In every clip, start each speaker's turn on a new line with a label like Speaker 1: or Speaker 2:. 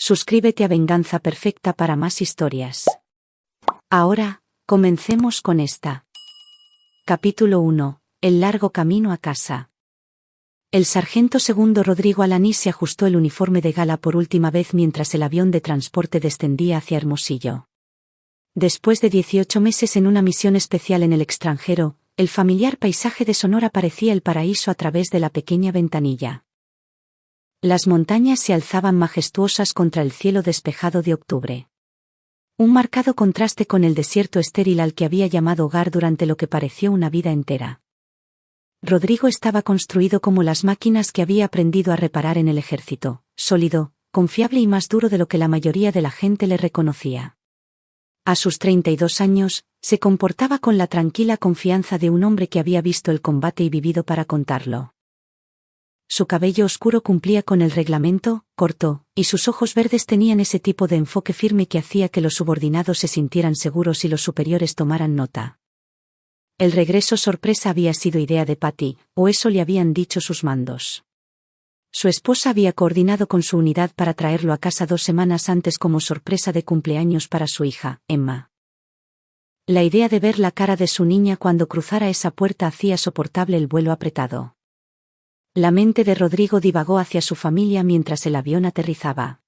Speaker 1: Suscríbete a Venganza Perfecta para más historias. Ahora, comencemos con esta. Capítulo 1. El largo camino a casa. El sargento segundo Rodrigo Alanís se ajustó el uniforme de gala por última vez mientras el avión de transporte descendía hacia Hermosillo. Después de 18 meses en una misión especial en el extranjero, el familiar paisaje de Sonora parecía el paraíso a través de la pequeña ventanilla. Las montañas se alzaban majestuosas contra el cielo despejado de octubre. Un marcado contraste con el desierto estéril al que había llamado hogar durante lo que pareció una vida entera. Rodrigo estaba construido como las máquinas que había aprendido a reparar en el ejército, sólido, confiable y más duro de lo que la mayoría de la gente le reconocía. A sus 32 años, se comportaba con la tranquila confianza de un hombre que había visto el combate y vivido para contarlo. Su cabello oscuro cumplía con el reglamento, corto, y sus ojos verdes tenían ese tipo de enfoque firme que hacía que los subordinados se sintieran seguros y los superiores tomaran nota. El regreso sorpresa había sido idea de Patty, o eso le habían dicho sus mandos. Su esposa había coordinado con su unidad para traerlo a casa 2 semanas antes como sorpresa de cumpleaños para su hija, Emma. La idea de ver la cara de su niña cuando cruzara esa puerta hacía soportable el vuelo apretado. La mente de Rodrigo divagó hacia su familia mientras el avión aterrizaba.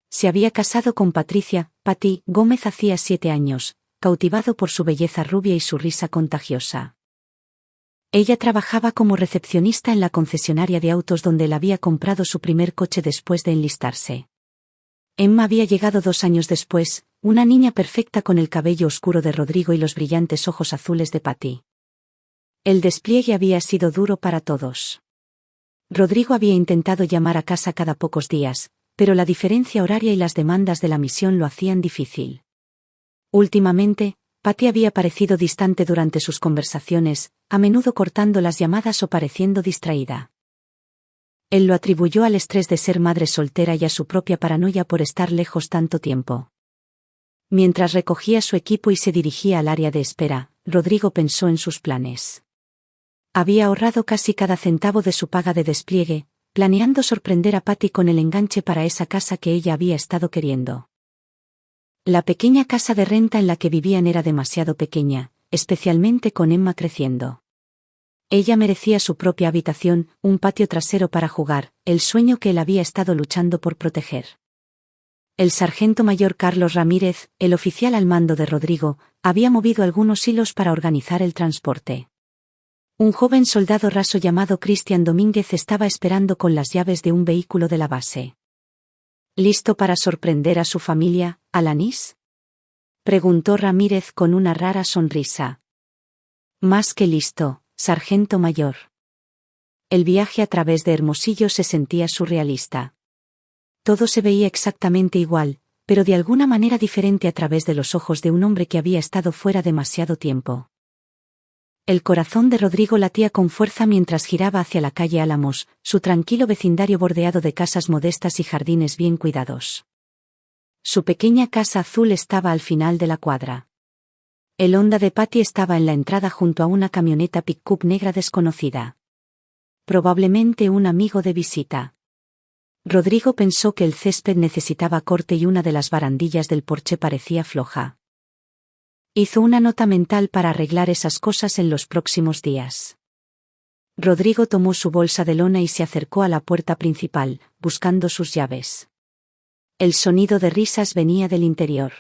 Speaker 1: Se había casado con Patricia, Patty Gómez hacía 7 años, cautivado por su belleza rubia y su risa contagiosa. Ella trabajaba como recepcionista en la concesionaria de autos donde él había comprado su primer coche después de enlistarse. Emma había llegado 2 años después, una niña perfecta con el cabello oscuro de Rodrigo y los brillantes ojos azules de Patty. El despliegue había sido duro para todos. Rodrigo había intentado llamar a casa cada pocos días, pero la diferencia horaria y las demandas de la misión lo hacían difícil. Últimamente, Patty había parecido distante durante sus conversaciones, a menudo cortando las llamadas o pareciendo distraída. Él lo atribuyó al estrés de ser madre soltera y a su propia paranoia por estar lejos tanto tiempo. Mientras recogía su equipo y se dirigía al área de espera, Rodrigo pensó en sus planes. Había ahorrado casi cada centavo de su paga de despliegue, planeando sorprender a Patty con el enganche para esa casa que ella había estado queriendo. La pequeña casa de renta en la que vivían era demasiado pequeña, especialmente con Emma creciendo. Ella merecía su propia habitación, un patio trasero para jugar, el sueño que él había estado luchando por proteger. El sargento mayor Carlos Ramírez, el oficial al mando de Rodrigo, había movido algunos hilos para organizar el transporte. Un joven soldado raso llamado Cristian Domínguez estaba esperando con las llaves de un vehículo de la base. ¿Listo para sorprender a su familia, Alanís?, preguntó Ramírez con una rara sonrisa. Más que listo, sargento mayor. El viaje a través de Hermosillo se sentía surrealista. Todo se veía exactamente igual, pero de alguna manera diferente a través de los ojos de un hombre que había estado fuera demasiado tiempo. El corazón de Rodrigo latía con fuerza mientras giraba hacia la calle Álamos, su tranquilo vecindario bordeado de casas modestas y jardines bien cuidados. Su pequeña casa azul estaba al final de la cuadra. El Honda de Patty estaba en la entrada junto a una camioneta pick-up negra desconocida. Probablemente un amigo de visita. Rodrigo pensó que el césped necesitaba corte y una de las barandillas del porche parecía floja. Hizo una nota mental para arreglar esas cosas en los próximos días. Rodrigo tomó su bolsa de lona y se acercó a la puerta principal, buscando sus llaves. El sonido de risas venía del interior.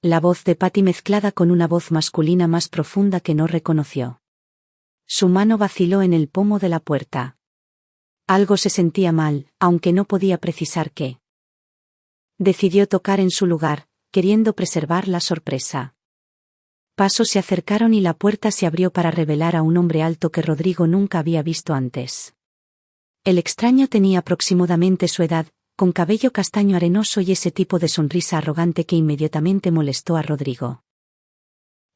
Speaker 1: La voz de Patty mezclada con una voz masculina más profunda que no reconoció. Su mano vaciló en el pomo de la puerta. Algo se sentía mal, aunque no podía precisar qué. Decidió tocar en su lugar, queriendo preservar la sorpresa. Pasos se acercaron y la puerta se abrió para revelar a un hombre alto que Rodrigo nunca había visto antes. El extraño tenía aproximadamente su edad, con cabello castaño arenoso y ese tipo de sonrisa arrogante que inmediatamente molestó a Rodrigo.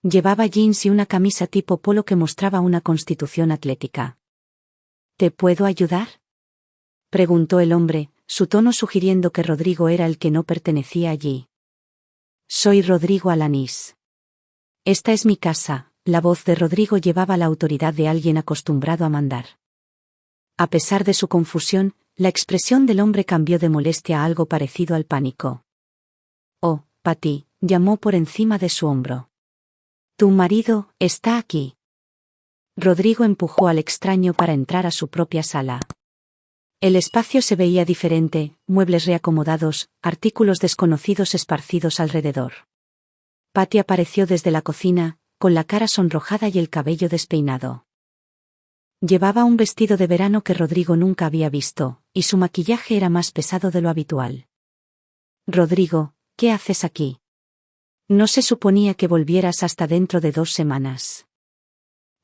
Speaker 1: Llevaba jeans y una camisa tipo polo que mostraba una constitución atlética. ¿Te puedo ayudar?, preguntó el hombre, su tono sugiriendo que Rodrigo era el que no pertenecía allí. Soy Rodrigo Alanís. Esta es mi casa. La voz de Rodrigo llevaba la autoridad de alguien acostumbrado a mandar. A pesar de su confusión, la expresión del hombre cambió de molestia a algo parecido al pánico. «Oh, Patty», llamó por encima de su hombro. «Tu marido está aquí». Rodrigo empujó al extraño para entrar a su propia sala. El espacio se veía diferente, muebles reacomodados, artículos desconocidos esparcidos alrededor. Patty apareció desde la cocina, con la cara sonrojada y el cabello despeinado. Llevaba un vestido de verano que Rodrigo nunca había visto, y su maquillaje era más pesado de lo habitual. «Rodrigo, ¿qué haces aquí? No se suponía que volvieras hasta dentro de 2 semanas».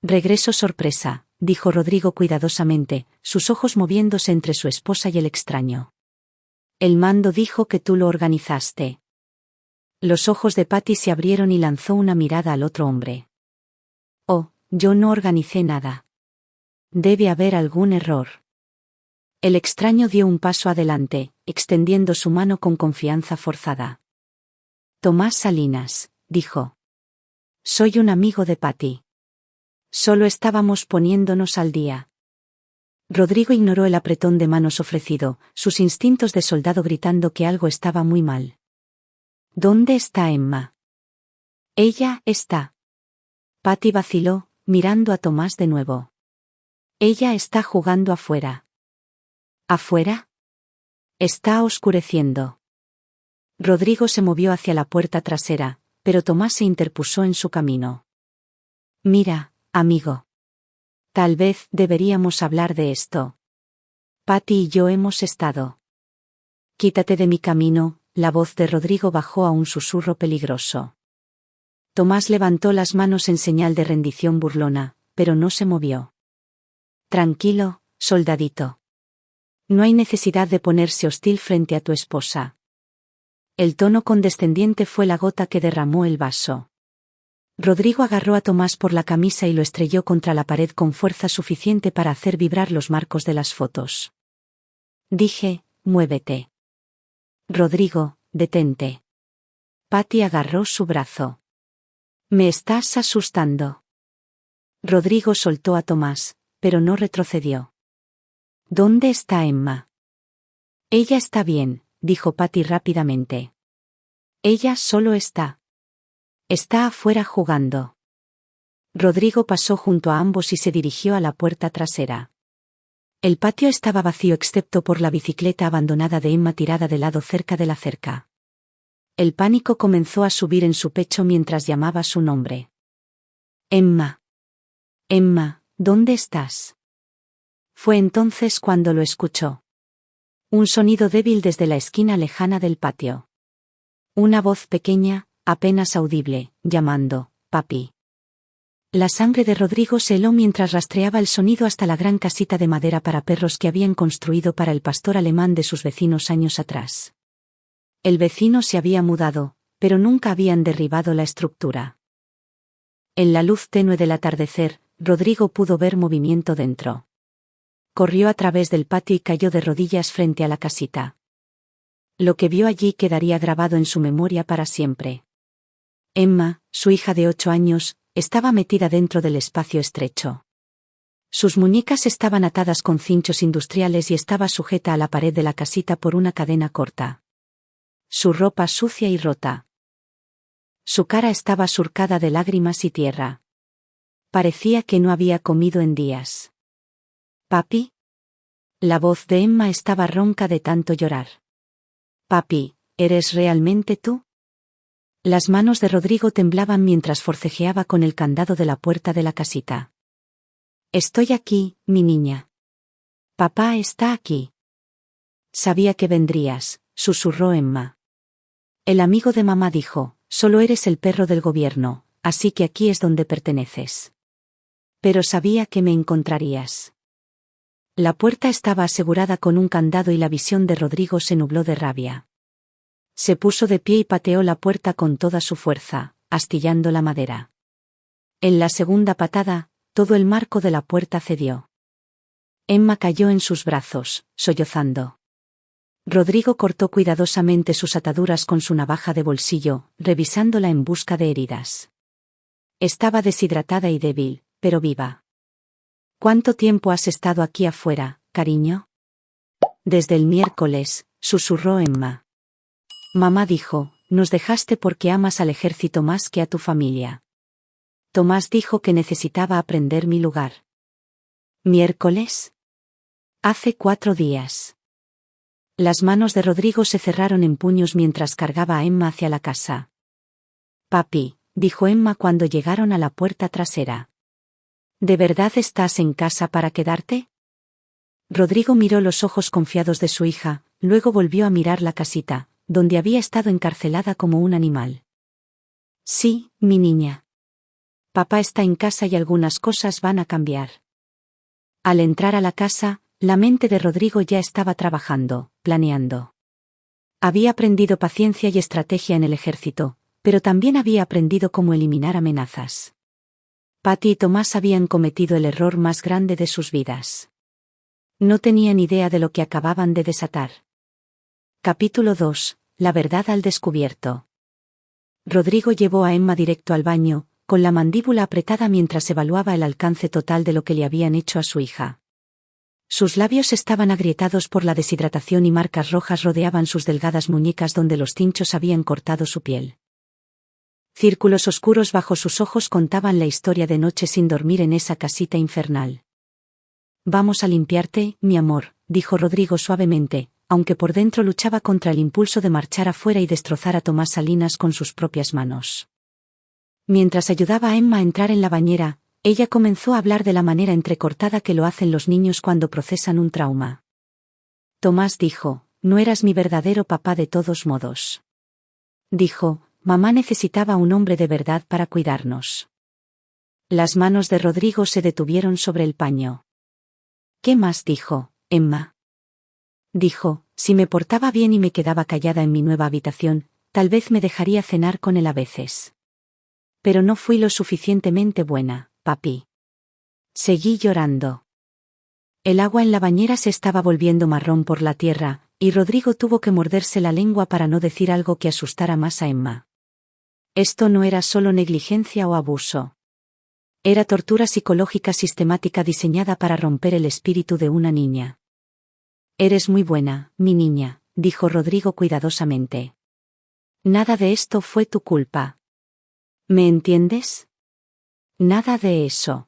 Speaker 1: «Regreso sorpresa», dijo Rodrigo cuidadosamente, sus ojos moviéndose entre su esposa y el extraño. «El mando dijo que tú lo organizaste». Los ojos de Patty se abrieron y lanzó una mirada al otro hombre. «Oh, yo no organicé nada. Debe haber algún error». El extraño dio un paso adelante, extendiendo su mano con confianza forzada. «Tomás Salinas», dijo. «Soy un amigo de Patty. Solo estábamos poniéndonos al día». Rodrigo ignoró el apretón de manos ofrecido, sus instintos de soldado gritando que algo estaba muy mal. «¿Dónde está Emma?» «Ella está». Patty vaciló, mirando a Tomás de nuevo. «Ella está jugando afuera». «¿Afuera?» «Está oscureciendo». Rodrigo se movió hacia la puerta trasera, pero Tomás se interpuso en su camino. «Mira, amigo. Tal vez deberíamos hablar de esto. Patty y yo hemos estado». «Quítate de mi camino», la voz de Rodrigo bajó a un susurro peligroso. Tomás levantó las manos en señal de rendición burlona, pero no se movió. «Tranquilo, soldadito. No hay necesidad de ponerse hostil frente a tu esposa». El tono condescendiente fue la gota que derramó el vaso. Rodrigo agarró a Tomás por la camisa y lo estrelló contra la pared con fuerza suficiente para hacer vibrar los marcos de las fotos. «Dije, muévete». «Rodrigo, detente». Patty agarró su brazo. «Me estás asustando». Rodrigo soltó a Tomás, pero no retrocedió. «¿Dónde está Emma?» «Ella está bien», dijo Patty rápidamente. «Ella solo está afuera jugando». Rodrigo pasó junto a ambos y se dirigió a la puerta trasera. El patio estaba vacío excepto por la bicicleta abandonada de Emma tirada de lado cerca de la cerca. El pánico comenzó a subir en su pecho mientras llamaba su nombre. «Emma. Emma, ¿dónde estás?» Fue entonces cuando lo escuchó. Un sonido débil desde la esquina lejana del patio. Una voz pequeña, apenas audible, llamando, «Papi». La sangre de Rodrigo se heló mientras rastreaba el sonido hasta la gran casita de madera para perros que habían construido para el pastor alemán de sus vecinos años atrás. El vecino se había mudado, pero nunca habían derribado la estructura. En la luz tenue del atardecer, Rodrigo pudo ver movimiento dentro. Corrió a través del patio y cayó de rodillas frente a la casita. Lo que vio allí quedaría grabado en su memoria para siempre. Emma, su hija de 8 años, estaba metida dentro del espacio estrecho. Sus muñecas estaban atadas con cinchos industriales y estaba sujeta a la pared de la casita por una cadena corta. Su ropa sucia y rota. Su cara estaba surcada de lágrimas y tierra. Parecía que no había comido en días. «¿Papi?» La voz de Emma estaba ronca de tanto llorar. «Papi, ¿eres realmente tú?» Las manos de Rodrigo temblaban mientras forcejeaba con el candado de la puerta de la casita. «Estoy aquí, mi niña. Papá está aquí». «Sabía que vendrías», susurró Emma. «El amigo de mamá dijo, solo eres el perro del gobierno, así que aquí es donde perteneces. Pero sabía que me encontrarías». La puerta estaba asegurada con un candado y la visión de Rodrigo se nubló de rabia. Se puso de pie y pateó la puerta con toda su fuerza, astillando la madera. En la segunda patada, todo el marco de la puerta cedió. Emma cayó en sus brazos, sollozando. Rodrigo cortó cuidadosamente sus ataduras con su navaja de bolsillo, revisándola en busca de heridas. Estaba deshidratada y débil, pero viva. «¿Cuánto tiempo has estado aquí afuera, cariño?» Desde el miércoles, susurró Emma. Mamá dijo, nos dejaste porque amas al ejército más que a tu familia. Tomás dijo que necesitaba aprender mi lugar. ¿Miércoles? Hace 4 días. Las manos de Rodrigo se cerraron en puños mientras cargaba a Emma hacia la casa. Papi, dijo Emma cuando llegaron a la puerta trasera. ¿De verdad estás en casa para quedarte? Rodrigo miró los ojos confiados de su hija, luego volvió a mirar la casita, donde había estado encarcelada como un animal. Sí, mi niña. Papá está en casa y algunas cosas van a cambiar. Al entrar a la casa, la mente de Rodrigo ya estaba trabajando, planeando. Había aprendido paciencia y estrategia en el ejército, pero también había aprendido cómo eliminar amenazas. Patty y Tomás habían cometido el error más grande de sus vidas. No tenían idea de lo que acababan de desatar. Capítulo 2. La verdad al descubierto. Rodrigo llevó a Emma directo al baño, con la mandíbula apretada mientras evaluaba el alcance total de lo que le habían hecho a su hija. Sus labios estaban agrietados por la deshidratación y marcas rojas rodeaban sus delgadas muñecas donde los cinchos habían cortado su piel. Círculos oscuros bajo sus ojos contaban la historia de noches sin dormir en esa casita infernal. Vamos a limpiarte, mi amor, dijo Rodrigo suavemente, aunque por dentro luchaba contra el impulso de marchar afuera y destrozar a Tomás Salinas con sus propias manos. Mientras ayudaba a Emma a entrar en la bañera, ella comenzó a hablar de la manera entrecortada que lo hacen los niños cuando procesan un trauma. Tomás dijo, no eras mi verdadero papá de todos modos. Dijo, mamá necesitaba un hombre de verdad para cuidarnos. Las manos de Rodrigo se detuvieron sobre el paño. ¿Qué más dijo, Emma? Dijo, si me portaba bien y me quedaba callada en mi nueva habitación, tal vez me dejaría cenar con él a veces. Pero no fui lo suficientemente buena, papi. Seguí llorando. El agua en la bañera se estaba volviendo marrón por la tierra, y Rodrigo tuvo que morderse la lengua para no decir algo que asustara más a Emma. Esto no era solo negligencia o abuso. Era tortura psicológica sistemática diseñada para romper el espíritu de una niña. Eres muy buena, mi niña, dijo Rodrigo cuidadosamente. Nada de esto fue tu culpa. ¿Me entiendes? Nada de eso.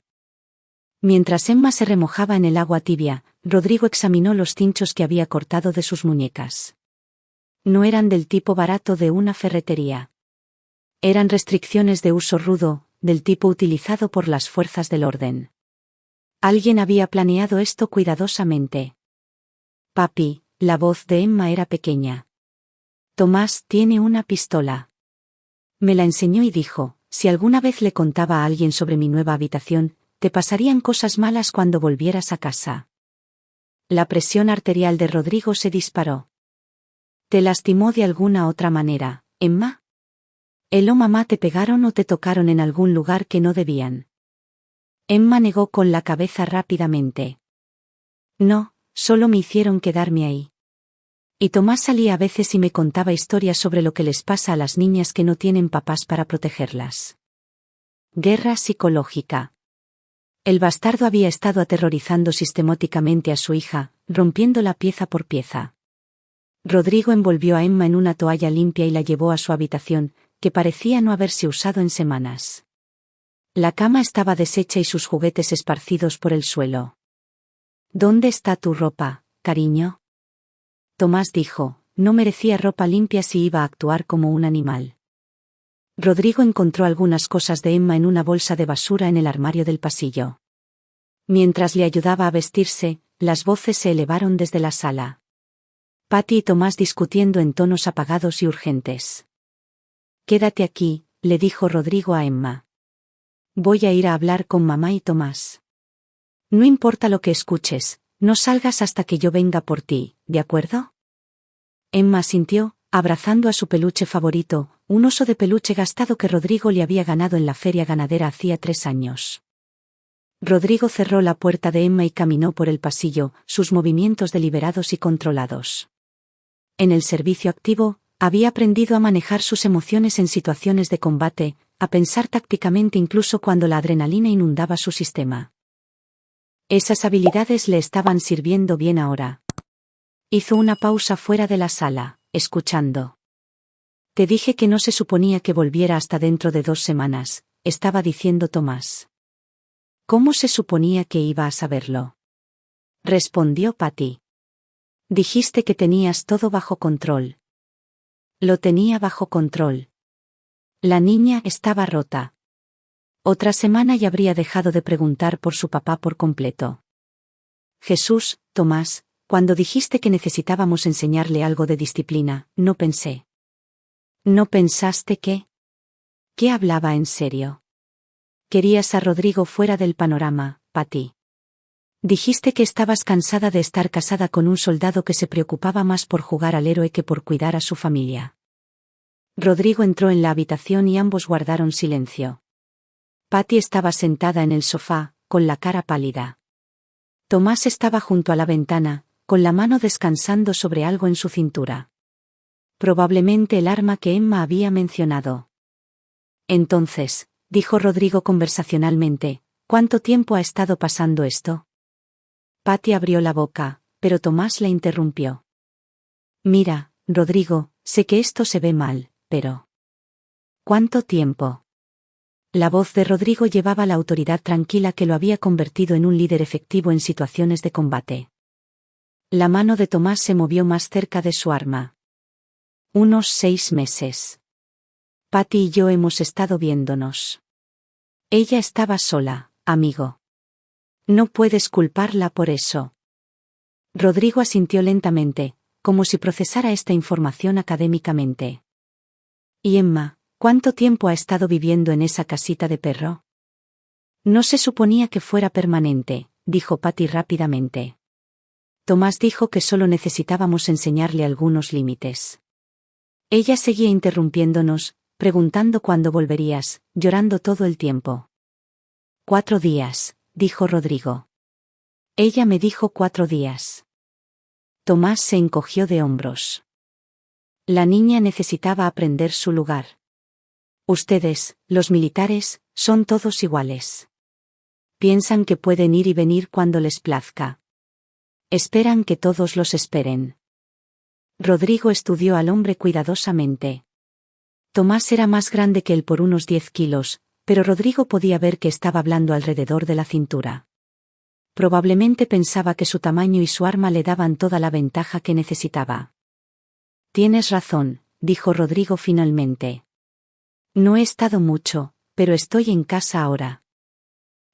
Speaker 1: Mientras Emma se remojaba en el agua tibia, Rodrigo examinó los cinchos que había cortado de sus muñecas. No eran del tipo barato de una ferretería. Eran restricciones de uso rudo, del tipo utilizado por las fuerzas del orden. Alguien había planeado esto cuidadosamente. Papi, la voz de Emma era pequeña. Tomás tiene una pistola. Me la enseñó y dijo, si alguna vez le contaba a alguien sobre mi nueva habitación, te pasarían cosas malas cuando volvieras a casa. La presión arterial de Rodrigo se disparó. ¿Te lastimó de alguna otra manera, Emma? ¿Él o mamá te pegaron o te tocaron en algún lugar que no debían? Emma negó con la cabeza rápidamente. No, solo me hicieron quedarme ahí. Y Tomás salía a veces y me contaba historias sobre lo que les pasa a las niñas que no tienen papás para protegerlas. Guerra psicológica. El bastardo había estado aterrorizando sistemáticamente a su hija, rompiéndola pieza por pieza. Rodrigo envolvió a Emma en una toalla limpia y la llevó a su habitación, que parecía no haberse usado en semanas. La cama estaba deshecha y sus juguetes esparcidos por el suelo. ¿Dónde está tu ropa, cariño? Tomás dijo, no merecía ropa limpia si iba a actuar como un animal. Rodrigo encontró algunas cosas de Emma en una bolsa de basura en el armario del pasillo. Mientras le ayudaba a vestirse, las voces se elevaron desde la sala. Patty y Tomás discutiendo en tonos apagados y urgentes. Quédate aquí, le dijo Rodrigo a Emma. Voy a ir a hablar con mamá y Tomás. No importa lo que escuches, no salgas hasta que yo venga por ti, ¿de acuerdo? Emma asintió, abrazando a su peluche favorito, un oso de peluche gastado que Rodrigo le había ganado en la feria ganadera hacía 3 años. Rodrigo cerró la puerta de Emma y caminó por el pasillo, sus movimientos deliberados y controlados. En el servicio activo, había aprendido a manejar sus emociones en situaciones de combate, a pensar tácticamente incluso cuando la adrenalina inundaba su sistema. Esas habilidades le estaban sirviendo bien ahora. Hizo una pausa fuera de la sala, escuchando. Te dije que no se suponía que volviera hasta dentro de 2 semanas, estaba diciendo Tomás. ¿Cómo se suponía que iba a saberlo? Respondió Patty. Dijiste que tenías todo bajo control. Lo tenía bajo control. La niña estaba rota. Otra semana y habría dejado de preguntar por su papá por completo. Jesús, Tomás, cuando dijiste que necesitábamos enseñarle algo de disciplina, no pensé. ¿No pensaste que? ¿Qué hablaba en serio? Querías a Rodrigo fuera del panorama, Patty. Dijiste que estabas cansada de estar casada con un soldado que se preocupaba más por jugar al héroe que por cuidar a su familia. Rodrigo entró en la habitación y ambos guardaron silencio. Patty estaba sentada en el sofá, con la cara pálida. Tomás estaba junto a la ventana, con la mano descansando sobre algo en su cintura. Probablemente el arma que Emma había mencionado. Entonces, dijo Rodrigo conversacionalmente, ¿cuánto tiempo ha estado pasando esto? Patty abrió la boca, pero Tomás la interrumpió. Mira, Rodrigo, sé que esto se ve mal, pero... ¿Cuánto tiempo? La voz de Rodrigo llevaba la autoridad tranquila que lo había convertido en un líder efectivo en situaciones de combate. La mano de Tomás se movió más cerca de su arma. Unos 6 meses. Patty y yo hemos estado viéndonos. Ella estaba sola, amigo. No puedes culparla por eso. Rodrigo asintió lentamente, como si procesara esta información académicamente. ¿Y Emma, cuánto tiempo ha estado viviendo en esa casita de perro? No se suponía que fuera permanente, dijo Patty rápidamente. Tomás dijo que solo necesitábamos enseñarle algunos límites. Ella seguía interrumpiéndonos, preguntando cuándo volverías, llorando todo el tiempo. 4 días, dijo Rodrigo. Ella me dijo 4 días. Tomás se encogió de hombros. La niña necesitaba aprender su lugar. Ustedes, los militares, son todos iguales. Piensan que pueden ir y venir cuando les plazca. Esperan que todos los esperen. Rodrigo estudió al hombre cuidadosamente. Tomás era más grande que él por unos 10 kilos, pero Rodrigo podía ver que estaba hablando alrededor de la cintura. Probablemente pensaba que su tamaño y su arma le daban toda la ventaja que necesitaba. Tienes razón, dijo Rodrigo finalmente. No he estado mucho, pero estoy en casa ahora.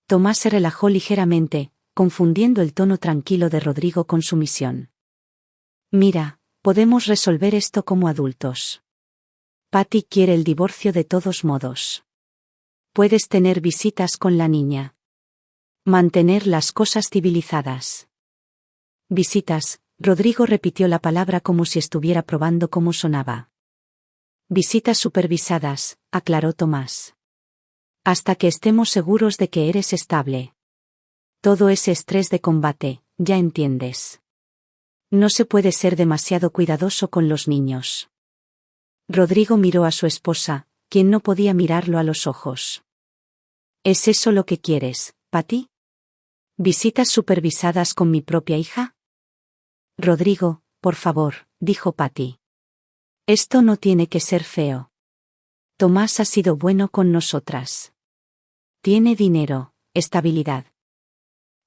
Speaker 1: Tomás se relajó ligeramente, confundiendo el tono tranquilo de Rodrigo con su misión. Mira, podemos resolver esto como adultos. Patty quiere el divorcio de todos modos. Puedes tener visitas con la niña. Mantener las cosas civilizadas. Visitas, Rodrigo repitió la palabra como si estuviera probando cómo sonaba. Visitas supervisadas, aclaró Tomás. Hasta que estemos seguros de que eres estable. Todo ese estrés de combate, ya entiendes. No se puede ser demasiado cuidadoso con los niños. Rodrigo miró a su esposa, quien no podía mirarlo a los ojos. ¿Es eso lo que quieres, Patty? ¿Visitas supervisadas con mi propia hija? Rodrigo, por favor, dijo Patty. Esto no tiene que ser feo. Tomás ha sido bueno con nosotras. Tiene dinero, estabilidad.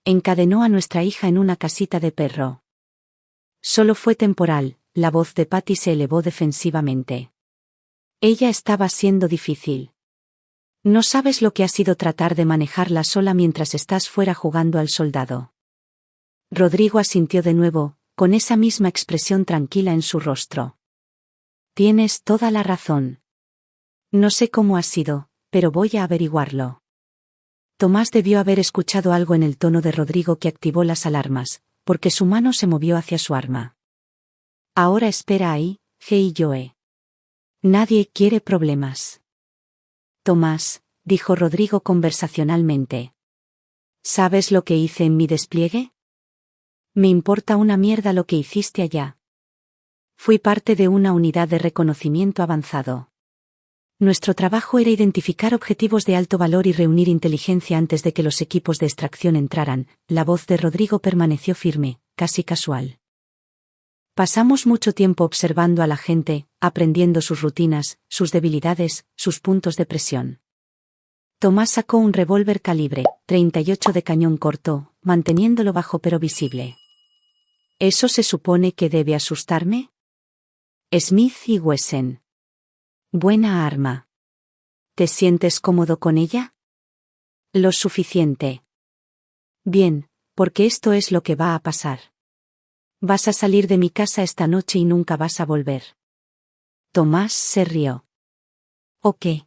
Speaker 1: Encadenó a nuestra hija en una casita de perro. Solo fue temporal, la voz de Patty se elevó defensivamente. Ella estaba siendo difícil. No sabes lo que ha sido tratar de manejarla sola mientras estás fuera jugando al soldado. Rodrigo asintió de nuevo, con esa misma expresión tranquila en su rostro. Tienes toda la razón. No sé cómo ha sido, pero voy a averiguarlo. Tomás debió haber escuchado algo en el tono de Rodrigo que activó las alarmas, porque su mano se movió hacia su arma. Ahora espera ahí, Joe. Nadie quiere problemas. Tomás, dijo Rodrigo conversacionalmente. ¿Sabes lo que hice en mi despliegue? Me importa una mierda lo que hiciste allá. Fui parte de una unidad de reconocimiento avanzado. Nuestro trabajo era identificar objetivos de alto valor y reunir inteligencia antes de que los equipos de extracción entraran. La voz de Rodrigo permaneció firme, casi casual. Pasamos mucho tiempo observando a la gente, aprendiendo sus rutinas, sus debilidades, sus puntos de presión. Tomás sacó un revólver calibre .38 de cañón corto, manteniéndolo bajo pero visible. ¿Eso se supone que debe asustarme? Smith y Wesson. Buena arma. ¿Te sientes cómodo con ella? Lo suficiente. Bien, porque esto es lo que va a pasar. Vas a salir de mi casa esta noche y nunca vas a volver. Tomás se rió. ¿O qué?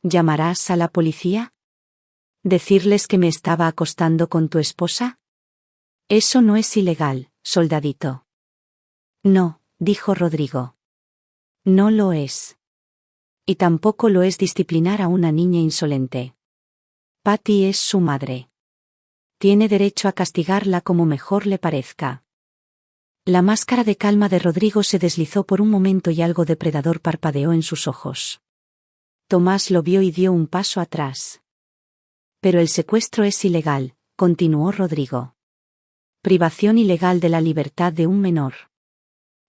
Speaker 1: ¿Llamarás a la policía? ¿Decirles que me estaba acostando con tu esposa? Eso no es ilegal, soldadito. No, dijo Rodrigo. No lo es. Y tampoco lo es disciplinar a una niña insolente. Patty es su madre. Tiene derecho a castigarla como mejor le parezca. La máscara de calma de Rodrigo se deslizó por un momento y algo depredador parpadeó en sus ojos. Tomás lo vio y dio un paso atrás. Pero el secuestro es ilegal, continuó Rodrigo. Privación ilegal de la libertad de un menor.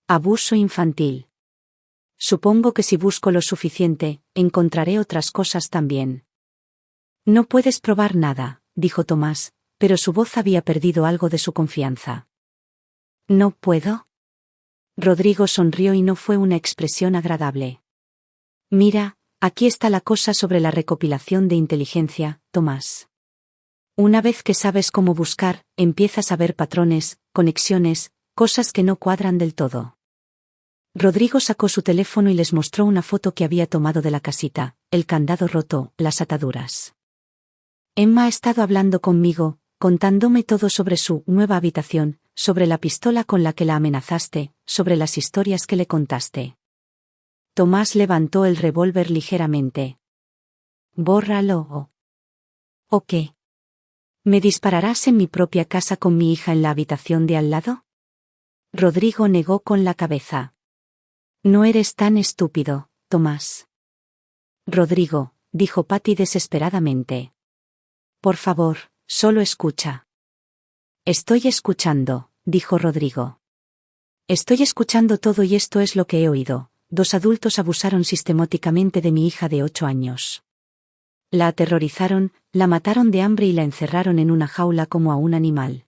Speaker 1: Abuso infantil. Supongo que si busco lo suficiente, encontraré otras cosas también. No puedes probar nada, dijo Tomás, pero su voz había perdido algo de su confianza. ¿No puedo? Rodrigo sonrió y no fue una expresión agradable. Mira, aquí está la cosa sobre la recopilación de inteligencia, Tomás. Una vez que sabes cómo buscar, empiezas a ver patrones, conexiones, cosas que no cuadran del todo. Rodrigo sacó su teléfono y les mostró una foto que había tomado de la casita, el candado roto, las ataduras. Emma ha estado hablando conmigo, contándome todo sobre su nueva habitación, sobre la pistola con la que la amenazaste, sobre las historias que le contaste. Tomás levantó el revólver ligeramente. Bórralo. ¿O qué? ¿Me dispararás en mi propia casa con mi hija en la habitación de al lado? Rodrigo negó con la cabeza. No eres tan estúpido, Tomás. Rodrigo, dijo Patty desesperadamente. Por favor, solo escucha. Estoy escuchando, dijo Rodrigo. Estoy escuchando todo y esto es lo que he oído. 2 adultos abusaron sistemáticamente de mi hija de 8 años. La aterrorizaron, la mataron de hambre y la encerraron en una jaula como a un animal.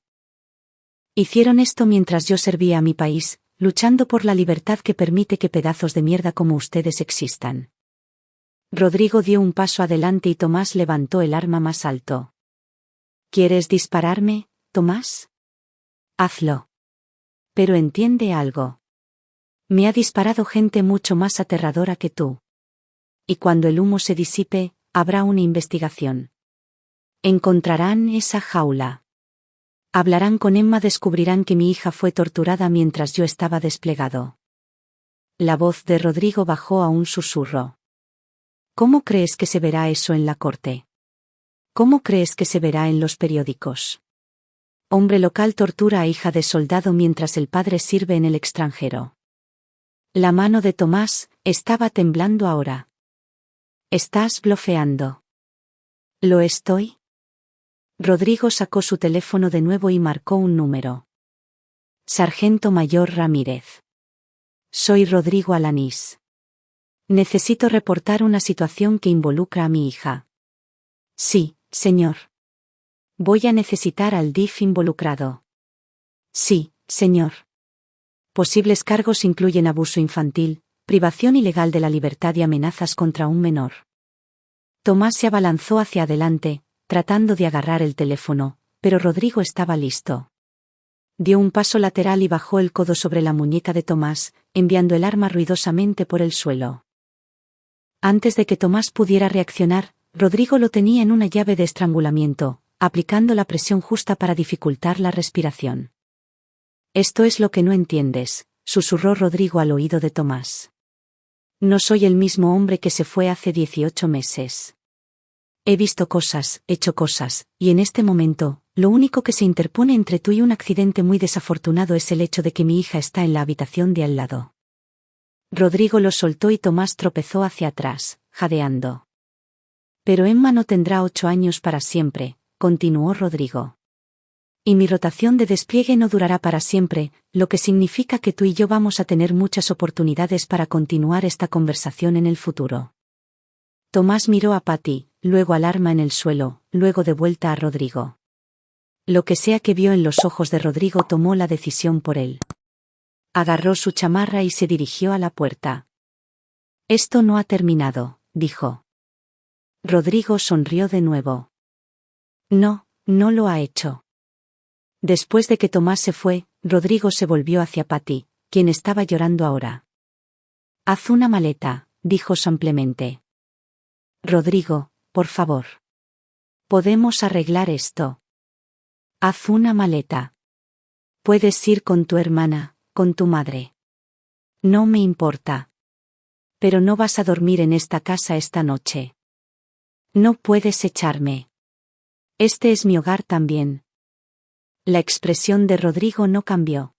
Speaker 1: Hicieron esto mientras yo servía a mi país, luchando por la libertad que permite que pedazos de mierda como ustedes existan. Rodrigo dio un paso adelante y Tomás levantó el arma más alto. ¿Quieres dispararme, Tomás? Hazlo. Pero entiende algo. Me ha disparado gente mucho más aterradora que tú. Y cuando el humo se disipe, habrá una investigación. Encontrarán esa jaula. Hablarán con Emma, descubrirán que mi hija fue torturada mientras yo estaba desplegado. La voz de Rodrigo bajó a un susurro. ¿Cómo crees que se verá eso en la corte? ¿Cómo crees que se verá en los periódicos? Hombre local tortura a hija de soldado mientras el padre sirve en el extranjero. La mano de Tomás estaba temblando ahora. ¿Estás blofeando? ¿Lo estoy? Rodrigo sacó su teléfono de nuevo y marcó un número. Sargento Mayor Ramírez. Soy Rodrigo Alanís. Necesito reportar una situación que involucra a mi hija. Sí, señor. Voy a necesitar al DIF involucrado. Sí, señor. Posibles cargos incluyen abuso infantil, privación ilegal de la libertad y amenazas contra un menor. Tomás se abalanzó hacia adelante, tratando de agarrar el teléfono, pero Rodrigo estaba listo. Dio un paso lateral y bajó el codo sobre la muñeca de Tomás, enviando el arma ruidosamente por el suelo. Antes de que Tomás pudiera reaccionar, Rodrigo lo tenía en una llave de estrangulamiento, aplicando la presión justa para dificultar la respiración. Esto es lo que no entiendes, susurró Rodrigo al oído de Tomás. No soy el mismo hombre que se fue hace 18 meses. He visto cosas, hecho cosas, y en este momento, lo único que se interpone entre tú y un accidente muy desafortunado es el hecho de que mi hija está en la habitación de al lado. Rodrigo lo soltó y Tomás tropezó hacia atrás, jadeando. Pero Emma no tendrá 8 años para siempre, continuó Rodrigo. Y mi rotación de despliegue no durará para siempre, lo que significa que tú y yo vamos a tener muchas oportunidades para continuar esta conversación en el futuro. Tomás miró a Patty, luego al arma en el suelo, luego de vuelta a Rodrigo. Lo que sea que vio en los ojos de Rodrigo tomó la decisión por él. Agarró su chamarra y se dirigió a la puerta. Esto no ha terminado, dijo. Rodrigo sonrió de nuevo. No, no lo ha hecho. Después de que Tomás se fue, Rodrigo se volvió hacia Patty, quien estaba llorando ahora. Haz una maleta, dijo simplemente. Rodrigo, por favor. Podemos arreglar esto. Haz una maleta. Puedes ir con tu hermana, con tu madre. No me importa. Pero no vas a dormir en esta casa esta noche. No puedes echarme. Este es mi hogar también. La expresión de Rodrigo no cambió.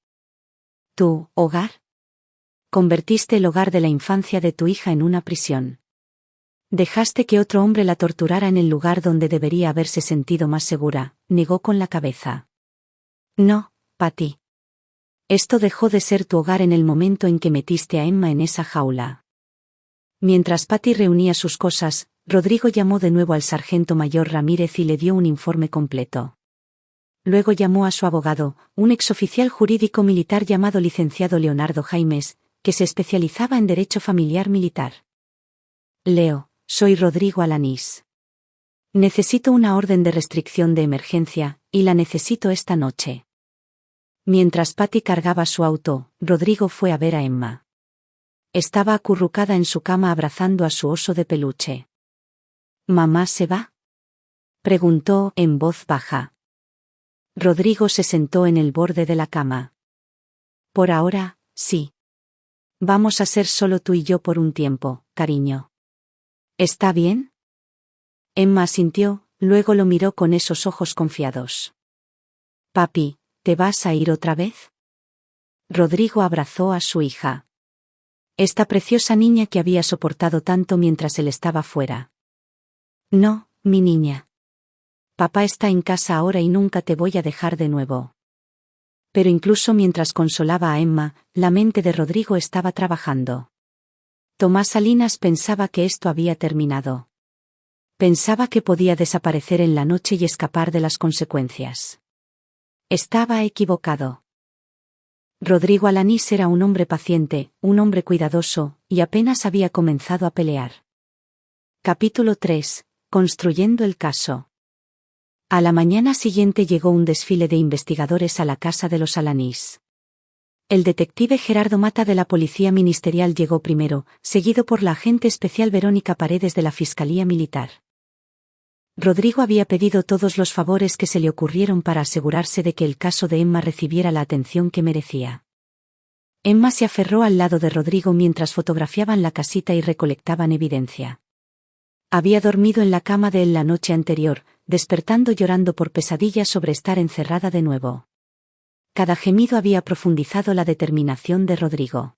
Speaker 1: ¿Tu hogar? Convertiste el hogar de la infancia de tu hija en una prisión. Dejaste que otro hombre la torturara en el lugar donde debería haberse sentido más segura, negó con la cabeza. No, Patty. Esto dejó de ser tu hogar en el momento en que metiste a Emma en esa jaula. Mientras Patty reunía sus cosas, Rodrigo llamó de nuevo al sargento mayor Ramírez y le dio un informe completo. Luego llamó a su abogado, un exoficial jurídico militar llamado licenciado Leonardo Jaimes, que se especializaba en derecho familiar militar. Leo, soy Rodrigo Alanís. Necesito una orden de restricción de emergencia, y la necesito esta noche. Mientras Patty cargaba su auto, Rodrigo fue a ver a Emma. Estaba acurrucada en su cama abrazando a su oso de peluche. ¿Mamá se va?, preguntó en voz baja. Rodrigo se sentó en el borde de la cama. Por ahora, sí. Vamos a ser solo tú y yo por un tiempo, cariño. ¿Está bien? Emma asintió, luego lo miró con esos ojos confiados. Papi, ¿te vas a ir otra vez? Rodrigo abrazó a su hija. Esta preciosa niña que había soportado tanto mientras él estaba fuera. No, mi niña. Papá está en casa ahora y nunca te voy a dejar de nuevo. Pero incluso mientras consolaba a Emma, la mente de Rodrigo estaba trabajando. Tomás Salinas pensaba que esto había terminado. Pensaba que podía desaparecer en la noche y escapar de las consecuencias. Estaba equivocado. Rodrigo Alanís era un hombre paciente, un hombre cuidadoso, y apenas había comenzado a pelear. Capítulo 3. Construyendo el caso. A la mañana siguiente llegó un desfile de investigadores a la casa de los Alanís. El detective Gerardo Mata de la Policía Ministerial llegó primero, seguido por la agente especial Verónica Paredes de la Fiscalía Militar. Rodrigo había pedido todos los favores que se le ocurrieron para asegurarse de que el caso de Emma recibiera la atención que merecía. Emma se aferró al lado de Rodrigo mientras fotografiaban la casita y recolectaban evidencia. Había dormido en la cama de él la noche anterior, despertando llorando por pesadillas sobre estar encerrada de nuevo. Cada gemido había profundizado la determinación de Rodrigo.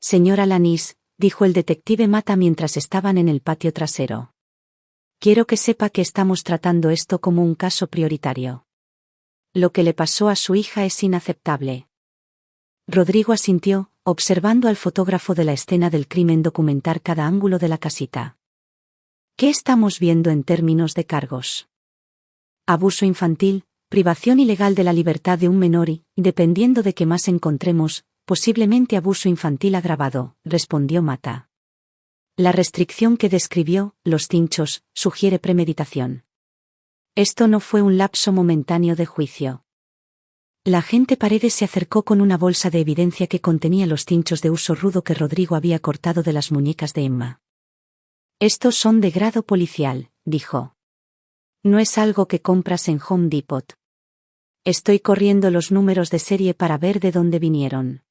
Speaker 1: Señor Alanís, dijo el detective Mata mientras estaban en el patio trasero. Quiero que sepa que estamos tratando esto como un caso prioritario. Lo que le pasó a su hija es inaceptable. Rodrigo asintió, observando al fotógrafo de la escena del crimen documentar cada ángulo de la casita. ¿Qué estamos viendo en términos de cargos? Abuso infantil, privación ilegal de la libertad de un menor y, dependiendo de qué más encontremos, posiblemente abuso infantil agravado, respondió Mata. La restricción que describió, los cinchos, sugiere premeditación. Esto no fue un lapso momentáneo de juicio. La agente Paredes se acercó con una bolsa de evidencia que contenía los cinchos de uso rudo que Rodrigo había cortado de las muñecas de Emma. Estos son de grado policial, dijo. No es algo que compras en Home Depot. Estoy corriendo los números de serie para ver de dónde vinieron.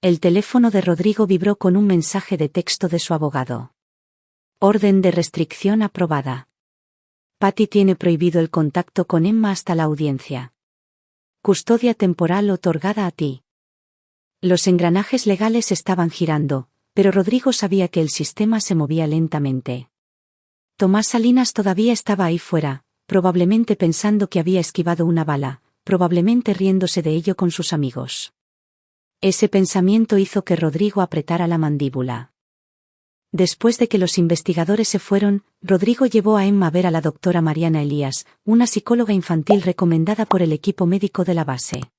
Speaker 1: El teléfono de Rodrigo vibró con un mensaje de texto de su abogado. Orden de restricción aprobada. Patty tiene prohibido el contacto con Emma hasta la audiencia. Custodia temporal otorgada a ti. Los engranajes legales estaban girando, pero Rodrigo sabía que el sistema se movía lentamente. Tomás Salinas todavía estaba ahí fuera, probablemente pensando que había esquivado una bala, probablemente riéndose de ello con sus amigos. Ese pensamiento hizo que Rodrigo apretara la mandíbula. Después de que los investigadores se fueron, Rodrigo llevó a Emma a ver a la doctora Mariana Elías, una psicóloga infantil recomendada por el equipo médico de la base.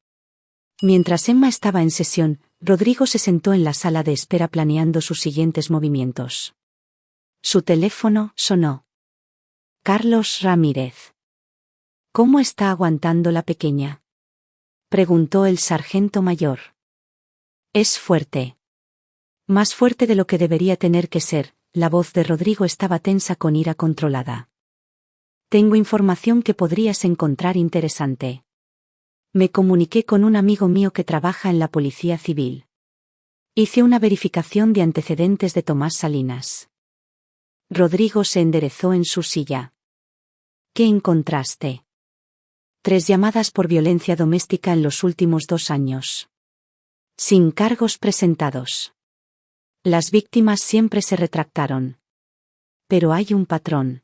Speaker 1: Mientras Emma estaba en sesión, Rodrigo se sentó en la sala de espera planeando sus siguientes movimientos. Su teléfono sonó. Carlos Ramírez. ¿Cómo está aguantando la pequeña?, preguntó el sargento mayor. Es fuerte. Más fuerte de lo que debería tener que ser. La voz de Rodrigo estaba tensa con ira controlada. Tengo información que podrías encontrar interesante. Me comuniqué con un amigo mío que trabaja en la Policía Civil. Hice una verificación de antecedentes de Tomás Salinas. Rodrigo se enderezó en su silla. ¿Qué encontraste? 3 llamadas por violencia doméstica en los últimos 2 años. Sin cargos presentados. Las víctimas siempre se retractaron. Pero hay un patrón.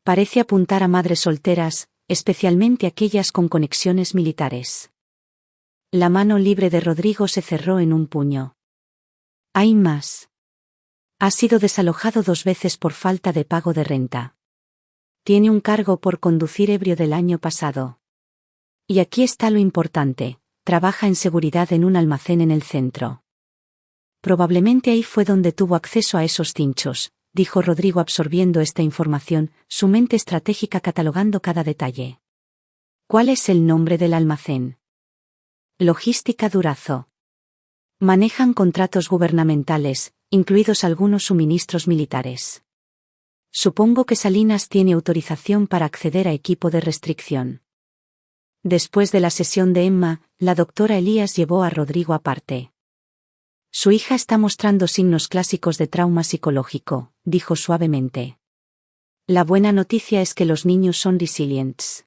Speaker 1: Parece apuntar a madres solteras, especialmente aquellas con conexiones militares. La mano libre de Rodrigo se cerró en un puño. Hay más. Ha sido desalojado 2 veces por falta de pago de renta. Tiene un cargo por conducir ebrio del año pasado. Y aquí está lo importante, trabaja en seguridad en un almacén en el centro. Probablemente ahí fue donde tuvo acceso a esos cinchos, dijo Rodrigo absorbiendo esta información, su mente estratégica catalogando cada detalle. ¿Cuál es el nombre del almacén? Logística Durazo. Manejan contratos gubernamentales, incluidos algunos suministros militares. Supongo que Salinas tiene autorización para acceder a equipo de restricción. Después de la sesión de Emma, la doctora Elías llevó a Rodrigo aparte. Su hija está mostrando signos clásicos de trauma psicológico, dijo suavemente. La buena noticia es que los niños son resilientes.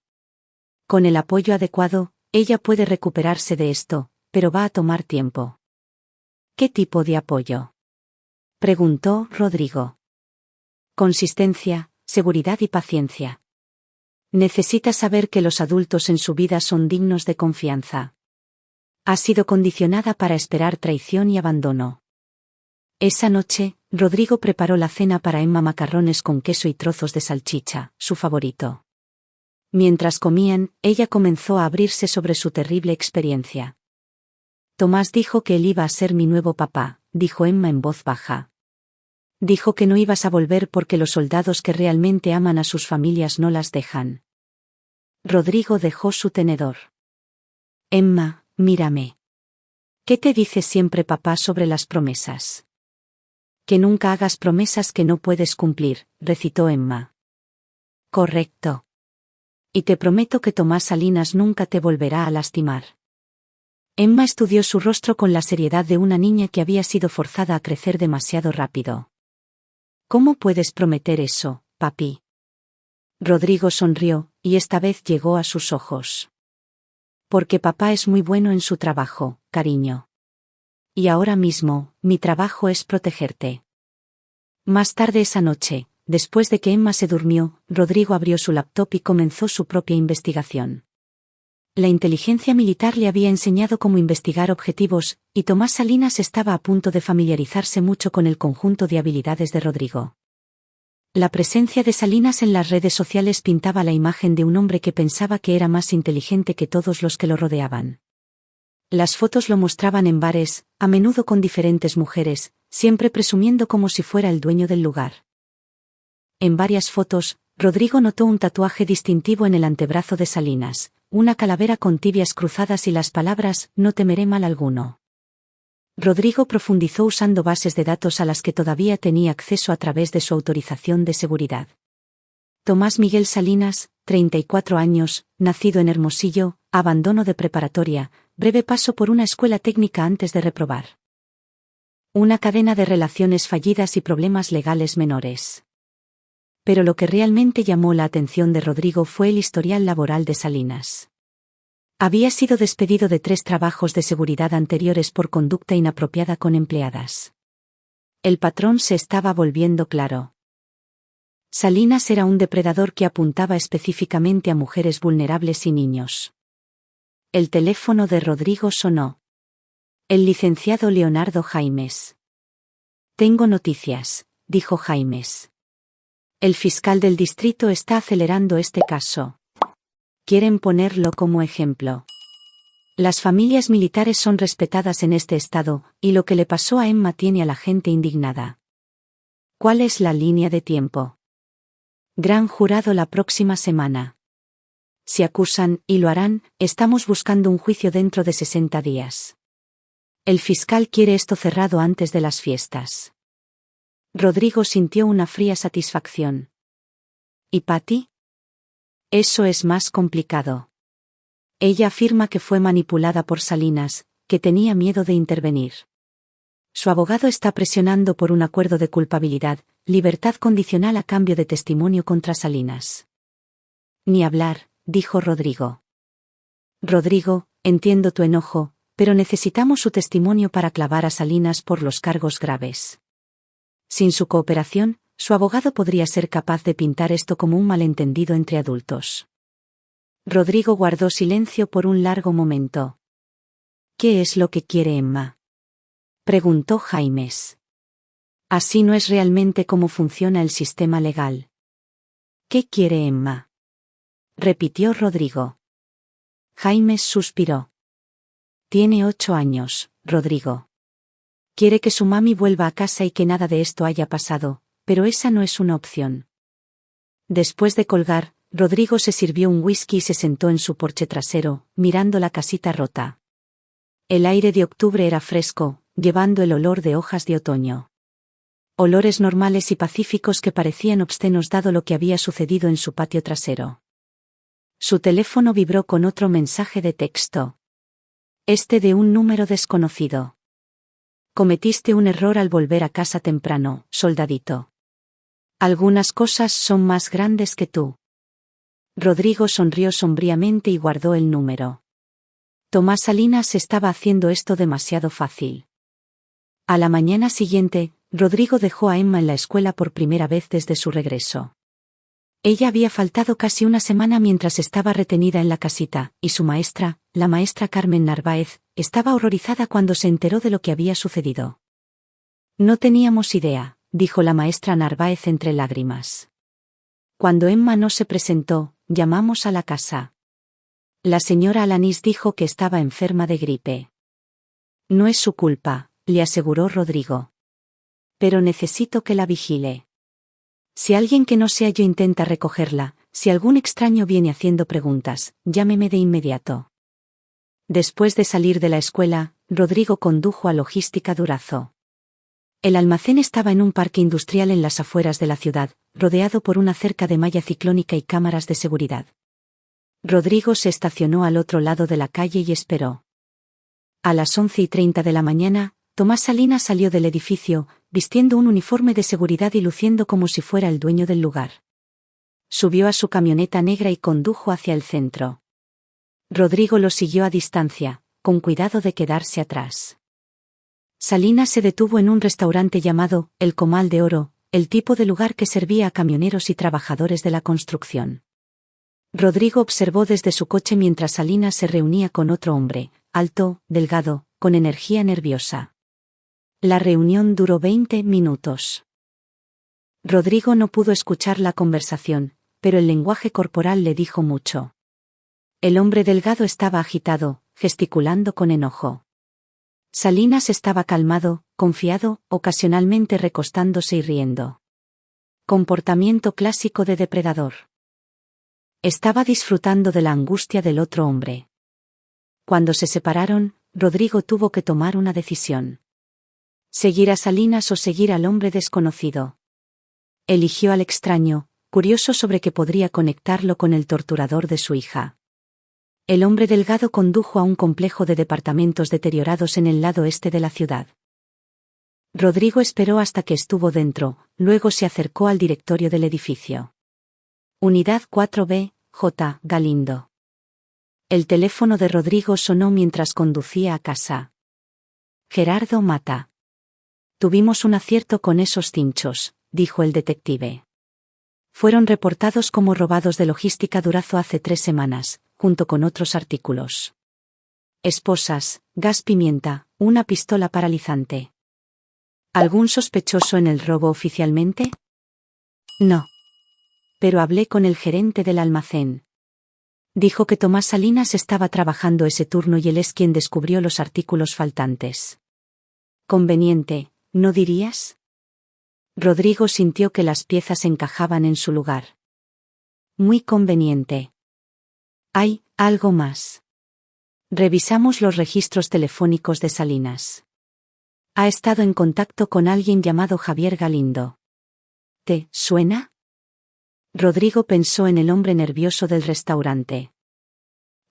Speaker 1: Con el apoyo adecuado, ella puede recuperarse de esto, pero va a tomar tiempo. ¿Qué tipo de apoyo?, preguntó Rodrigo. Consistencia, seguridad y paciencia. Necesita saber que los adultos en su vida son dignos de confianza. Ha sido condicionada para esperar traición y abandono. Esa noche, Rodrigo preparó la cena para Emma: macarrones con queso y trozos de salchicha, su favorito. Mientras comían, ella comenzó a abrirse sobre su terrible experiencia. Tomás dijo que él iba a ser mi nuevo papá, dijo Emma en voz baja. Dijo que no ibas a volver porque los soldados que realmente aman a sus familias no las dejan. Rodrigo dejó su tenedor. Emma, mírame. ¿Qué te dice siempre papá sobre las promesas? Que nunca hagas promesas que no puedes cumplir, recitó Emma. Correcto. Y te prometo que Tomás Salinas nunca te volverá a lastimar. Emma estudió su rostro con la seriedad de una niña que había sido forzada a crecer demasiado rápido. ¿Cómo puedes prometer eso, papi? Rodrigo sonrió, y esta vez llegó a sus ojos. Porque papá es muy bueno en su trabajo, cariño. Y ahora mismo, mi trabajo es protegerte. Más tarde esa noche, después de que Emma se durmió, Rodrigo abrió su laptop y comenzó su propia investigación. La inteligencia militar le había enseñado cómo investigar objetivos, y Tomás Salinas estaba a punto de familiarizarse mucho con el conjunto de habilidades de Rodrigo. La presencia de Salinas en las redes sociales pintaba la imagen de un hombre que pensaba que era más inteligente que todos los que lo rodeaban. Las fotos lo mostraban en bares, a menudo con diferentes mujeres, siempre presumiendo como si fuera el dueño del lugar. En varias fotos, Rodrigo notó un tatuaje distintivo en el antebrazo de Salinas, una calavera con tibias cruzadas y las palabras «No temeré mal alguno». Rodrigo profundizó usando bases de datos a las que todavía tenía acceso a través de su autorización de seguridad. Tomás Miguel Salinas, 34 años, nacido en Hermosillo, abandono de preparatoria, breve paso por una escuela técnica antes de reprobar. Una cadena de relaciones fallidas y problemas legales menores. Pero lo que realmente llamó la atención de Rodrigo fue el historial laboral de Salinas. Había sido despedido de 3 trabajos de seguridad anteriores por conducta inapropiada con empleadas. El patrón se estaba volviendo claro. Salinas era un depredador que apuntaba específicamente a mujeres vulnerables y niños. El teléfono de Rodrigo sonó. El licenciado Leonardo Jaimes. Tengo noticias, dijo Jaimes. El fiscal del distrito está acelerando este caso. Quieren ponerlo como ejemplo. Las familias militares son respetadas en este estado, y lo que le pasó a Emma tiene a la gente indignada. ¿Cuál es la línea de tiempo? Gran jurado la próxima semana. Si acusan, y lo harán, estamos buscando un juicio dentro de 60 días. El fiscal quiere esto cerrado antes de las fiestas. Rodrigo sintió una fría satisfacción. ¿Y Patty? Eso es más complicado. Ella afirma que fue manipulada por Salinas, que tenía miedo de intervenir. Su abogado está presionando por un acuerdo de culpabilidad, libertad condicional a cambio de testimonio contra Salinas. Ni hablar, dijo Rodrigo. Rodrigo, entiendo tu enojo, pero necesitamos su testimonio para clavar a Salinas por los cargos graves. Sin su cooperación, su abogado podría ser capaz de pintar esto como un malentendido entre adultos. Rodrigo guardó silencio por un largo momento. ¿Qué es lo que quiere Emma? Preguntó Jaimes. Así no es realmente cómo funciona el sistema legal. ¿Qué quiere Emma? Repitió Rodrigo. Jaimes suspiró. Tiene 8 años, Rodrigo. Quiere que su mami vuelva a casa y que nada de esto haya pasado, pero esa no es una opción. Después de colgar, Rodrigo se sirvió un whisky y se sentó en su porche trasero, mirando la casita rota. El aire de octubre era fresco, llevando el olor de hojas de otoño. Olores normales y pacíficos que parecían obscenos dado lo que había sucedido en su patio trasero. Su teléfono vibró con otro mensaje de texto. Este de un número desconocido. Cometiste un error al volver a casa temprano, soldadito. Algunas cosas son más grandes que tú. Rodrigo sonrió sombríamente y guardó el número. Tomás Salinas estaba haciendo esto demasiado fácil. A la mañana siguiente, Rodrigo dejó a Emma en la escuela por primera vez desde su regreso. Ella había faltado casi una semana mientras estaba retenida en la casita, y su maestra, la maestra Carmen Narváez, estaba horrorizada cuando se enteró de lo que había sucedido. No teníamos idea, dijo la maestra Narváez entre lágrimas. Cuando Emma no se presentó, llamamos a la casa. La señora Alanís dijo que estaba enferma de gripe. No es su culpa, le aseguró Rodrigo. Pero necesito que la vigile. Si alguien que no sea yo intenta recogerla, si algún extraño viene haciendo preguntas, llámeme de inmediato. Después de salir de la escuela, Rodrigo condujo a Logística Durazo. El almacén estaba en un parque industrial en las afueras de la ciudad, rodeado por una cerca de malla ciclónica y cámaras de seguridad. Rodrigo se estacionó al otro lado de la calle y esperó. A las 11:30 de la mañana, Tomás Salinas salió del edificio, vistiendo un uniforme de seguridad y luciendo como si fuera el dueño del lugar. Subió a su camioneta negra y condujo hacia el centro. Rodrigo lo siguió a distancia, con cuidado de quedarse atrás. Salinas se detuvo en un restaurante llamado El Comal de Oro, el tipo de lugar que servía a camioneros y trabajadores de la construcción. Rodrigo observó desde su coche mientras Salinas se reunía con otro hombre, alto, delgado, con energía nerviosa. La reunión duró 20 minutos. Rodrigo no pudo escuchar la conversación, pero el lenguaje corporal le dijo mucho. El hombre delgado estaba agitado, gesticulando con enojo. Salinas estaba calmado, confiado, ocasionalmente recostándose y riendo. Comportamiento clásico de depredador. Estaba disfrutando de la angustia del otro hombre. Cuando se separaron, Rodrigo tuvo que tomar una decisión. ¿Seguir a Salinas o seguir al hombre desconocido? Eligió al extraño, curioso sobre que podría conectarlo con el torturador de su hija. El hombre delgado condujo a un complejo de departamentos deteriorados en el lado este de la ciudad. Rodrigo esperó hasta que estuvo dentro, luego se acercó al directorio del edificio. Unidad 4B, J. Galindo. El teléfono de Rodrigo sonó mientras conducía a casa. Gerardo Mata. Tuvimos un acierto con esos cinchos, dijo el detective. Fueron reportados como robados de logística Durazo hace 3 semanas, junto con otros artículos. Esposas, gas pimienta, una pistola paralizante. ¿Algún sospechoso en el robo oficialmente? No. Pero hablé con el gerente del almacén. Dijo que Tomás Salinas estaba trabajando ese turno y él es quien descubrió los artículos faltantes. Conveniente, ¿no dirías? Rodrigo sintió que las piezas encajaban en su lugar. Muy conveniente. Hay algo más. Revisamos los registros telefónicos de Salinas. Ha estado en contacto con alguien llamado Javier Galindo. ¿Te suena? Rodrigo pensó en el hombre nervioso del restaurante.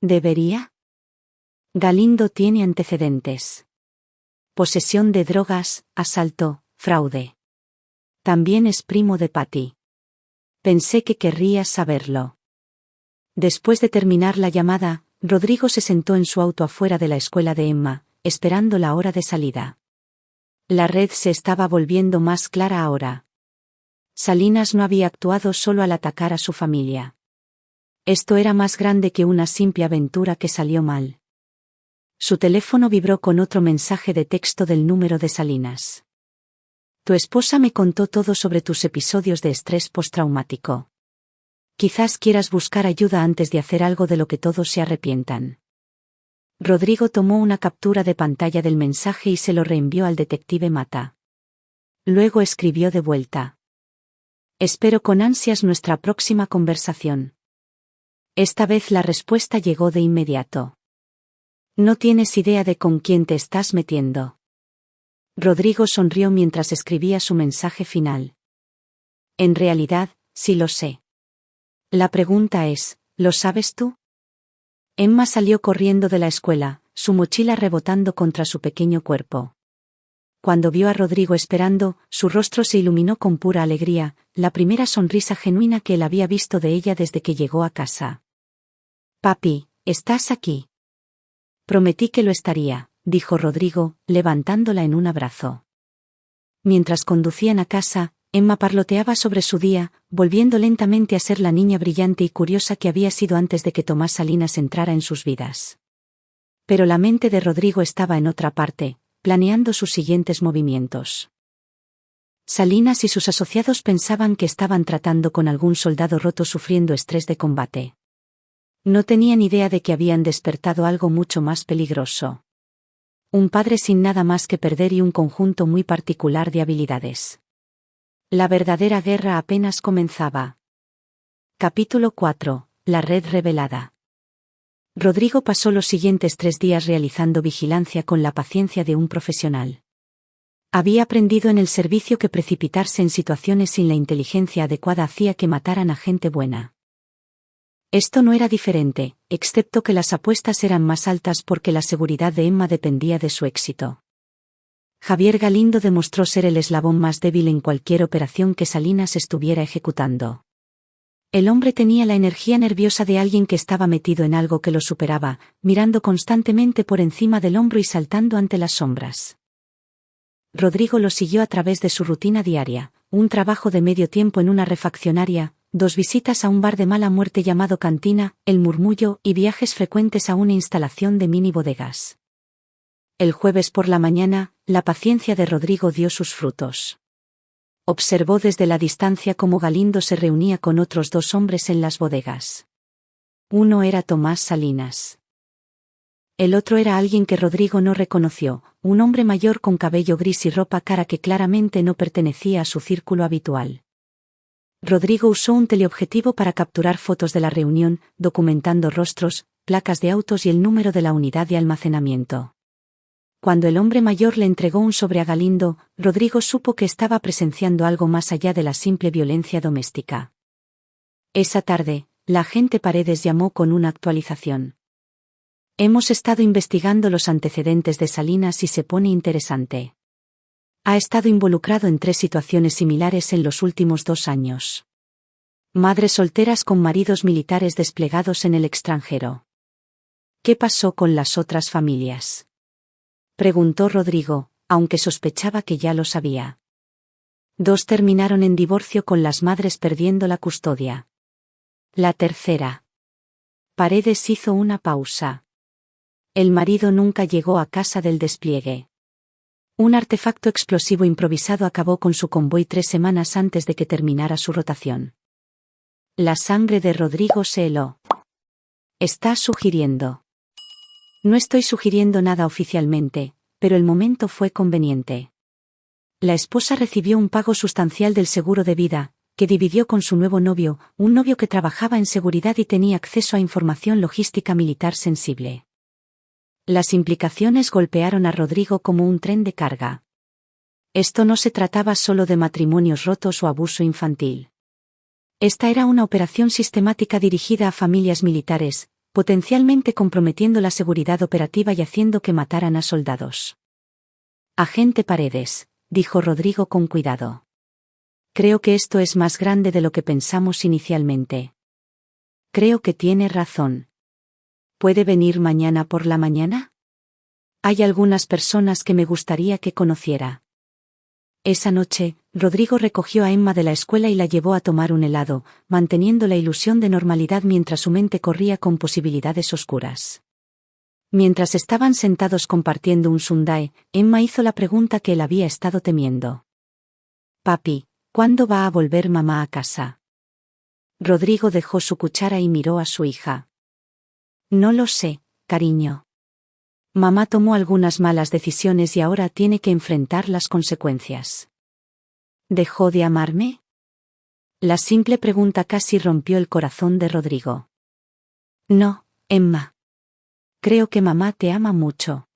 Speaker 1: ¿Debería? Galindo tiene antecedentes. Posesión de drogas, asalto, fraude. También es primo de Patty. Pensé que querrías saberlo. Después de terminar la llamada, Rodrigo se sentó en su auto afuera de la escuela de Emma, esperando la hora de salida. La red se estaba volviendo más clara ahora. Salinas no había actuado solo al atacar a su familia. Esto era más grande que una simple aventura que salió mal. Su teléfono vibró con otro mensaje de texto del número de Salinas. Tu esposa me contó todo sobre tus episodios de estrés postraumático. Quizás quieras buscar ayuda antes de hacer algo de lo que todos se arrepientan. Rodrigo tomó una captura de pantalla del mensaje y se lo reenvió al detective Mata. Luego escribió de vuelta. Espero con ansias nuestra próxima conversación. Esta vez la respuesta llegó de inmediato. No tienes idea de con quién te estás metiendo. Rodrigo sonrió mientras escribía su mensaje final. En realidad, sí lo sé. La pregunta es, ¿lo sabes tú? Emma salió corriendo de la escuela, su mochila rebotando contra su pequeño cuerpo. Cuando vio a Rodrigo esperando, su rostro se iluminó con pura alegría, la primera sonrisa genuina que él había visto de ella desde que llegó a casa. Papi, ¿estás aquí? Prometí que lo estaría, dijo Rodrigo, levantándola en un abrazo. Mientras conducían a casa, Emma parloteaba sobre su día, volviendo lentamente a ser la niña brillante y curiosa que había sido antes de que Tomás Salinas entrara en sus vidas. Pero la mente de Rodrigo estaba en otra parte, planeando sus siguientes movimientos. Salinas y sus asociados pensaban que estaban tratando con algún soldado roto sufriendo estrés de combate. No tenían idea de que habían despertado algo mucho más peligroso. Un padre sin nada más que perder y un conjunto muy particular de habilidades. La verdadera guerra apenas comenzaba. Capítulo 4. La red revelada. Rodrigo pasó los siguientes 3 días realizando vigilancia con la paciencia de un profesional. Había aprendido en el servicio que precipitarse en situaciones sin la inteligencia adecuada hacía que mataran a gente buena. Esto no era diferente, excepto que las apuestas eran más altas porque la seguridad de Emma dependía de su éxito. Javier Galindo demostró ser el eslabón más débil en cualquier operación que Salinas estuviera ejecutando. El hombre tenía la energía nerviosa de alguien que estaba metido en algo que lo superaba, mirando constantemente por encima del hombro y saltando ante las sombras. Rodrigo lo siguió a través de su rutina diaria, un trabajo de medio tiempo en una refaccionaria, 2 visitas a un bar de mala muerte llamado Cantina, El Murmullo y viajes frecuentes a una instalación de mini bodegas. El jueves por la mañana, la paciencia de Rodrigo dio sus frutos. Observó desde la distancia cómo Galindo se reunía con otros 2 hombres en las bodegas. Uno era Tomás Salinas. El otro era alguien que Rodrigo no reconoció, un hombre mayor con cabello gris y ropa cara que claramente no pertenecía a su círculo habitual. Rodrigo usó un teleobjetivo para capturar fotos de la reunión, documentando rostros, placas de autos y el número de la unidad de almacenamiento. Cuando el hombre mayor le entregó un sobre a Galindo, Rodrigo supo que estaba presenciando algo más allá de la simple violencia doméstica. Esa tarde, la agente Paredes llamó con una actualización. Hemos estado investigando los antecedentes de Salinas y se pone interesante. Ha estado involucrado en 3 situaciones similares en los últimos 2 años. Madres solteras con maridos militares desplegados en el extranjero. ¿Qué pasó con las otras familias?, preguntó Rodrigo, aunque sospechaba que ya lo sabía. 2 terminaron en divorcio con las madres perdiendo la custodia. La tercera. Paredes hizo una pausa. El marido nunca llegó a casa del despliegue. Un artefacto explosivo improvisado acabó con su convoy 3 semanas antes de que terminara su rotación. La sangre de Rodrigo se heló. ¿Estás sugiriendo? No estoy sugiriendo nada oficialmente, pero el momento fue conveniente. La esposa recibió un pago sustancial del seguro de vida, que dividió con su nuevo novio, un novio que trabajaba en seguridad y tenía acceso a información logística militar sensible. Las implicaciones golpearon a Rodrigo como un tren de carga. Esto no se trataba solo de matrimonios rotos o abuso infantil. Esta era una operación sistemática dirigida a familias militares, potencialmente comprometiendo la seguridad operativa y haciendo que mataran a soldados. Agente Paredes, dijo Rodrigo con cuidado. Creo que esto es más grande de lo que pensamos inicialmente. Creo que tiene razón. ¿Puede venir mañana por la mañana? Hay algunas personas que me gustaría que conociera. Esa noche, Rodrigo recogió a Emma de la escuela y la llevó a tomar un helado, manteniendo la ilusión de normalidad mientras su mente corría con posibilidades oscuras. Mientras estaban sentados compartiendo un sundae, Emma hizo la pregunta que él había estado temiendo. Papi, ¿cuándo va a volver mamá a casa? Rodrigo dejó su cuchara y miró a su hija. No lo sé, cariño. Mamá tomó algunas malas decisiones y ahora tiene que enfrentar las consecuencias. ¿Dejó de amarme? La simple pregunta casi rompió el corazón de Rodrigo. No, Emma. Creo que mamá te ama mucho.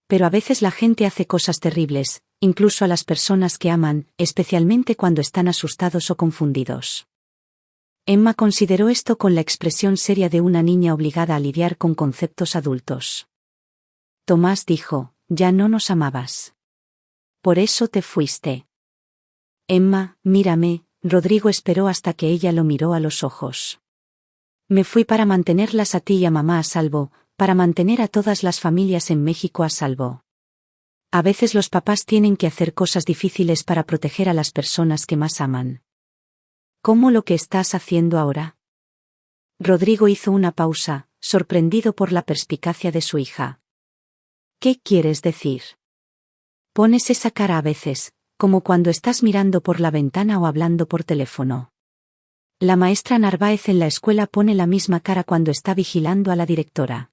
Speaker 1: Pero a veces la gente hace cosas terribles, incluso a las personas que aman, especialmente cuando están asustados o confundidos. Emma consideró esto con la expresión seria de una niña obligada a lidiar con conceptos adultos. Tomás dijo, ya no nos amabas. Por eso te fuiste. Emma, mírame, Rodrigo esperó hasta que ella lo miró a los ojos. Me fui para mantenerlas a ti y a mamá a salvo, para mantener a todas las familias en México a salvo. A veces los papás tienen que hacer cosas difíciles para proteger a las personas que más aman. ¿Cómo lo que estás haciendo ahora? Rodrigo hizo una pausa, sorprendido por la perspicacia de su hija. ¿Qué quieres decir? Pones esa cara a veces, como cuando estás mirando por la ventana o hablando por teléfono. La maestra Narváez en la escuela pone la misma cara cuando está vigilando a la directora.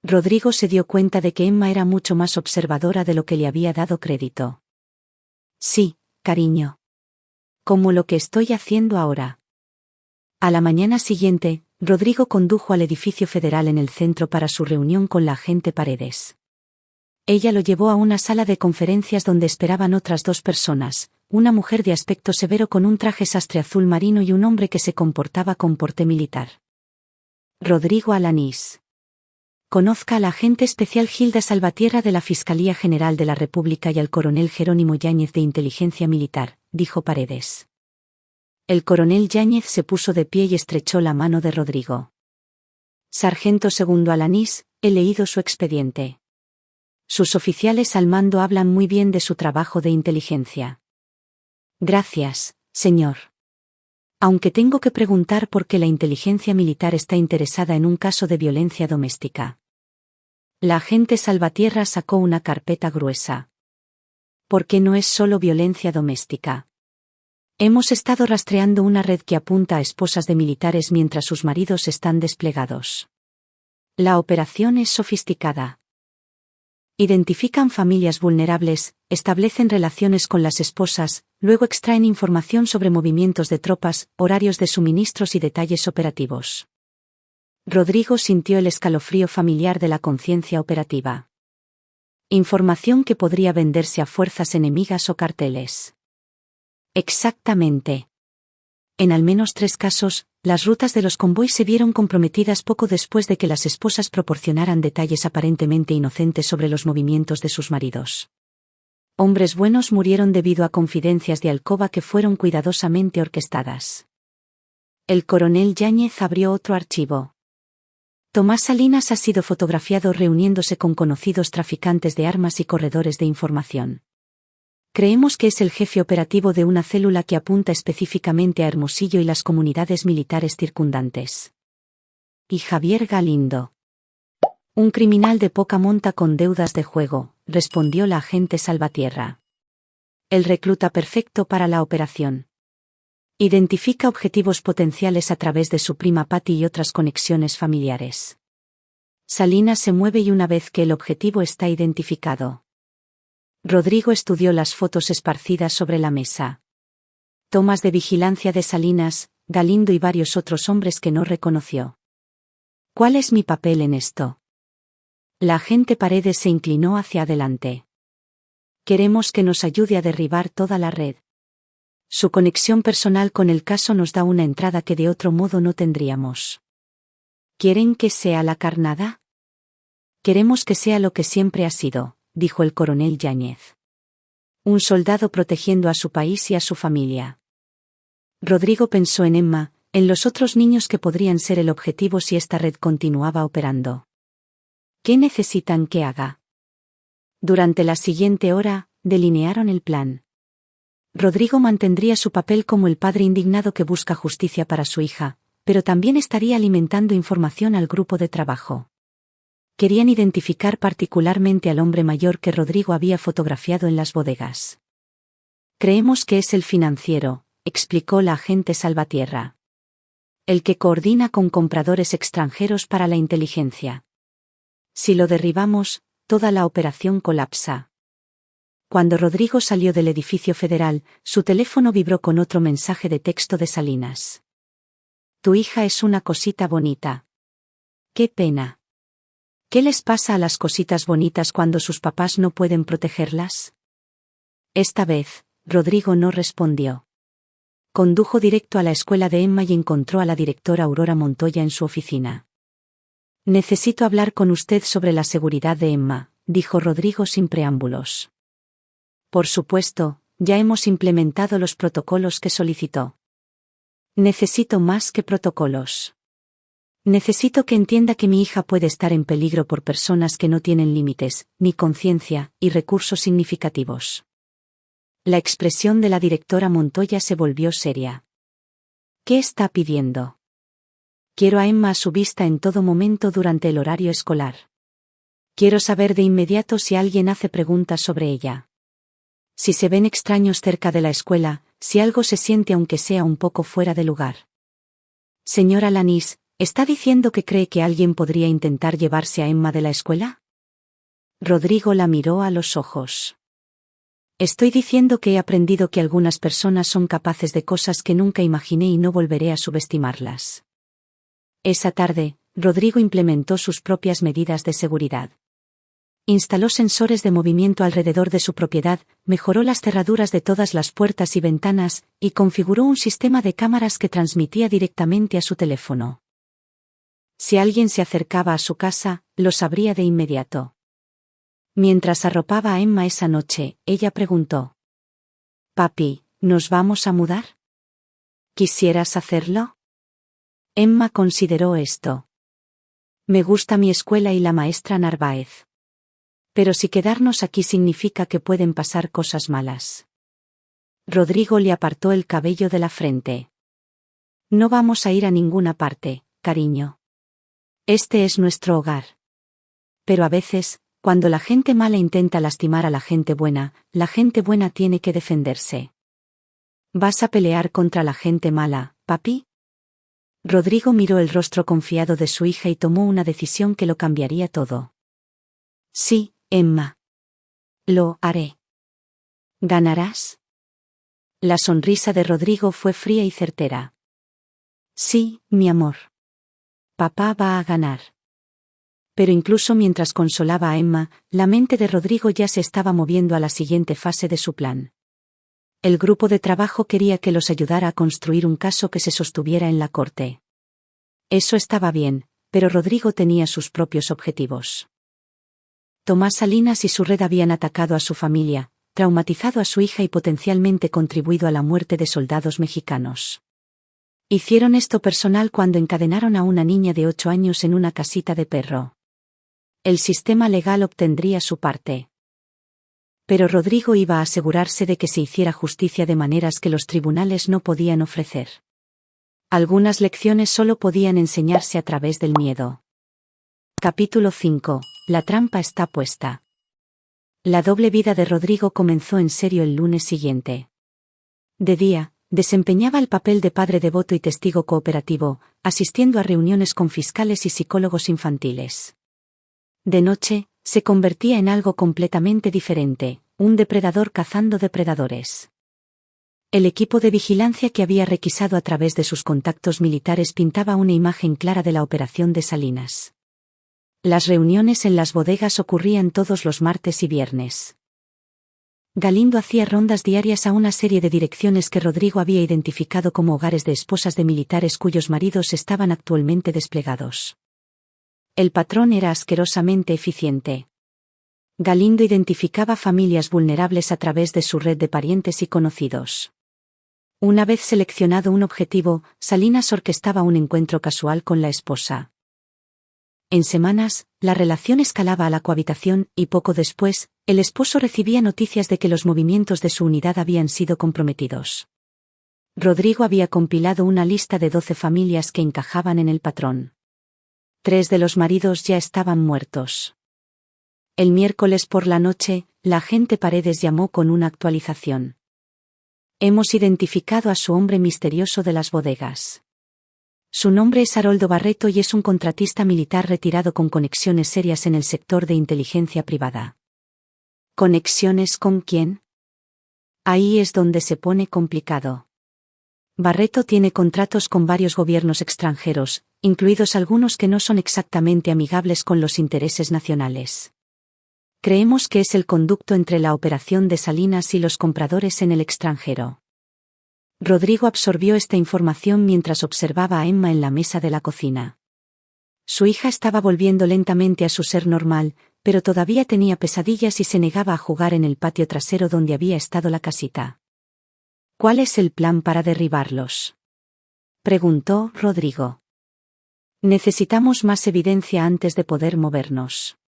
Speaker 1: Rodrigo se dio cuenta de que Emma era mucho más observadora de lo que le había dado crédito. Sí, cariño. Como lo que estoy haciendo ahora. A la mañana siguiente, Rodrigo condujo al edificio federal en el centro para su reunión con la agente Paredes. Ella lo llevó a una sala de conferencias donde esperaban otras 2 personas, una mujer de aspecto severo con un traje sastre azul marino y un hombre que se comportaba con porte militar. Rodrigo Alanís. Conozca a la agente especial Gilda Salvatierra de la Fiscalía General de la República y al coronel Jerónimo Yáñez de Inteligencia Militar, dijo Paredes. El coronel Yáñez se puso de pie y estrechó la mano de Rodrigo. Sargento segundo Alanís, he leído su expediente. Sus oficiales al mando hablan muy bien de su trabajo de inteligencia. Gracias, señor. Aunque tengo que preguntar por qué la inteligencia militar está interesada en un caso de violencia doméstica. La agente Salvatierra sacó una carpeta gruesa. ¿Por qué no es solo violencia doméstica? Hemos estado rastreando una red que apunta a esposas de militares mientras sus maridos están desplegados. La operación es sofisticada. Identifican familias vulnerables, establecen relaciones con las esposas, luego extraen información sobre movimientos de tropas, horarios de suministros y detalles operativos. Rodrigo sintió el escalofrío familiar de la conciencia operativa. Información que podría venderse a fuerzas enemigas o carteles. Exactamente. En al menos 3 casos, las rutas de los convoys se vieron comprometidas poco después de que las esposas proporcionaran detalles aparentemente inocentes sobre los movimientos de sus maridos. Hombres buenos murieron debido a confidencias de alcoba que fueron cuidadosamente orquestadas. El coronel Yáñez abrió otro archivo. Tomás Salinas ha sido fotografiado reuniéndose con conocidos traficantes de armas y corredores de información. Creemos que es el jefe operativo de una célula que apunta específicamente a Hermosillo y las comunidades militares circundantes. Y Javier Galindo. Un criminal de poca monta con deudas de juego, respondió la agente Salvatierra. El recluta perfecto para la operación. Identifica objetivos potenciales a través de su prima Patty y otras conexiones familiares. Salinas se mueve y una vez que el objetivo está identificado. Rodrigo estudió las fotos esparcidas sobre la mesa. Tomas de vigilancia de Salinas, Galindo y varios otros hombres que no reconoció. ¿Cuál es mi papel en esto? La agente Paredes se inclinó hacia adelante. Queremos que nos ayude a derribar toda la red. Su conexión personal con el caso nos da una entrada que de otro modo no tendríamos. ¿Quieren que sea la carnada? Queremos que sea lo que siempre ha sido, dijo el coronel Yáñez. Un soldado protegiendo a su país y a su familia. Rodrigo pensó en Emma, en los otros niños que podrían ser el objetivo si esta red continuaba operando. ¿Qué necesitan que haga? Durante la siguiente hora, delinearon el plan. Rodrigo mantendría su papel como el padre indignado que busca justicia para su hija, pero también estaría alimentando información al grupo de trabajo. Querían identificar particularmente al hombre mayor que Rodrigo había fotografiado en las bodegas. Creemos que es el financiero, explicó la agente Salvatierra. El que coordina con compradores extranjeros para la inteligencia. Si lo derribamos, toda la operación colapsa. Cuando Rodrigo salió del edificio federal, su teléfono vibró con otro mensaje de texto de Salinas. Tu hija es una cosita bonita. Qué pena. ¿Qué les pasa a las cositas bonitas cuando sus papás no pueden protegerlas? Esta vez, Rodrigo no respondió. Condujo directo a la escuela de Emma y encontró a la directora Aurora Montoya en su oficina. Necesito hablar con usted sobre la seguridad de Emma, dijo Rodrigo sin preámbulos. Por supuesto, ya hemos implementado los protocolos que solicitó. Necesito más que protocolos. Necesito que entienda que mi hija puede estar en peligro por personas que no tienen límites, ni conciencia, y recursos significativos. La expresión de la directora Montoya se volvió seria. ¿Qué está pidiendo? Quiero a Emma a su vista en todo momento durante el horario escolar. Quiero saber de inmediato si alguien hace preguntas sobre ella. Si se ven extraños cerca de la escuela, si algo se siente aunque sea un poco fuera de lugar. Señora Lanís, ¿está diciendo que cree que alguien podría intentar llevarse a Emma de la escuela? Rodrigo la miró a los ojos. Estoy diciendo que he aprendido que algunas personas son capaces de cosas que nunca imaginé y no volveré a subestimarlas. Esa tarde, Rodrigo implementó sus propias medidas de seguridad. Instaló sensores de movimiento alrededor de su propiedad, mejoró las cerraduras de todas las puertas y ventanas, y configuró un sistema de cámaras que transmitía directamente a su teléfono. Si alguien se acercaba a su casa, lo sabría de inmediato. Mientras arropaba a Emma esa noche, ella preguntó: «Papi, ¿nos vamos a mudar? ¿Quisieras hacerlo?» Emma consideró esto. «Me gusta mi escuela y la maestra Narváez. Pero si quedarnos aquí significa que pueden pasar cosas malas». Rodrigo le apartó el cabello de la frente. «No vamos a ir a ninguna parte, cariño. Este es nuestro hogar. Pero a veces, cuando la gente mala intenta lastimar a la gente buena tiene que defenderse». «¿Vas a pelear contra la gente mala, papi?» Rodrigo miró el rostro confiado de su hija y tomó una decisión que lo cambiaría todo. «Sí, Emma. Lo haré». «¿Ganarás?» La sonrisa de Rodrigo fue fría y certera. «Sí, mi amor. Papá va a ganar». Pero incluso mientras consolaba a Emma, la mente de Rodrigo ya se estaba moviendo a la siguiente fase de su plan. El grupo de trabajo quería que los ayudara a construir un caso que se sostuviera en la corte. Eso estaba bien, pero Rodrigo tenía sus propios objetivos. Tomás Salinas y su red habían atacado a su familia, traumatizado a su hija y potencialmente contribuido a la muerte de soldados mexicanos. Hicieron esto personal cuando encadenaron a una niña de 8 años en una casita de perro. El sistema legal obtendría su parte. Pero Rodrigo iba a asegurarse de que se hiciera justicia de maneras que los tribunales no podían ofrecer. Algunas lecciones solo podían enseñarse a través del miedo. Capítulo 5. La trampa está puesta. La doble vida de Rodrigo comenzó en serio el lunes siguiente. De día, desempeñaba el papel de padre devoto y testigo cooperativo, asistiendo a reuniones con fiscales y psicólogos infantiles. De noche, se convertía en algo completamente diferente, un depredador cazando depredadores. El equipo de vigilancia que había requisado a través de sus contactos militares pintaba una imagen clara de la operación de Salinas. Las reuniones en las bodegas ocurrían todos los martes y viernes. Galindo hacía rondas diarias a una serie de direcciones que Rodrigo había identificado como hogares de esposas de militares cuyos maridos estaban actualmente desplegados. El patrón era asquerosamente eficiente. Galindo identificaba familias vulnerables a través de su red de parientes y conocidos. Una vez seleccionado un objetivo, Salinas orquestaba un encuentro casual con la esposa. En semanas, la relación escalaba a la cohabitación y poco después, el esposo recibía noticias de que los movimientos de su unidad habían sido comprometidos. Rodrigo había compilado una lista de 12 familias que encajaban en el patrón. 3 de los maridos ya estaban muertos. El miércoles por la noche, la agente Paredes llamó con una actualización. Hemos identificado a su hombre misterioso de las bodegas. Su nombre es Haroldo Barreto y es un contratista militar retirado con conexiones serias en el sector de inteligencia privada. ¿Conexiones con quién? Ahí es donde se pone complicado. Barreto tiene contratos con varios gobiernos extranjeros, incluidos algunos que no son exactamente amigables con los intereses nacionales. Creemos que es el conducto entre la operación de Salinas y los compradores en el extranjero. Rodrigo absorbió esta información mientras observaba a Emma en la mesa de la cocina. Su hija estaba volviendo lentamente a su ser normal, pero todavía tenía pesadillas y se negaba a jugar en el patio trasero donde había estado la casita. ¿Cuál es el plan para derribarlos?, preguntó Rodrigo. Necesitamos más evidencia antes de poder movernos.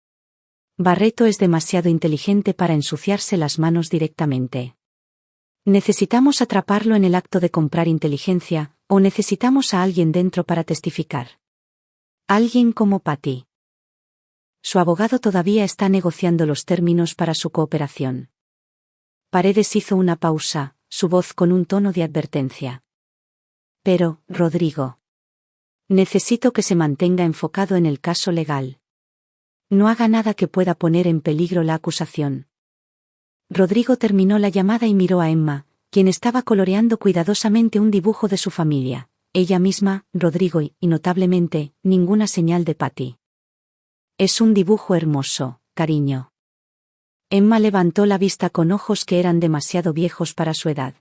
Speaker 1: Barreto es demasiado inteligente para ensuciarse las manos directamente. ¿Necesitamos atraparlo en el acto de comprar inteligencia, o necesitamos a alguien dentro para testificar? Alguien como Patty. Su abogado todavía está negociando los términos para su cooperación. Paredes hizo una pausa, su voz con un tono de advertencia. Pero, Rodrigo. Necesito que se mantenga enfocado en el caso legal. No haga nada que pueda poner en peligro la acusación. Rodrigo terminó la llamada y miró a Emma, quien estaba coloreando cuidadosamente un dibujo de su familia, ella misma, Rodrigo y, notablemente, ninguna señal de Patty. Es un dibujo hermoso, cariño. Emma levantó la vista con ojos que eran demasiado viejos para su edad.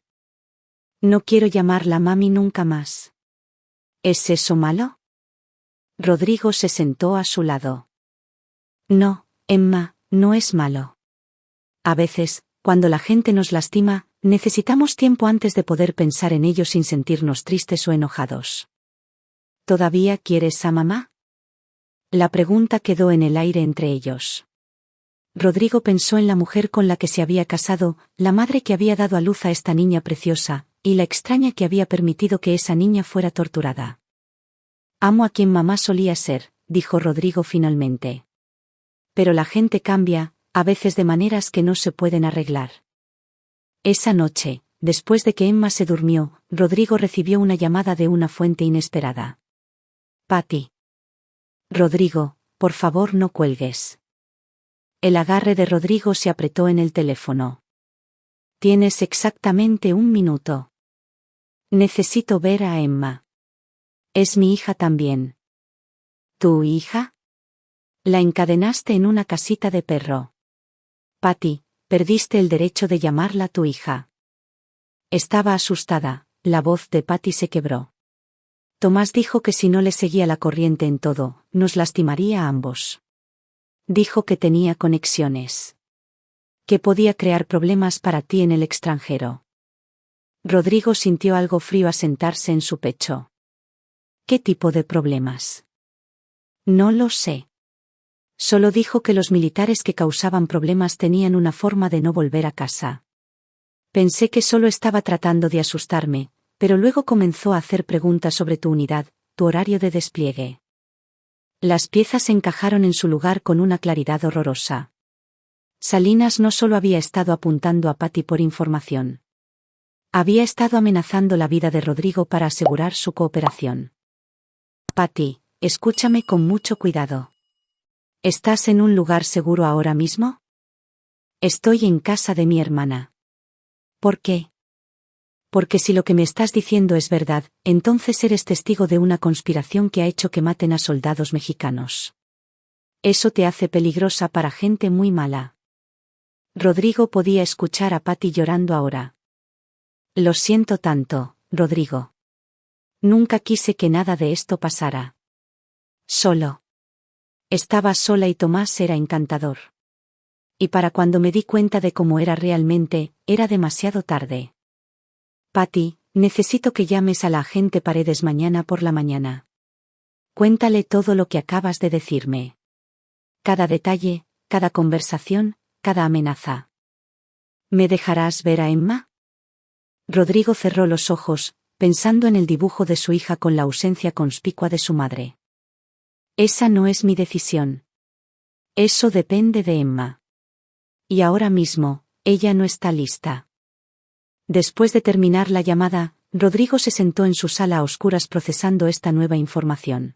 Speaker 1: No quiero llamarla mami nunca más. ¿Es eso malo? Rodrigo se sentó a su lado. No, Emma, no es malo. A veces, cuando la gente nos lastima, necesitamos tiempo antes de poder pensar en ello sin sentirnos tristes o enojados. ¿Todavía quieres a mamá? La pregunta quedó en el aire entre ellos. Rodrigo pensó en la mujer con la que se había casado, la madre que había dado a luz a esta niña preciosa, y la extraña que había permitido que esa niña fuera torturada. Amo a quien mamá solía ser, dijo Rodrigo finalmente. Pero la gente cambia, a veces de maneras que no se pueden arreglar. Esa noche, después de que Emma se durmió, Rodrigo recibió una llamada de una fuente inesperada. Patty. Rodrigo, por favor no cuelgues. El agarre de Rodrigo se apretó en el teléfono. Tienes exactamente 1 minuto. Necesito ver a Emma. Es mi hija también. ¿Tu hija? La encadenaste en una casita de perro. Patty, perdiste el derecho de llamarla tu hija. Estaba asustada, la voz de Patty se quebró. Tomás dijo que si no le seguía la corriente en todo, nos lastimaría a ambos. Dijo que tenía conexiones. Que podía crear problemas para ti en el extranjero. Rodrigo sintió algo frío asentarse en su pecho. ¿Qué tipo de problemas? No lo sé. Solo dijo que los militares que causaban problemas tenían una forma de no volver a casa. Pensé que solo estaba tratando de asustarme, pero luego comenzó a hacer preguntas sobre tu unidad, tu horario de despliegue. Las piezas encajaron en su lugar con una claridad horrorosa. Salinas no solo había estado apuntando a Patty por información. Había estado amenazando la vida de Rodrigo para asegurar su cooperación. Patty, escúchame con mucho cuidado. ¿Estás en un lugar seguro ahora mismo? Estoy en casa de mi hermana. ¿Por qué? Porque si lo que me estás diciendo es verdad, entonces eres testigo de una conspiración que ha hecho que maten a soldados mexicanos. Eso te hace peligrosa para gente muy mala. Rodrigo podía escuchar a Patty llorando ahora. Lo siento tanto, Rodrigo. Nunca quise que nada de esto pasara. Solo. Estaba sola y Tomás era encantador. Y para cuando me di cuenta de cómo era realmente, era demasiado tarde. Patty, necesito que llames a la agente Paredes mañana por la mañana. Cuéntale todo lo que acabas de decirme. Cada detalle, cada conversación, cada amenaza. ¿Me dejarás ver a Emma? Rodrigo cerró los ojos, pensando en el dibujo de su hija con la ausencia conspicua de su madre. Esa no es mi decisión. Eso depende de Emma. Y ahora mismo, ella no está lista. Después de terminar la llamada, Rodrigo se sentó en su sala a oscuras procesando esta nueva información.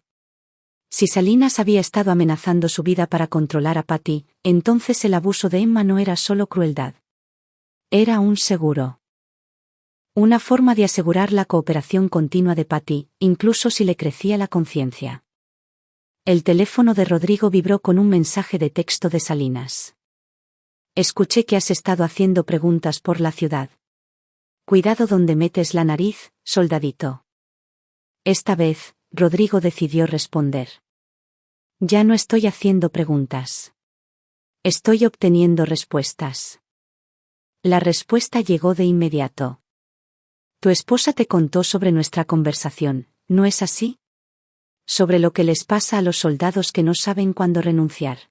Speaker 1: Si Salinas había estado amenazando su vida para controlar a Patty, entonces el abuso de Emma no era solo crueldad. Era un seguro. Una forma de asegurar la cooperación continua de Patty, incluso si le crecía la conciencia. El teléfono de Rodrigo vibró con un mensaje de texto de Salinas. Escuché que has estado haciendo preguntas por la ciudad. Cuidado donde metes la nariz, soldadito. Esta vez, Rodrigo decidió responder. Ya no estoy haciendo preguntas. Estoy obteniendo respuestas. La respuesta llegó de inmediato. Tu esposa te contó sobre nuestra conversación, ¿no es así? Sobre lo que les pasa a los soldados que no saben cuándo renunciar.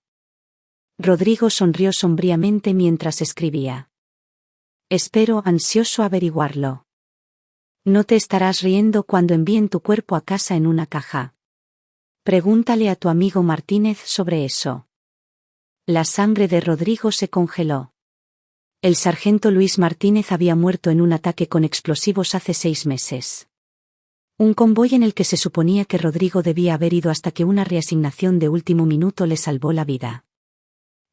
Speaker 1: Rodrigo sonrió sombríamente mientras escribía. Espero ansioso averiguarlo. No te estarás riendo cuando envíen tu cuerpo a casa en una caja. Pregúntale a tu amigo Martínez sobre eso. La sangre de Rodrigo se congeló. El sargento Luis Martínez había muerto en un ataque con explosivos hace 6 meses. Un convoy en el que se suponía que Rodrigo debía haber ido hasta que una reasignación de último minuto le salvó la vida.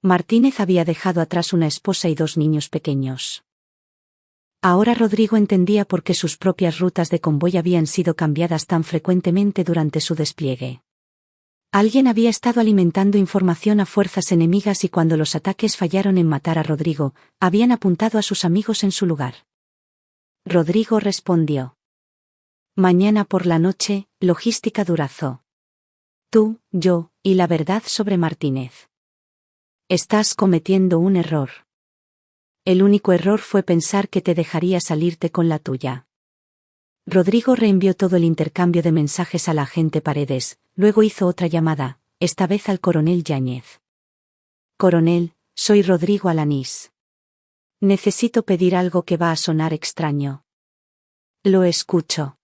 Speaker 1: Martínez había dejado atrás una esposa y 2 niños pequeños. Ahora Rodrigo entendía por qué sus propias rutas de convoy habían sido cambiadas tan frecuentemente durante su despliegue. Alguien había estado alimentando información a fuerzas enemigas y cuando los ataques fallaron en matar a Rodrigo, habían apuntado a sus amigos en su lugar. Rodrigo respondió. Mañana por la noche, Logística Durazo. Tú, yo, y la verdad sobre Martínez. Estás cometiendo un error. El único error fue pensar que te dejaría salirte con la tuya. Rodrigo reenvió todo el intercambio de mensajes a la agente Paredes, luego hizo otra llamada, esta vez al coronel Yáñez. Coronel, soy Rodrigo Alanís. Necesito pedir algo que va a sonar extraño. Lo escucho.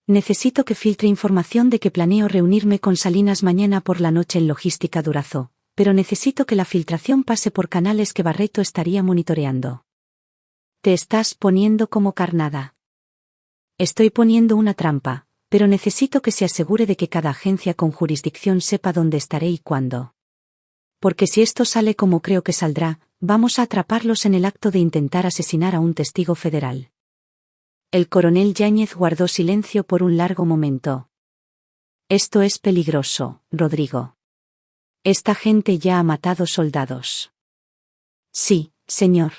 Speaker 1: Necesito que filtre información de que planeo reunirme con Salinas mañana por la noche en Logística Durazo, pero necesito que la filtración pase por canales que Barreto estaría monitoreando. Te estás poniendo como carnada. Estoy poniendo una trampa, pero necesito que se asegure de que cada agencia con jurisdicción sepa dónde estaré y cuándo. Porque si esto sale como creo que saldrá, vamos a atraparlos en el acto de intentar asesinar a un testigo federal. El coronel Yáñez guardó silencio por un largo momento. Esto es peligroso, Rodrigo. Esta gente ya ha matado soldados. Sí, señor.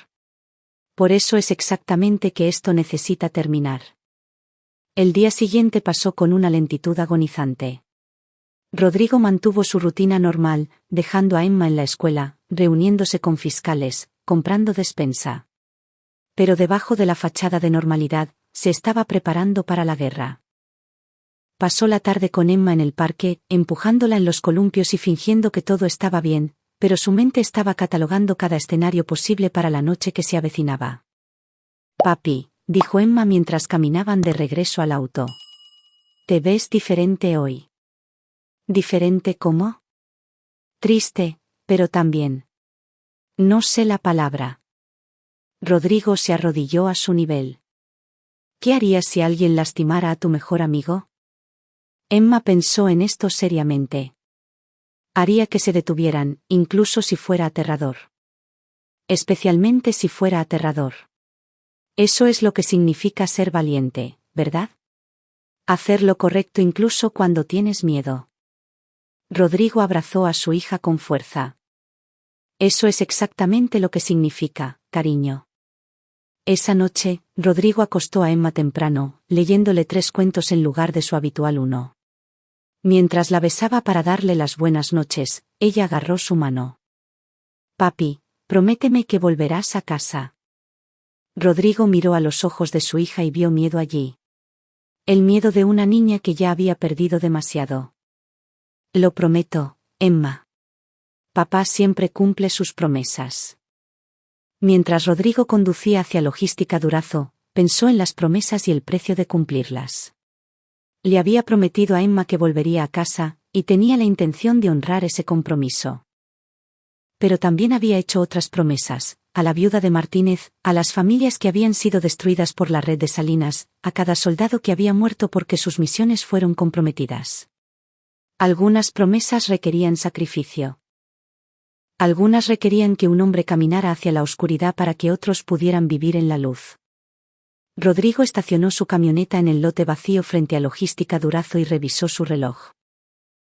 Speaker 1: Por eso es exactamente que esto necesita terminar. El día siguiente pasó con una lentitud agonizante. Rodrigo mantuvo su rutina normal, dejando a Emma en la escuela, reuniéndose con fiscales, comprando despensa. Pero debajo de la fachada de normalidad, se estaba preparando para la guerra. pasó la tarde con Emma en el parque, empujándola en los columpios y fingiendo que todo estaba bien, pero su mente estaba catalogando cada escenario posible para la noche que se avecinaba. «Papi», dijo Emma mientras caminaban de regreso al auto. «Te ves diferente hoy». «¿Diferente cómo?» «Triste, pero también». «No sé la palabra». Rodrigo se arrodilló a su nivel. «¿Qué harías si alguien lastimara a tu mejor amigo?» Emma pensó en esto seriamente. Haría que se detuvieran, incluso si fuera aterrador. Especialmente si fuera aterrador. Eso es lo que significa ser valiente, ¿verdad? Hacer lo correcto incluso cuando tienes miedo. Rodrigo abrazó a su hija con fuerza. Eso es exactamente lo que significa, cariño. Esa noche, Rodrigo acostó a Emma temprano, leyéndole 3 cuentos en lugar de su habitual 1. Mientras la besaba para darle las buenas noches, ella agarró su mano. «Papi, prométeme que volverás a casa». Rodrigo miró a los ojos de su hija y vio miedo allí. El miedo de una niña que ya había perdido demasiado. «Lo prometo, Emma. Papá siempre cumple sus promesas». Mientras Rodrigo conducía hacia Logística Durazo, pensó en las promesas y el precio de cumplirlas. Le había prometido a Emma que volvería a casa, y tenía la intención de honrar ese compromiso. Pero también había hecho otras promesas, a la viuda de Martínez, a las familias que habían sido destruidas por la red de Salinas, a cada soldado que había muerto porque sus misiones fueron comprometidas. Algunas promesas requerían sacrificio. Algunas requerían que un hombre caminara hacia la oscuridad para que otros pudieran vivir en la luz. Rodrigo estacionó su camioneta en el lote vacío frente a Logística Durazo y revisó su reloj.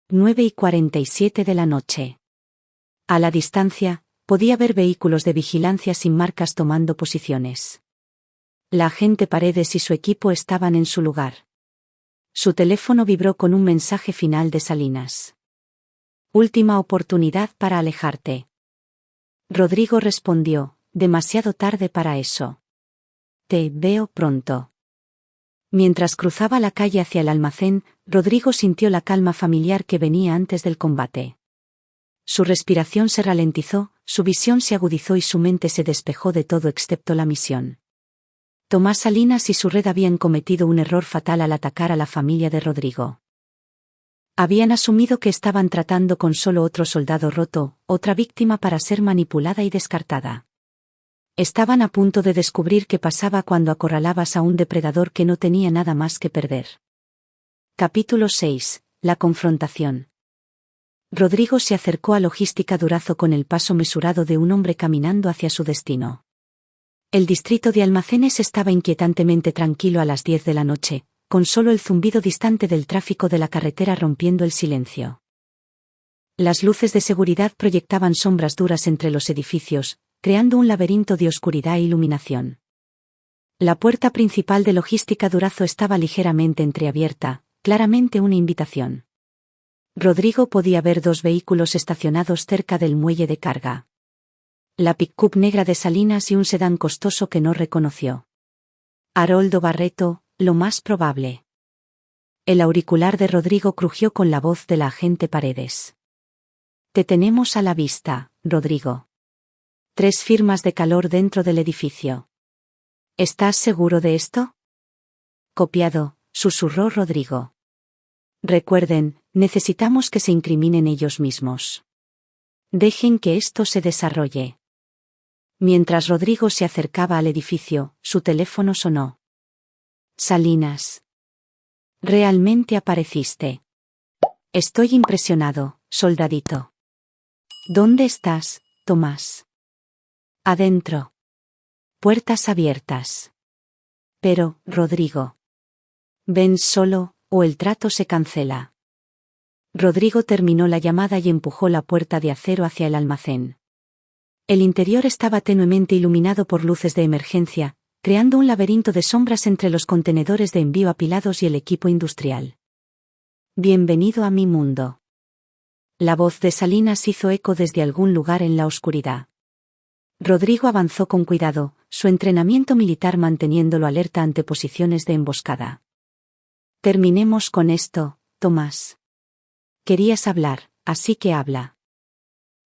Speaker 1: 9:47 de la noche. A la distancia, podía ver vehículos de vigilancia sin marcas tomando posiciones. La agente Paredes y su equipo estaban en su lugar. Su teléfono vibró con un mensaje final de Salinas. «Última oportunidad para alejarte». Rodrigo respondió, «Demasiado tarde para eso. Te veo pronto». Mientras cruzaba la calle hacia el almacén, Rodrigo sintió la calma familiar que venía antes del combate. Su respiración se ralentizó, su visión se agudizó y su mente se despejó de todo excepto la misión. Tomás Salinas y su red habían cometido un error fatal al atacar a la familia de Rodrigo. Habían asumido que estaban tratando con solo otro soldado roto, otra víctima para ser manipulada y descartada. Estaban a punto de descubrir qué pasaba cuando acorralabas a un depredador que no tenía nada más que perder. Capítulo 6. La confrontación. Rodrigo se acercó a Logística Durazo con el paso mesurado de un hombre caminando hacia su destino. El distrito de almacenes estaba inquietantemente tranquilo a las 10 de la noche, con solo el zumbido distante del tráfico de la carretera rompiendo el silencio. Las luces de seguridad proyectaban sombras duras entre los edificios, creando un laberinto de oscuridad e iluminación. La puerta principal de Logística Durazo estaba ligeramente entreabierta, claramente una invitación. Rodrigo podía ver 2 vehículos estacionados cerca del muelle de carga. La pick-up negra de Salinas y un sedán costoso que no reconoció. Haroldo Barreto, lo más probable. El auricular de Rodrigo crujió con la voz de la agente Paredes. «Te tenemos a la vista, Rodrigo». 3 firmas de calor dentro del edificio. «¿Estás seguro de esto?» «Copiado», susurró Rodrigo. «Recuerden, necesitamos que se incriminen ellos mismos. Dejen que esto se desarrolle». Mientras Rodrigo se acercaba al edificio, su teléfono sonó. «Salinas. Realmente apareciste. Estoy impresionado, soldadito». «¿Dónde estás, Tomás?» «Adentro. Puertas abiertas». «Pero, Rodrigo. ¿Ven solo, o el trato se cancela?» Rodrigo terminó la llamada y empujó la puerta de acero hacia el almacén. El interior estaba tenuemente iluminado por luces de emergencia, creando un laberinto de sombras entre los contenedores de envío apilados y el equipo industrial. «Bienvenido a mi mundo». La voz de Salinas hizo eco desde algún lugar en la oscuridad. Rodrigo avanzó con cuidado, su entrenamiento militar manteniéndolo alerta ante posiciones de emboscada. Terminemos con esto, Tomás. Querías hablar, así que habla.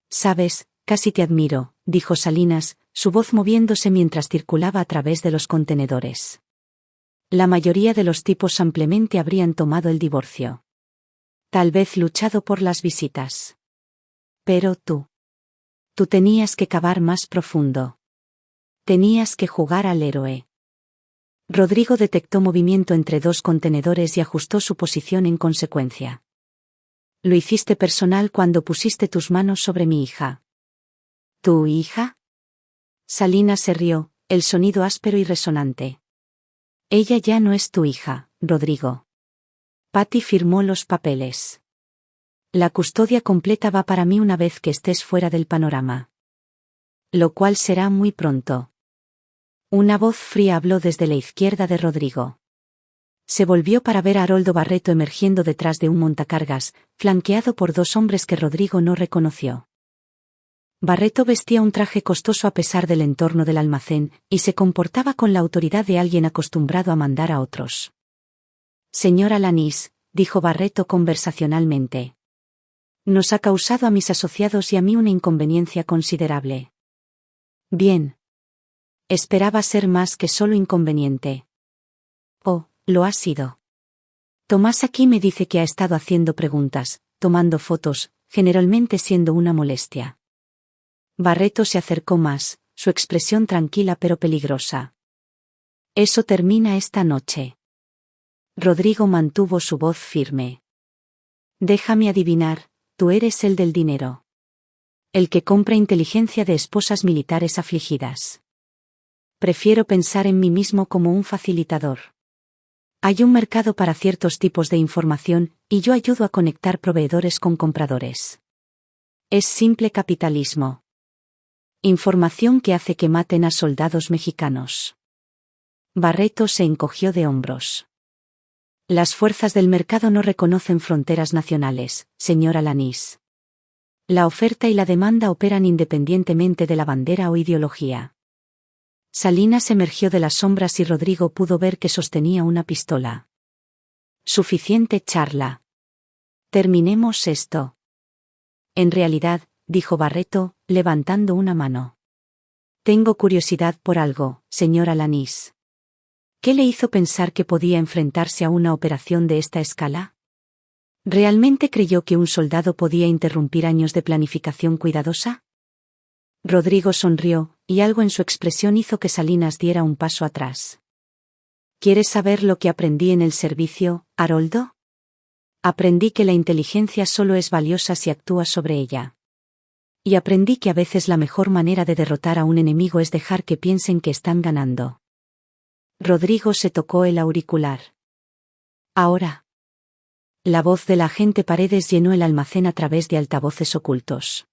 Speaker 1: Sabes, casi te admiro, dijo Salinas, su voz moviéndose mientras circulaba a través de los contenedores. La mayoría de los tipos ampliamente habrían tomado el divorcio. Tal vez luchado por las visitas. Pero tú tenías que cavar más profundo. Tenías que jugar al héroe. Rodrigo detectó movimiento entre dos contenedores y ajustó su posición en consecuencia. Lo hiciste personal cuando pusiste tus manos sobre mi hija. ¿Tu hija? Salinas se rió, el sonido áspero y resonante. Ella ya no es tu hija, Rodrigo. Patty firmó los papeles. La custodia completa va para mí una vez que estés fuera del panorama. Lo cual será muy pronto. Una voz fría habló desde la izquierda de Rodrigo. Se volvió para ver a Haroldo Barreto emergiendo detrás de un montacargas, flanqueado por dos hombres que Rodrigo no reconoció. Barreto vestía un traje costoso a pesar del entorno del almacén, y se comportaba con la autoridad de alguien acostumbrado a mandar a otros. Señor Alanís, dijo Barreto conversacionalmente. Nos ha causado a mis asociados y a mí una inconveniencia considerable. Bien. Esperaba ser más que solo inconveniente. Oh, lo ha sido. Tomás aquí me dice que ha estado haciendo preguntas, tomando fotos, generalmente siendo una molestia. Barreto se acercó más, su expresión tranquila pero peligrosa. Eso termina esta noche. Rodrigo mantuvo su voz firme. Déjame adivinar, tú eres el del dinero. El que compra inteligencia de esposas militares afligidas. Prefiero pensar en mí mismo como un facilitador. Hay un mercado para ciertos tipos de información, y yo ayudo a conectar proveedores con compradores. Es simple capitalismo. Información que hace que maten a soldados mexicanos. Barreto se encogió de hombros. Las fuerzas del mercado no reconocen fronteras nacionales, señor Alanís. La oferta y la demanda operan independientemente de la bandera o ideología. Salinas emergió de las sombras y Rodrigo pudo ver que sostenía una pistola. Suficiente charla. Terminemos esto. En realidad, dijo Barreto, levantando una mano. Tengo curiosidad por algo, señor Alanís. ¿Qué le hizo pensar que podía enfrentarse a una operación de esta escala? ¿Realmente creyó que un soldado podía interrumpir años de planificación cuidadosa? Rodrigo sonrió, y algo en su expresión hizo que Salinas diera un paso atrás. ¿Quieres saber lo que aprendí en el servicio, Haroldo? Aprendí que la inteligencia solo es valiosa si actúas sobre ella. Y aprendí que a veces la mejor manera de derrotar a un enemigo es dejar que piensen que están ganando. Rodrigo se tocó el auricular. Ahora. La voz del agente Paredes llenó el almacén a través de altavoces ocultos.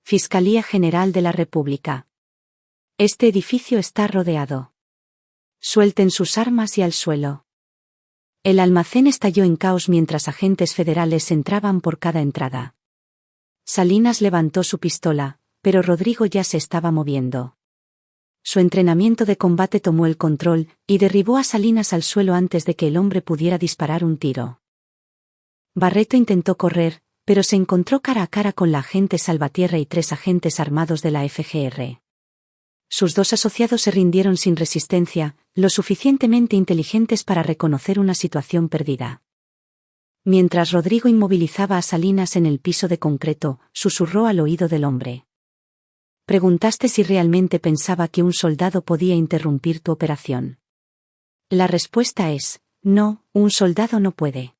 Speaker 1: Fiscalía General de la República. Este edificio está rodeado. Suelten sus armas y al suelo. El almacén estalló en caos mientras agentes federales entraban por cada entrada. Salinas levantó su pistola, pero Rodrigo ya se estaba moviendo. Su entrenamiento de combate tomó el control, y derribó a Salinas al suelo antes de que el hombre pudiera disparar un tiro. Barreto intentó correr, pero se encontró cara a cara con la agente Salvatierra y 3 agentes armados de la FGR. Sus 2 asociados se rindieron sin resistencia, lo suficientemente inteligentes para reconocer una situación perdida. Mientras Rodrigo inmovilizaba a Salinas en el piso de concreto, susurró al oído del hombre. Preguntaste si realmente pensaba que un soldado podía interrumpir tu operación. La respuesta es, no, un soldado no puede.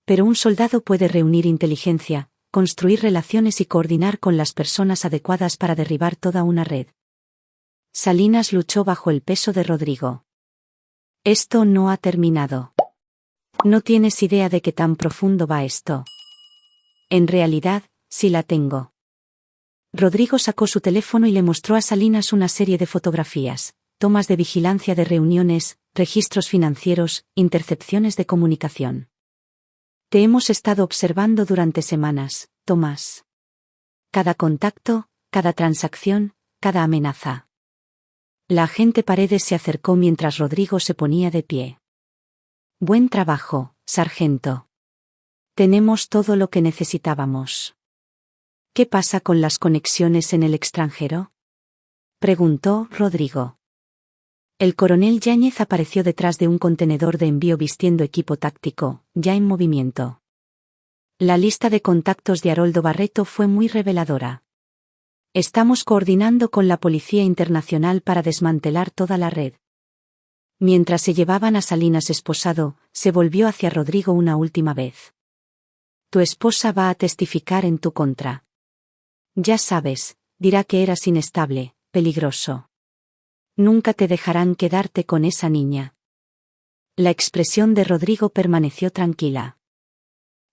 Speaker 1: Pero un soldado puede reunir inteligencia, construir relaciones y coordinar con las personas adecuadas para derribar toda una red. Salinas luchó bajo el peso de Rodrigo. Esto no ha terminado. No tienes idea de qué tan profundo va esto. En realidad, sí la tengo. Rodrigo sacó su teléfono y le mostró a Salinas una serie de fotografías, tomas de vigilancia de reuniones, registros financieros, intercepciones de comunicación. Te hemos estado observando durante semanas, Tomás. Cada contacto, cada transacción, cada amenaza. La agente Paredes se acercó mientras Rodrigo se ponía de pie. Buen trabajo, sargento. Tenemos todo lo que necesitábamos. ¿Qué pasa con las conexiones en el extranjero?, preguntó Rodrigo. El coronel Yáñez apareció detrás de un contenedor de envío vistiendo equipo táctico, ya en movimiento. La lista de contactos de Haroldo Barreto fue muy reveladora. Estamos coordinando con la Policía Internacional para desmantelar toda la red. Mientras se llevaban a Salinas esposado, se volvió hacia Rodrigo una última vez. Tu esposa va a testificar en tu contra. Ya sabes, dirá que eras inestable, peligroso. Nunca te dejarán quedarte con esa niña. La expresión de Rodrigo permaneció tranquila.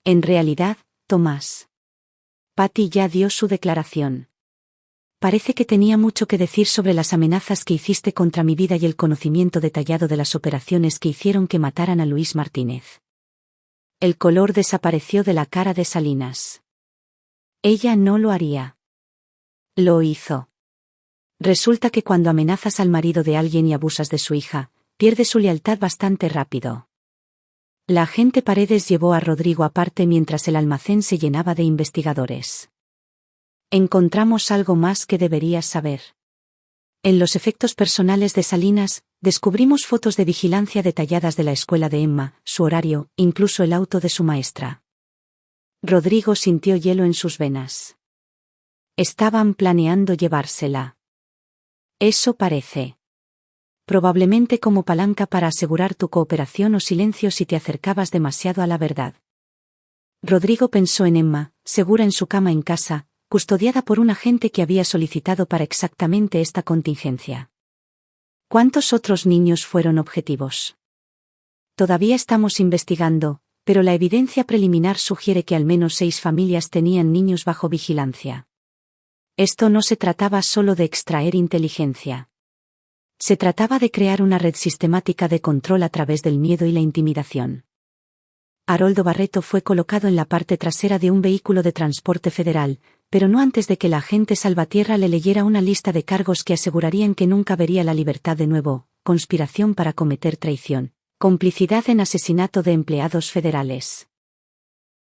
Speaker 1: En realidad, Tomás. Patty ya dio su declaración. Parece que tenía mucho que decir sobre las amenazas que hiciste contra mi vida y el conocimiento detallado de las operaciones que hicieron que mataran a Luis Martínez. El color desapareció de la cara de Salinas. Ella no lo haría. Lo hizo. Resulta que cuando amenazas al marido de alguien y abusas de su hija, pierde su lealtad bastante rápido. La agente Paredes llevó a Rodrigo aparte mientras el almacén se llenaba de investigadores. Encontramos algo más que deberías saber. En los efectos personales de Salinas, descubrimos fotos de vigilancia detalladas de la escuela de Emma, su horario, incluso el auto de su maestra. Rodrigo sintió hielo en sus venas. Estaban planeando llevársela. Eso parece. Probablemente como palanca para asegurar tu cooperación o silencio si te acercabas demasiado a la verdad. Rodrigo pensó en Emma, segura en su cama en casa, custodiada por un agente que había solicitado para exactamente esta contingencia. ¿Cuántos otros niños fueron objetivos? Todavía estamos investigando, pero la evidencia preliminar sugiere que al menos 6 familias tenían niños bajo vigilancia. Esto no se trataba solo de extraer inteligencia. Se trataba de crear una red sistemática de control a través del miedo y la intimidación. Haroldo Barreto fue colocado en la parte trasera de un vehículo de transporte federal, pero no antes de que la agente Salvatierra le leyera una lista de cargos que asegurarían que nunca vería la libertad de nuevo: conspiración para cometer traición, complicidad en asesinato de empleados federales,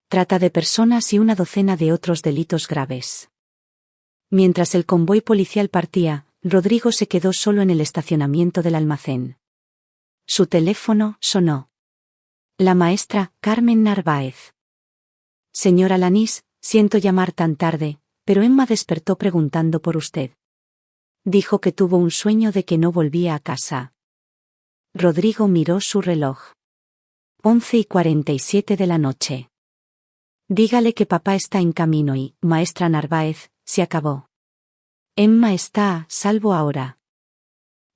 Speaker 1: trata de personas y una docena de otros delitos graves. Mientras el convoy policial partía, Rodrigo se quedó solo en el estacionamiento del almacén. Su teléfono sonó. La maestra, Carmen Narváez. Señora Lanís, siento llamar tan tarde, pero Emma despertó preguntando por usted. Dijo que tuvo un sueño de que no volvía a casa. Rodrigo miró su reloj. 11:47 de la noche. Dígale que papá está en camino y, maestra Narváez, se acabó. Emma está a salvo ahora.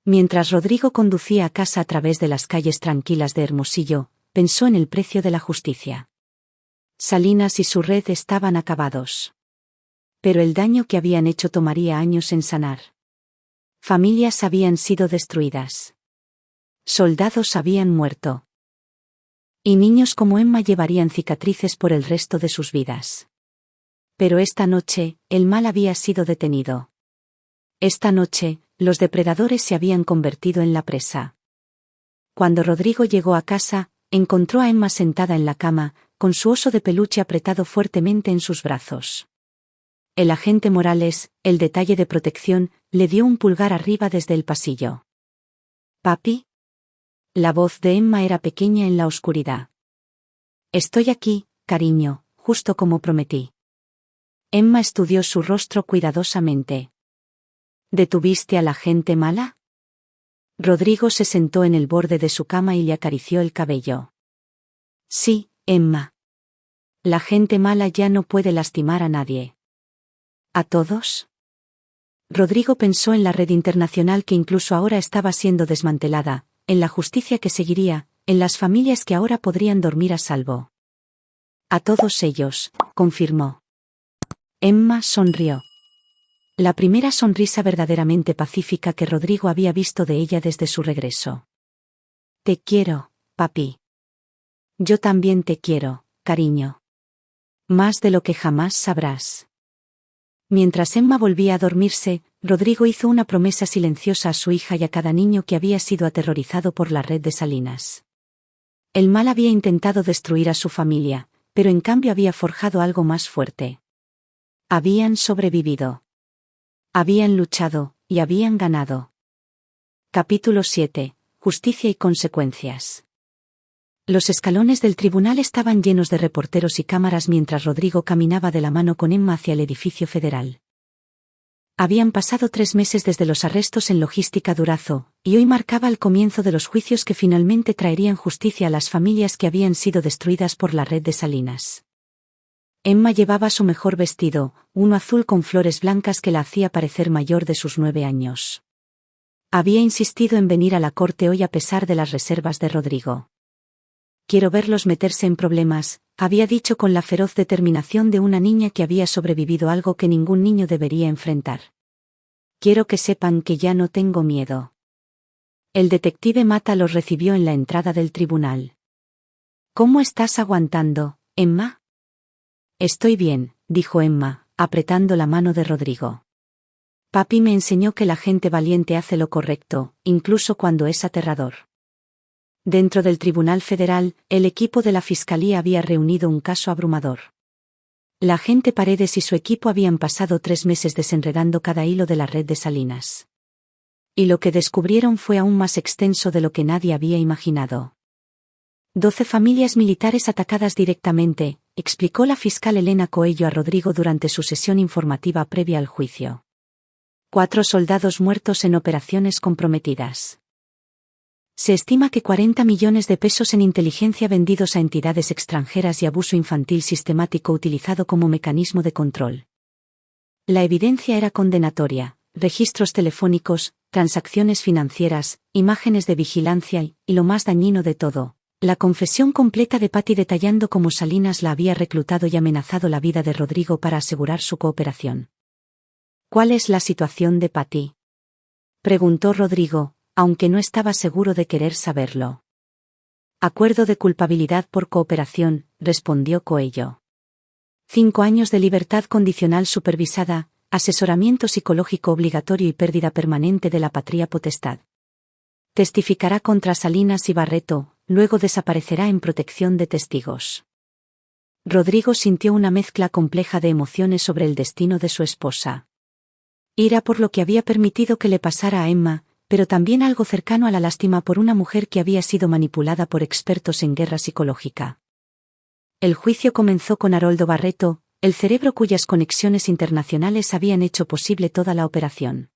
Speaker 1: Mientras Rodrigo conducía a casa a través de las calles tranquilas de Hermosillo, pensó en el precio de la justicia. Salinas y su red estaban acabados. Pero el daño que habían hecho tomaría años en sanar. Familias habían sido destruidas. Soldados habían muerto. Y niños como Emma llevarían cicatrices por el resto de sus vidas. Pero esta noche, el mal había sido detenido. Esta noche, los depredadores se habían convertido en la presa. Cuando Rodrigo llegó a casa, encontró a Emma sentada en la cama, con su oso de peluche apretado fuertemente en sus brazos. El agente Morales, el detalle de protección, le dio un pulgar arriba desde el pasillo. ¿Papi? La voz de Emma era pequeña en la oscuridad. Estoy aquí, cariño, justo como prometí. Emma estudió su rostro cuidadosamente. ¿Detuviste a la gente mala? Rodrigo se sentó en el borde de su cama y le acarició el cabello. Sí, Emma. La gente mala ya no puede lastimar a nadie. ¿A todos? Rodrigo pensó en la red internacional que incluso ahora estaba siendo desmantelada, en la justicia que seguiría, en las familias que ahora podrían dormir a salvo. A todos ellos, confirmó. Emma sonrió. La primera sonrisa verdaderamente pacífica que Rodrigo había visto de ella desde su regreso. Te quiero, papi. Yo también te quiero, cariño. Más de lo que jamás sabrás. Mientras Emma volvía a dormirse, Rodrigo hizo una promesa silenciosa a su hija y a cada niño que había sido aterrorizado por la red de Salinas. El mal había intentado destruir a su familia, pero en cambio había forjado algo más fuerte. Habían sobrevivido. Habían luchado, y habían ganado. Capítulo 7. Justicia y consecuencias. Los escalones del tribunal estaban llenos de reporteros y cámaras mientras Rodrigo caminaba de la mano con Emma hacia el edificio federal. Habían pasado 3 meses desde los arrestos en Logística Durazo, y hoy marcaba el comienzo de los juicios que finalmente traerían justicia a las familias que habían sido destruidas por la red de Salinas. Emma llevaba su mejor vestido, uno azul con flores blancas que la hacía parecer mayor de sus 9 años. Había insistido en venir a la corte hoy a pesar de las reservas de Rodrigo. «Quiero verlos meterse en problemas», había dicho con la feroz determinación de una niña que había sobrevivido algo que ningún niño debería enfrentar. «Quiero que sepan que ya no tengo miedo». El detective Mata los recibió en la entrada del tribunal. «¿Cómo estás aguantando, Emma?» «Estoy bien», dijo Emma, apretando la mano de Rodrigo. «Papi me enseñó que la gente valiente hace lo correcto, incluso cuando es aterrador». Dentro del Tribunal Federal, el equipo de la Fiscalía había reunido un caso abrumador. La agente Paredes y su equipo habían pasado 3 meses desenredando cada hilo de la red de Salinas. Y lo que descubrieron fue aún más extenso de lo que nadie había imaginado. 12 familias militares atacadas directamente, explicó la fiscal Elena Coello a Rodrigo durante su sesión informativa previa al juicio. 4 soldados muertos en operaciones comprometidas. Se estima que 40 millones de pesos en inteligencia vendidos a entidades extranjeras y abuso infantil sistemático utilizado como mecanismo de control. La evidencia era condenatoria: registros telefónicos, transacciones financieras, imágenes de vigilancia y lo más dañino de todo, la confesión completa de Patty detallando cómo Salinas la había reclutado y amenazado la vida de Rodrigo para asegurar su cooperación. «¿Cuál es la situación de Patty?», preguntó Rodrigo, aunque no estaba seguro de querer saberlo. «Acuerdo de culpabilidad por cooperación», respondió Coello. 5 años de libertad condicional supervisada, asesoramiento psicológico obligatorio y pérdida permanente de la patria potestad. Testificará contra Salinas y Barreto, luego desaparecerá en protección de testigos. Rodrigo sintió una mezcla compleja de emociones sobre el destino de su esposa. Ira por lo que había permitido que le pasara a Emma, pero también algo cercano a la lástima por una mujer que había sido manipulada por expertos en guerra psicológica. El juicio comenzó con Haroldo Barreto, el cerebro cuyas conexiones internacionales habían hecho posible toda la operación.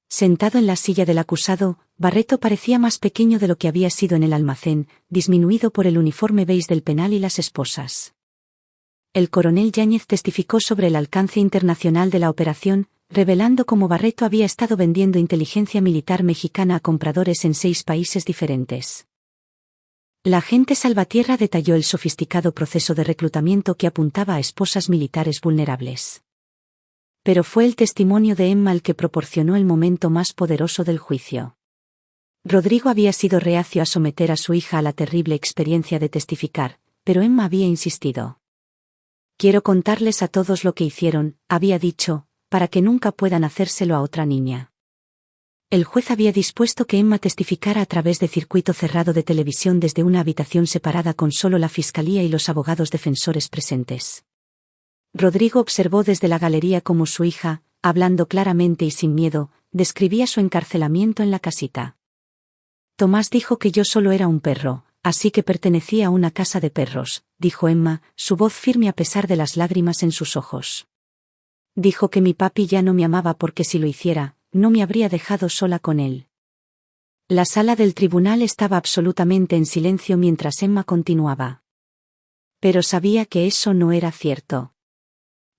Speaker 1: Sentado en la silla del acusado, Barreto parecía más pequeño de lo que había sido en el almacén, disminuido por el uniforme beige del penal y las esposas. El coronel Yáñez testificó sobre el alcance internacional de la operación, revelando cómo Barreto había estado vendiendo inteligencia militar mexicana a compradores en 6 países diferentes. La agente Salvatierra detalló el sofisticado proceso de reclutamiento que apuntaba a esposas militares vulnerables. Pero fue el testimonio de Emma el que proporcionó el momento más poderoso del juicio. Rodrigo había sido reacio a someter a su hija a la terrible experiencia de testificar, pero Emma había insistido. «Quiero contarles a todos lo que hicieron», había dicho, «para que nunca puedan hacérselo a otra niña». El juez había dispuesto que Emma testificara a través de circuito cerrado de televisión desde una habitación separada con solo la fiscalía y los abogados defensores presentes. Rodrigo observó desde la galería cómo su hija, hablando claramente y sin miedo, describía su encarcelamiento en la casita. «Tomás dijo que yo solo era un perro, así que pertenecía a una casa de perros», dijo Emma, su voz firme a pesar de las lágrimas en sus ojos. «Dijo que mi papi ya no me amaba porque si lo hiciera, no me habría dejado sola con él». La sala del tribunal estaba absolutamente en silencio mientras Emma continuaba. «Pero sabía que eso no era cierto.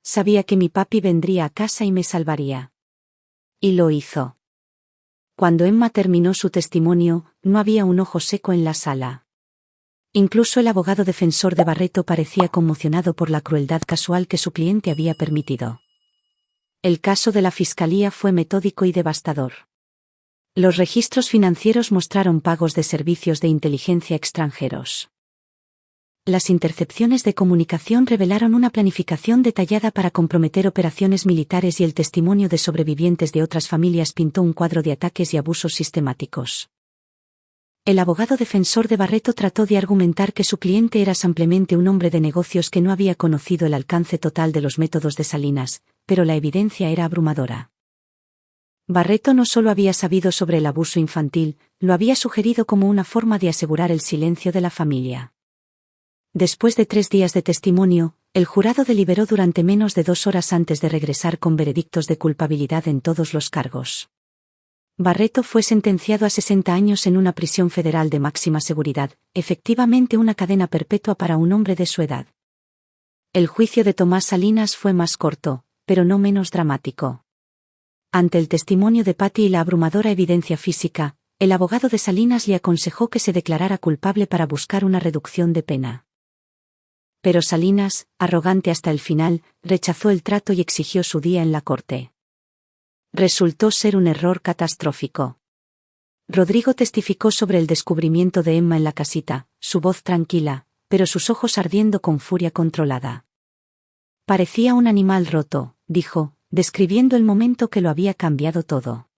Speaker 1: Sabía que mi papi vendría a casa y me salvaría. Y lo hizo». Cuando Emma terminó su testimonio, no había un ojo seco en la sala. Incluso el abogado defensor de Barreto parecía conmocionado por la crueldad casual que su cliente había permitido. El caso de la fiscalía fue metódico y devastador. Los registros financieros mostraron pagos de servicios de inteligencia extranjeros. Las intercepciones de comunicación revelaron una planificación detallada para comprometer operaciones militares y el testimonio de sobrevivientes de otras familias pintó un cuadro de ataques y abusos sistemáticos. El abogado defensor de Barreto trató de argumentar que su cliente era simplemente un hombre de negocios que no había conocido el alcance total de los métodos de Salinas, pero la evidencia era abrumadora. Barreto no solo había sabido sobre el abuso infantil, lo había sugerido como una forma de asegurar el silencio de la familia. Después de 3 días de testimonio, el jurado deliberó durante menos de 2 horas antes de regresar con veredictos de culpabilidad en todos los cargos. Barreto fue sentenciado a 60 años en una prisión federal de máxima seguridad, efectivamente una cadena perpetua para un hombre de su edad. El juicio de Tomás Salinas fue más corto, pero no menos dramático. Ante el testimonio de Patty y la abrumadora evidencia física, el abogado de Salinas le aconsejó que se declarara culpable para buscar una reducción de pena. Pero Salinas, arrogante hasta el final, rechazó el trato y exigió su día en la corte. Resultó ser un error catastrófico. Rodrigo testificó sobre el descubrimiento de Emma en la casita, su voz tranquila, pero sus ojos ardiendo con furia controlada. Parecía un animal roto, dijo, describiendo el momento que lo había cambiado todo.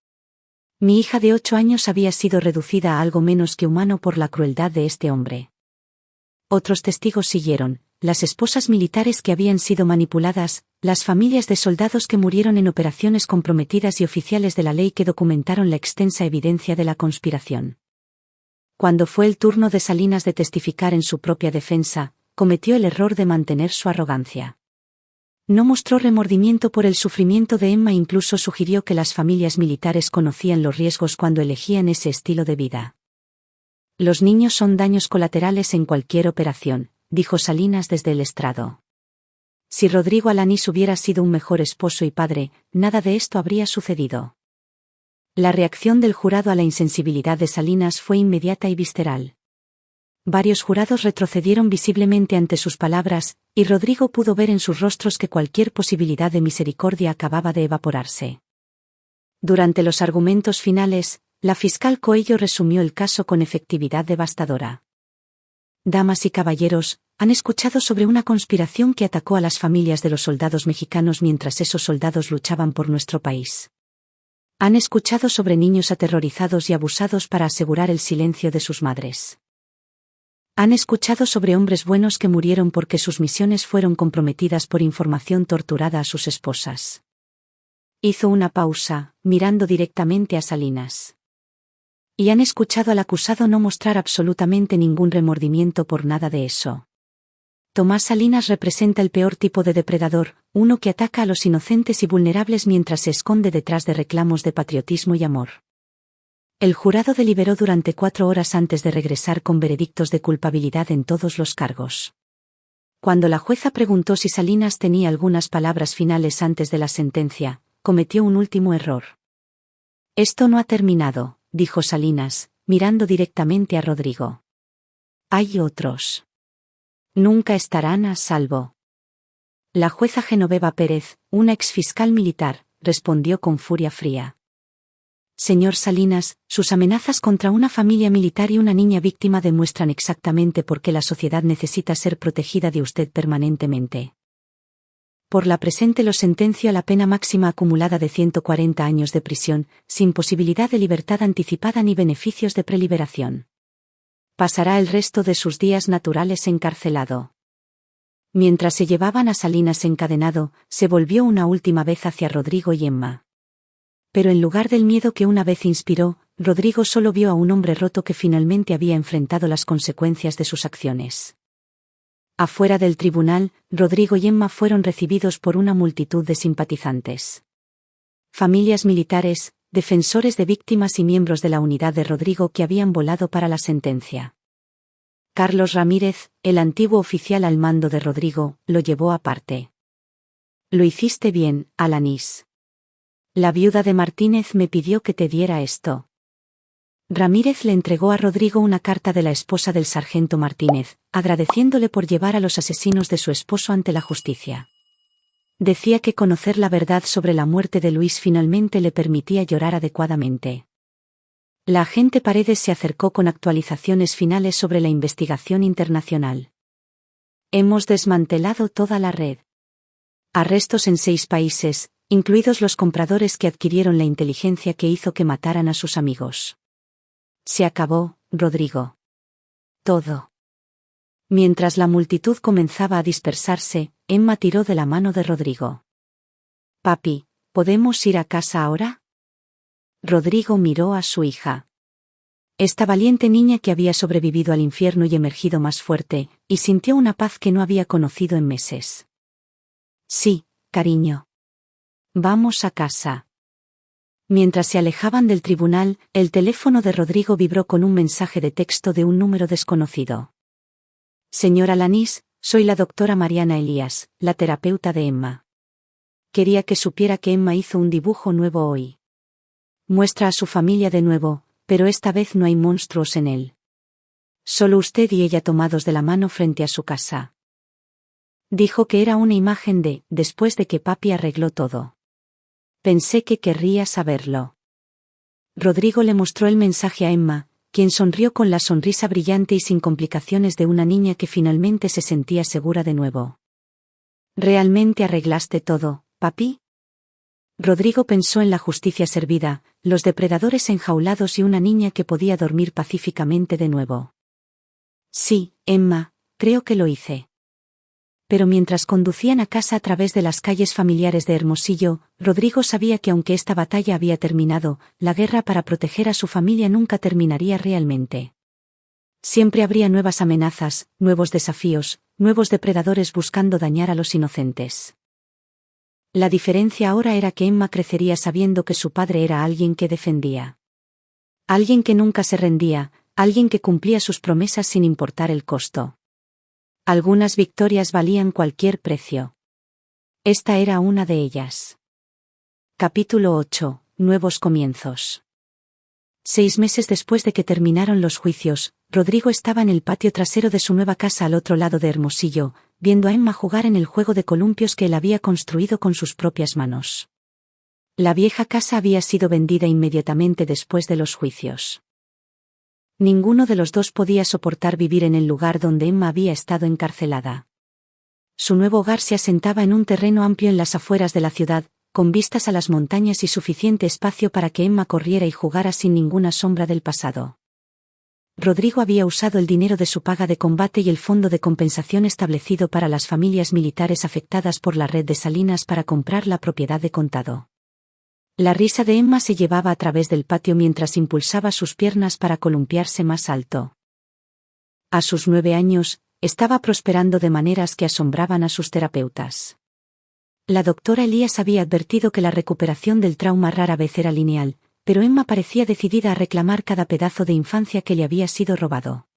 Speaker 1: Mi hija de 8 años había sido reducida a algo menos que humano por la crueldad de este hombre. Otros testigos siguieron, las esposas militares que habían sido manipuladas, las familias de soldados que murieron en operaciones comprometidas y oficiales de la ley que documentaron la extensa evidencia de la conspiración. Cuando fue el turno de Salinas de testificar en su propia defensa, cometió el error de mantener su arrogancia. No mostró remordimiento por el sufrimiento de Emma e incluso sugirió que las familias militares conocían los riesgos cuando elegían ese estilo de vida. Los niños son daños colaterales en cualquier operación, dijo Salinas desde el estrado. Si Rodrigo Alanís hubiera sido un mejor esposo y padre, nada de esto habría sucedido. La reacción del jurado a la insensibilidad de Salinas fue inmediata y visceral. Varios jurados retrocedieron visiblemente ante sus palabras, y Rodrigo pudo ver en sus rostros que cualquier posibilidad de misericordia acababa de evaporarse. Durante los argumentos finales, la fiscal Coello resumió el caso con efectividad devastadora. Damas y caballeros, han escuchado sobre una conspiración que atacó a las familias de los soldados mexicanos mientras esos soldados luchaban por nuestro país. Han escuchado sobre niños aterrorizados y abusados para asegurar el silencio de sus madres. Han escuchado sobre hombres buenos que murieron porque sus misiones fueron comprometidas por información torturada a sus esposas. Hizo una pausa, mirando directamente a Salinas. Y han escuchado al acusado no mostrar absolutamente ningún remordimiento por nada de eso. Tomás Salinas representa el peor tipo de depredador, uno que ataca a los inocentes y vulnerables mientras se esconde detrás de reclamos de patriotismo y amor. El jurado deliberó durante 4 horas antes de regresar con veredictos de culpabilidad en todos los cargos. Cuando la jueza preguntó si Salinas tenía algunas palabras finales antes de la sentencia, cometió un último error. Esto no ha terminado, dijo Salinas, mirando directamente a Rodrigo. Hay otros. Nunca estarán a salvo. La jueza Genoveva Pérez, una exfiscal militar, respondió con furia fría. Señor Salinas, sus amenazas contra una familia militar y una niña víctima demuestran exactamente por qué la sociedad necesita ser protegida de usted permanentemente. Por la presente lo sentencio a la pena máxima acumulada de 140 años de prisión, sin posibilidad de libertad anticipada ni beneficios de preliberación. Pasará el resto de sus días naturales encarcelado. Mientras se llevaban a Salinas encadenado, se volvió una última vez hacia Rodrigo y Emma. Pero en lugar del miedo que una vez inspiró, Rodrigo solo vio a un hombre roto que finalmente había enfrentado las consecuencias de sus acciones. Afuera del tribunal, Rodrigo y Emma fueron recibidos por una multitud de simpatizantes. Familias militares, defensores de víctimas y miembros de la unidad de Rodrigo que habían volado para la sentencia. Carlos Ramírez, el antiguo oficial al mando de Rodrigo, lo llevó aparte. Lo hiciste bien, Alanís. La viuda de Martínez me pidió que te diera esto. Ramírez le entregó a Rodrigo una carta de la esposa del sargento Martínez, agradeciéndole por llevar a los asesinos de su esposo ante la justicia. Decía que conocer la verdad sobre la muerte de Luis finalmente le permitía llorar adecuadamente. La agente Paredes se acercó con actualizaciones finales sobre la investigación internacional. Hemos desmantelado toda la red. Arrestos en 6 países, incluidos los compradores que adquirieron la inteligencia que hizo que mataran a sus amigos. Se acabó, Rodrigo. Todo. Mientras la multitud comenzaba a dispersarse, Emma tiró de la mano de Rodrigo. Papi, ¿podemos ir a casa ahora? Rodrigo miró a su hija. Esta valiente niña que había sobrevivido al infierno y emergido más fuerte, y sintió una paz que no había conocido en meses. Sí, cariño. Vamos a casa. Mientras se alejaban del tribunal, el teléfono de Rodrigo vibró con un mensaje de texto de un número desconocido. Señora Lanís, soy la doctora Mariana Elías, la terapeuta de Emma. Quería que supiera que Emma hizo un dibujo nuevo hoy. Muestra a su familia de nuevo, pero esta vez no hay monstruos en él. Solo usted y ella tomados de la mano frente a su casa. Dijo que era una imagen después de que papi arregló todo. Pensé que querría saberlo. Rodrigo le mostró el mensaje a Emma, quien sonrió con la sonrisa brillante y sin complicaciones de una niña que finalmente se sentía segura de nuevo. ¿Realmente arreglaste todo, papi? Rodrigo pensó en la justicia servida, los depredadores enjaulados y una niña que podía dormir pacíficamente de nuevo. Sí, Emma, creo que lo hice. Pero mientras conducían a casa a través de las calles familiares de Hermosillo, Rodrigo sabía que aunque esta batalla había terminado, la guerra para proteger a su familia nunca terminaría realmente. Siempre habría nuevas amenazas, nuevos desafíos, nuevos depredadores buscando dañar a los inocentes. La diferencia ahora era que Emma crecería sabiendo que su padre era alguien que defendía. Alguien que nunca se rendía, alguien que cumplía sus promesas sin importar el costo. Algunas victorias valían cualquier precio. Esta era una de ellas. Capítulo 8. Nuevos comienzos. 6 meses después de que terminaron los juicios, Rodrigo estaba en el patio trasero de su nueva casa al otro lado de Hermosillo, viendo a Emma jugar en el juego de columpios que él había construido con sus propias manos. La vieja casa había sido vendida inmediatamente después de los juicios. Ninguno de los dos podía soportar vivir en el lugar donde Emma había estado encarcelada. Su nuevo hogar se asentaba en un terreno amplio en las afueras de la ciudad, con vistas a las montañas y suficiente espacio para que Emma corriera y jugara sin ninguna sombra del pasado. Rodrigo había usado el dinero de su paga de combate y el fondo de compensación establecido para las familias militares afectadas por la red de Salinas para comprar la propiedad de contado. La risa de Emma se llevaba a través del patio mientras impulsaba sus piernas para columpiarse más alto. A sus 9 años, estaba prosperando de maneras que asombraban a sus terapeutas. La doctora Elías había advertido que la recuperación del trauma rara vez era lineal, pero Emma parecía decidida a reclamar cada pedazo de infancia que le había sido robado.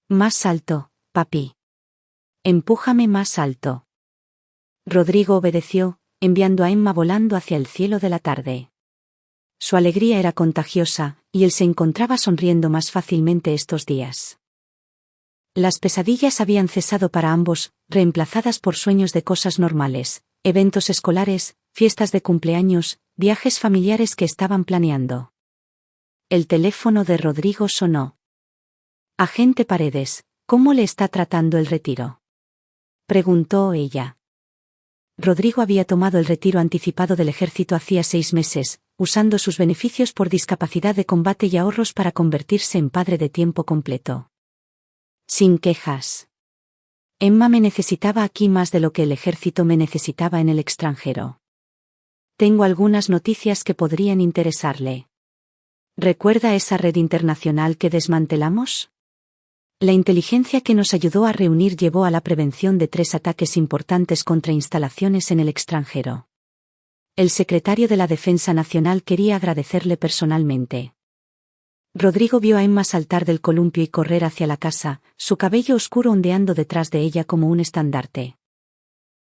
Speaker 1: Más alto, papi. Empújame más alto. Rodrigo obedeció, enviando a Emma volando hacia el cielo de la tarde. Su alegría era contagiosa, y él se encontraba sonriendo más fácilmente estos días. Las pesadillas habían cesado para ambos, reemplazadas por sueños de cosas normales, eventos escolares, fiestas de cumpleaños, viajes familiares que estaban planeando. El teléfono de Rodrigo sonó. Agente Paredes, ¿cómo le está tratando el retiro?, preguntó ella. Rodrigo había tomado el retiro anticipado del ejército hacía 6 meses, usando sus beneficios por discapacidad de combate y ahorros para convertirse en padre de tiempo completo. Sin quejas. Emma me necesitaba aquí más de lo que el ejército me necesitaba en el extranjero. Tengo algunas noticias que podrían interesarle. ¿Recuerda esa red internacional que desmantelamos? La inteligencia que nos ayudó a reunir llevó a la prevención de 3 ataques importantes contra instalaciones en el extranjero. El secretario de la Defensa Nacional quería agradecerle personalmente. Rodrigo vio a Emma saltar del columpio y correr hacia la casa, su cabello oscuro ondeando detrás de ella como un estandarte.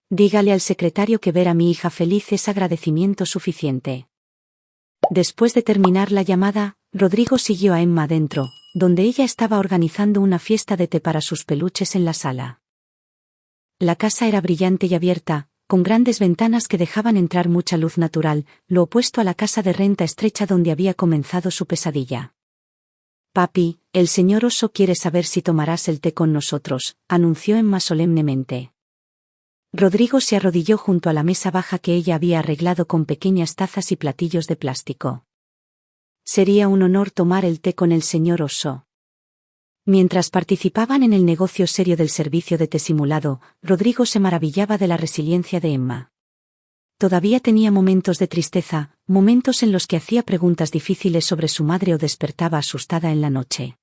Speaker 1: Dígale al secretario que ver a mi hija feliz es agradecimiento suficiente. Después de terminar la llamada, Rodrigo siguió a Emma adentro, donde ella estaba organizando una fiesta de té para sus peluches en la sala. La casa era brillante y abierta, con grandes ventanas que dejaban entrar mucha luz natural, lo opuesto a la casa de renta estrecha donde había comenzado su pesadilla. Papi, el señor Oso quiere saber si tomarás el té con nosotros, anunció Emma solemnemente. Rodrigo se arrodilló junto a la mesa baja que ella había arreglado con pequeñas tazas y platillos de plástico. Sería un honor tomar el té con el señor Oso. Mientras participaban en el negocio serio del servicio de té simulado, Rodrigo se maravillaba de la resiliencia de Emma. Todavía tenía momentos de tristeza, momentos en los que hacía preguntas difíciles sobre su madre o despertaba asustada en la noche.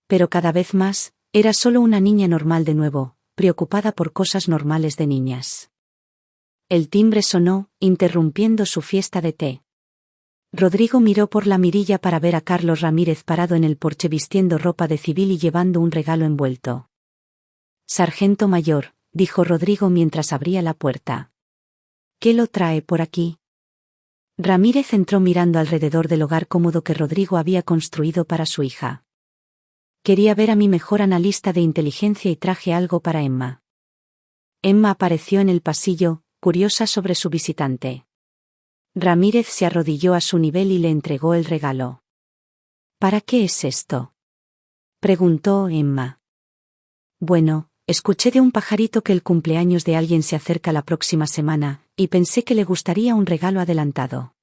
Speaker 1: Pero cada vez más, era solo una niña normal de nuevo, preocupada por cosas normales de niñas. El timbre sonó, interrumpiendo su fiesta de té. Rodrigo miró por la mirilla para ver a Carlos Ramírez parado en el porche vistiendo ropa de civil y llevando un regalo envuelto. «Sargento mayor», dijo Rodrigo mientras abría la puerta. «¿Qué lo trae por aquí?» Ramírez entró mirando alrededor del hogar cómodo que Rodrigo había construido para su hija. «Quería ver a mi mejor analista de inteligencia y traje algo para Emma». Emma apareció en el pasillo, curiosa sobre su visitante. Ramírez se arrodilló a su nivel y le entregó el regalo. «¿Para qué es esto?», preguntó Emma. «Bueno, escuché de un pajarito que el cumpleaños de alguien se acerca la próxima semana, y pensé que le gustaría un regalo adelantado».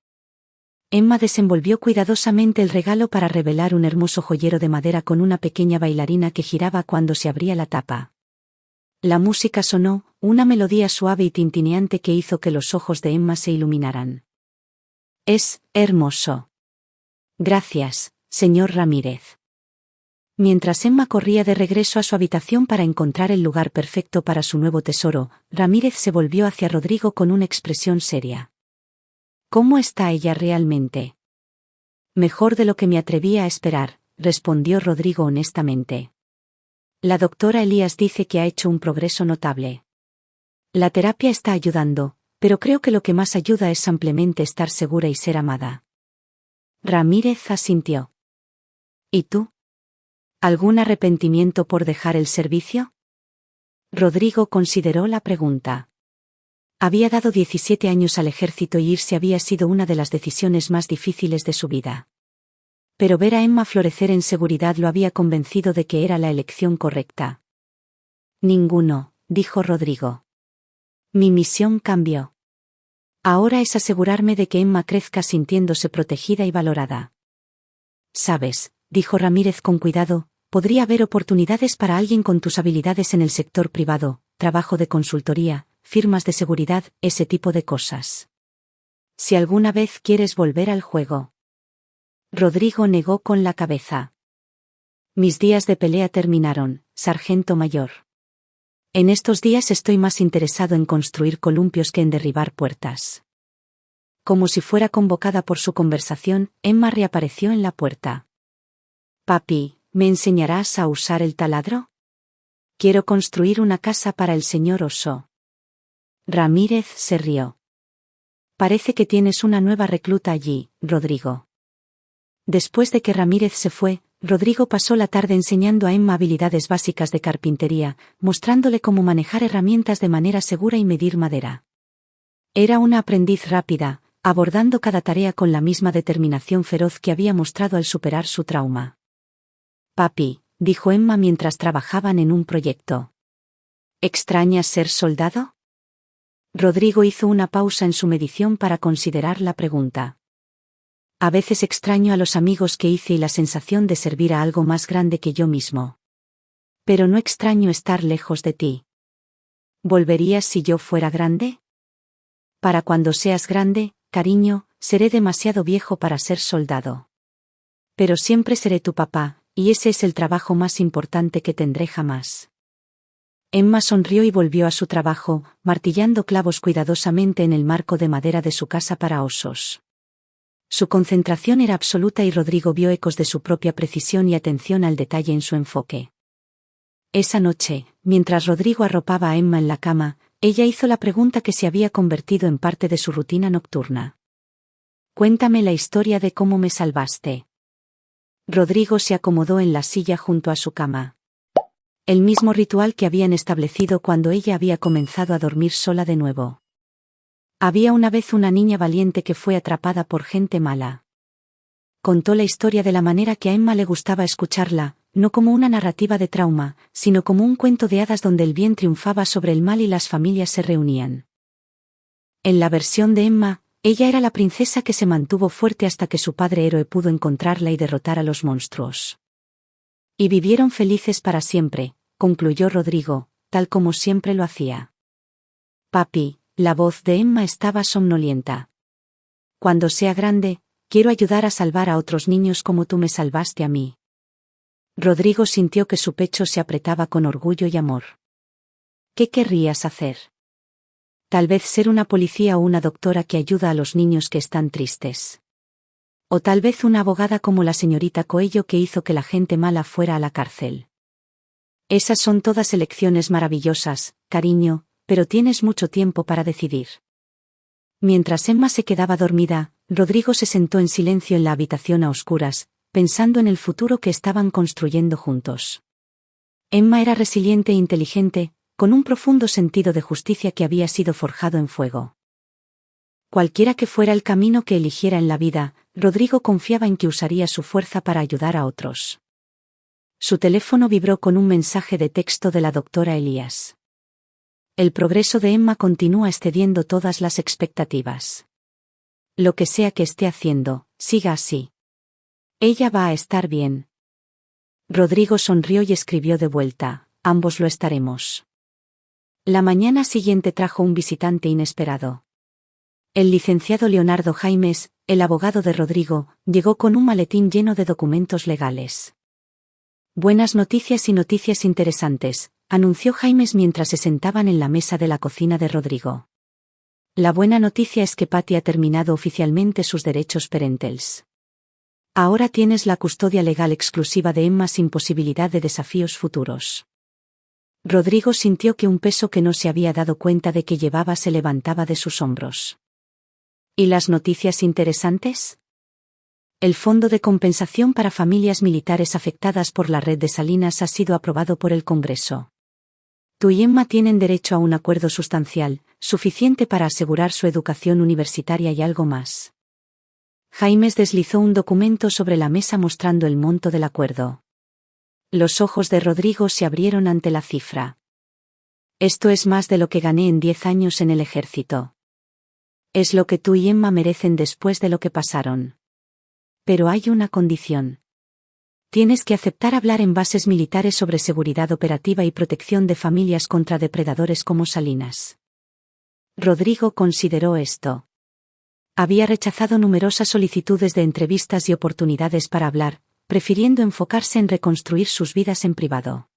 Speaker 1: Emma desenvolvió cuidadosamente el regalo para revelar un hermoso joyero de madera con una pequeña bailarina que giraba cuando se abría la tapa. La música sonó, una melodía suave y tintineante que hizo que los ojos de Emma se iluminaran. «Es hermoso. Gracias, señor Ramírez». Mientras Emma corría de regreso a su habitación para encontrar el lugar perfecto para su nuevo tesoro, Ramírez se volvió hacia Rodrigo con una expresión seria. «¿Cómo está ella realmente?» «Mejor de lo que me atrevía a esperar», respondió Rodrigo honestamente. «La doctora Elías dice que ha hecho un progreso notable. La terapia está ayudando, pero creo que lo que más ayuda es simplemente estar segura y ser amada». Ramírez asintió. «¿Y tú? ¿Algún arrepentimiento por dejar el servicio?» Rodrigo consideró la pregunta. Había dado 17 años al ejército y irse había sido una de las decisiones más difíciles de su vida. Pero ver a Emma florecer en seguridad lo había convencido de que era la elección correcta. «Ninguno», dijo Rodrigo. «Mi misión cambió. Ahora es asegurarme de que Emma crezca sintiéndose protegida y valorada». «Sabes», dijo Ramírez con cuidado, «podría haber oportunidades para alguien con tus habilidades en el sector privado, trabajo de consultoría, firmas de seguridad, ese tipo de cosas. Si alguna vez quieres volver al juego». Rodrigo negó con la cabeza. «Mis días de pelea terminaron, sargento mayor. En estos días estoy más interesado en construir columpios que en derribar puertas». Como si fuera convocada por su conversación, Emma reapareció en la puerta. «Papi, ¿me enseñarás a usar el taladro? Quiero construir una casa para el señor Oso». Ramírez se rió. «Parece que tienes una nueva recluta allí, Rodrigo». Después de que Ramírez se fue, Rodrigo pasó la tarde enseñando a Emma habilidades básicas de carpintería, mostrándole cómo manejar herramientas de manera segura y medir madera. Era una aprendiz rápida, abordando cada tarea con la misma determinación feroz que había mostrado al superar su trauma. «Papi», dijo Emma mientras trabajaban en un proyecto. «¿Extrañas ser soldado?» Rodrigo hizo una pausa en su medición para considerar la pregunta. «A veces extraño a los amigos que hice y la sensación de servir a algo más grande que yo mismo. Pero no extraño estar lejos de ti». «¿Volverías si yo fuera grande?» «Para cuando seas grande, cariño, seré demasiado viejo para ser soldado. Pero siempre seré tu papá, y ese es el trabajo más importante que tendré jamás». Emma sonrió y volvió a su trabajo, martillando clavos cuidadosamente en el marco de madera de su casa para osos. Su concentración era absoluta y Rodrigo vio ecos de su propia precisión y atención al detalle en su enfoque. Esa noche, mientras Rodrigo arropaba a Emma en la cama, ella hizo la pregunta que se había convertido en parte de su rutina nocturna. «Cuéntame la historia de cómo me salvaste». Rodrigo se acomodó en la silla junto a su cama. El mismo ritual que habían establecido cuando ella había comenzado a dormir sola de nuevo. Había una vez una niña valiente que fue atrapada por gente mala. Contó la historia de la manera que a Emma le gustaba escucharla, no como una narrativa de trauma, sino como un cuento de hadas donde el bien triunfaba sobre el mal y las familias se reunían. En la versión de Emma, ella era la princesa que se mantuvo fuerte hasta que su padre héroe pudo encontrarla y derrotar a los monstruos. Y vivieron felices para siempre, concluyó Rodrigo, tal como siempre lo hacía. Papi, la voz de Emma estaba somnolienta. Cuando sea grande, quiero ayudar a salvar a otros niños como tú me salvaste a mí. Rodrigo sintió que su pecho se apretaba con orgullo y amor. ¿Qué querrías hacer? Tal vez ser una policía o una doctora que ayuda a los niños que están tristes. O tal vez una abogada como la señorita Coello que hizo que la gente mala fuera a la cárcel. Esas son todas elecciones maravillosas, cariño, pero tienes mucho tiempo para decidir. Mientras Emma se quedaba dormida, Rodrigo se sentó en silencio en la habitación a oscuras, pensando en el futuro que estaban construyendo juntos. Emma era resiliente e inteligente, con un profundo sentido de justicia que había sido forjado en fuego. Cualquiera que fuera el camino que eligiera en la vida, Rodrigo confiaba en que usaría su fuerza para ayudar a otros. Su teléfono vibró con un mensaje de texto de la doctora Elías. El progreso de Emma continúa excediendo todas las expectativas. Lo que sea que esté haciendo, siga así. Ella va a estar bien. Rodrigo sonrió y escribió de vuelta, ambos lo estaremos. La mañana siguiente trajo un visitante inesperado. El licenciado Leonardo Jaimes, el abogado de Rodrigo, llegó con un maletín lleno de documentos legales. Buenas noticias y noticias interesantes, anunció Jaimes mientras se sentaban en la mesa de la cocina de Rodrigo. La buena noticia es que Patty ha terminado oficialmente sus derechos parentales. Ahora tienes la custodia legal exclusiva de Emma sin posibilidad de desafíos futuros. Rodrigo sintió que un peso que no se había dado cuenta de que llevaba se levantaba de sus hombros. ¿Y las noticias interesantes? El Fondo de Compensación para Familias Militares afectadas por la red de Salinas ha sido aprobado por el Congreso. Tú y Emma tienen derecho a un acuerdo sustancial, suficiente para asegurar su educación universitaria y algo más. Jaimes deslizó un documento sobre la mesa mostrando el monto del acuerdo. Los ojos de Rodrigo se abrieron ante la cifra. Esto es más de lo que gané en 10 años en el ejército. Es lo que tú y Emma merecen después de lo que pasaron. Pero hay una condición. Tienes que aceptar hablar en bases militares sobre seguridad operativa y protección de familias contra depredadores como Salinas. Rodrigo consideró esto. Había rechazado numerosas solicitudes de entrevistas y oportunidades para hablar, prefiriendo enfocarse en reconstruir sus vidas en privado.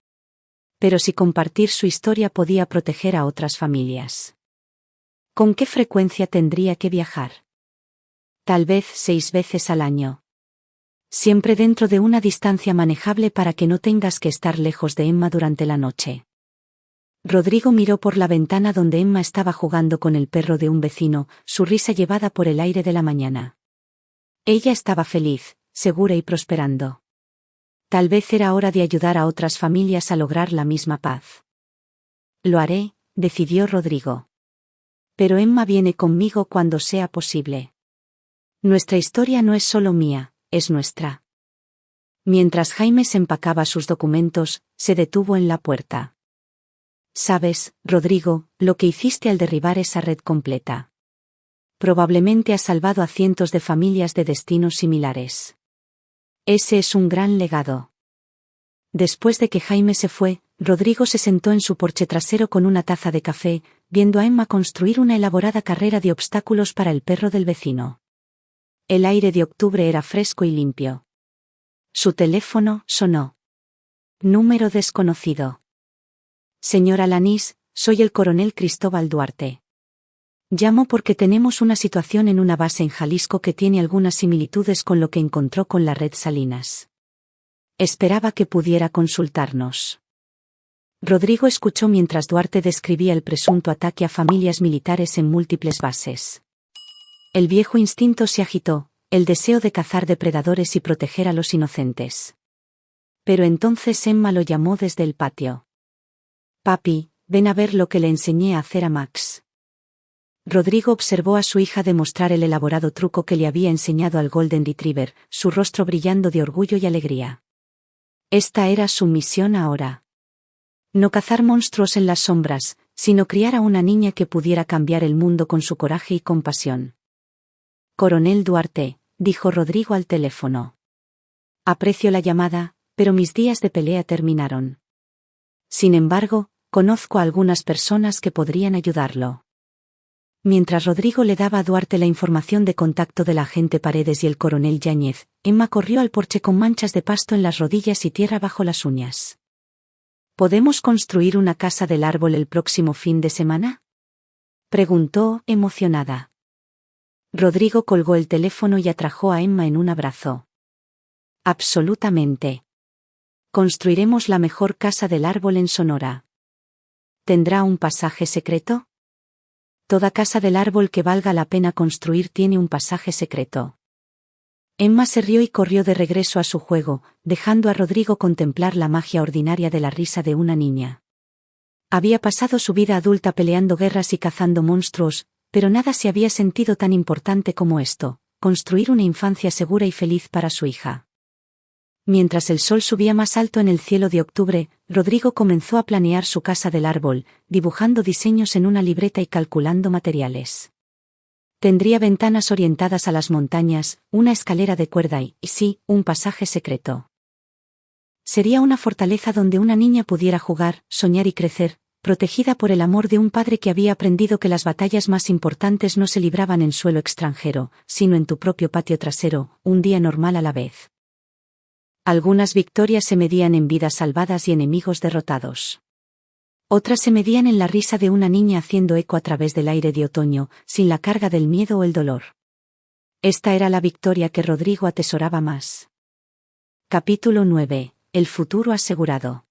Speaker 1: Pero si compartir su historia podía proteger a otras familias. ¿Con qué frecuencia tendría que viajar? Tal vez 6 veces al año. Siempre dentro de una distancia manejable para que no tengas que estar lejos de Emma durante la noche. Rodrigo miró por la ventana donde Emma estaba jugando con el perro de un vecino, su risa llevada por el aire de la mañana. Ella estaba feliz, segura y prosperando. Tal vez era hora de ayudar a otras familias a lograr la misma paz. Lo haré, decidió Rodrigo. Pero Emma viene conmigo cuando sea posible. Nuestra historia no es solo mía, es nuestra. Mientras Jaimes empacaba sus documentos, se detuvo en la puerta. Sabes, Rodrigo, lo que hiciste al derribar esa red completa. Probablemente has salvado a cientos de familias de destinos similares. Ese es un gran legado. Después de que Jaime se fue, Rodrigo se sentó en su porche trasero con una taza de café, viendo a Emma construir una elaborada carrera de obstáculos para el perro del vecino. El aire de octubre era fresco y limpio. Su teléfono sonó. Número desconocido. Señora Lanís, soy el coronel Cristóbal Duarte. Llamo porque tenemos una situación en una base en Jalisco que tiene algunas similitudes con lo que encontró con la red Salinas. Esperaba que pudiera consultarnos. Rodrigo escuchó mientras Duarte describía el presunto ataque a familias militares en múltiples bases. El viejo instinto se agitó, el deseo de cazar depredadores y proteger a los inocentes. Pero entonces Emma lo llamó desde el patio. Papi, ven a ver lo que le enseñé a hacer a Max. Rodrigo observó a su hija demostrar el elaborado truco que le había enseñado al Golden Retriever, su rostro brillando de orgullo y alegría. Esta era su misión ahora. No cazar monstruos en las sombras, sino criar a una niña que pudiera cambiar el mundo con su coraje y compasión. Coronel Duarte, dijo Rodrigo al teléfono. Aprecio la llamada, pero mis días de pelea terminaron. Sin embargo, conozco a algunas personas que podrían ayudarlo. Mientras Rodrigo le daba a Duarte la información de contacto del agente Paredes y el coronel Yáñez, Emma corrió al porche con manchas de pasto en las rodillas y tierra bajo las uñas. ¿Podemos construir una casa del árbol el próximo fin de semana?, preguntó, emocionada. Rodrigo colgó el teléfono y atrajo a Emma en un abrazo. Absolutamente. Construiremos la mejor casa del árbol en Sonora. ¿Tendrá un pasaje secreto? Toda casa del árbol que valga la pena construir tiene un pasaje secreto. Emma se rió y corrió de regreso a su juego, dejando a Rodrigo contemplar la magia ordinaria de la risa de una niña. Había pasado su vida adulta peleando guerras y cazando monstruos, pero nada se había sentido tan importante como esto: construir una infancia segura y feliz para su hija. Mientras el sol subía más alto en el cielo de octubre, Rodrigo comenzó a planear su casa del árbol, dibujando diseños en una libreta y calculando materiales. Tendría ventanas orientadas a las montañas, una escalera de cuerda y sí, un pasaje secreto. Sería una fortaleza donde una niña pudiera jugar, soñar y crecer, protegida por el amor de un padre que había aprendido que las batallas más importantes no se libraban en suelo extranjero, sino en tu propio patio trasero, un día normal a la vez. Algunas victorias se medían en vidas salvadas y enemigos derrotados. Otras se medían en la risa de una niña haciendo eco a través del aire de otoño, sin la carga del miedo o el dolor. Esta era la victoria que Rodrigo atesoraba más. Capítulo 9. El futuro asegurado.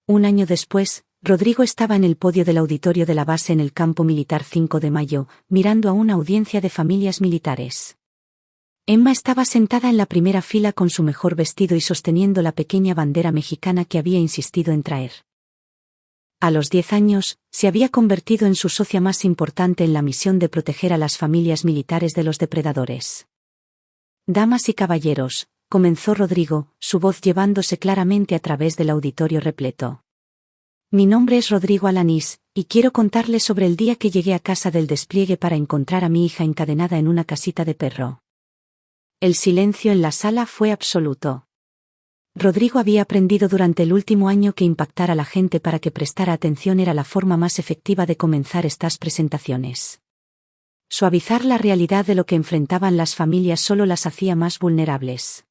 Speaker 1: Un año después, Rodrigo estaba en el podio del auditorio de la base en el campo militar 5 de Mayo, mirando a una audiencia de familias militares. Emma estaba sentada en la primera fila con su mejor vestido y sosteniendo la pequeña bandera mexicana que había insistido en traer. A los 10 años, se había convertido en su socia más importante en la misión de proteger a las familias militares de los depredadores. Damas y caballeros, comenzó Rodrigo, su voz llevándose claramente a través del auditorio repleto. Mi nombre es Rodrigo Alanís, y quiero contarles sobre el día que llegué a casa del despliegue para encontrar a mi hija encadenada en una casita de perro. El silencio en la sala fue absoluto. Rodrigo había aprendido durante el último año que impactar a la gente para que prestara atención era la forma más efectiva de comenzar estas presentaciones. Suavizar la realidad de lo que enfrentaban las familias solo las hacía más vulnerables.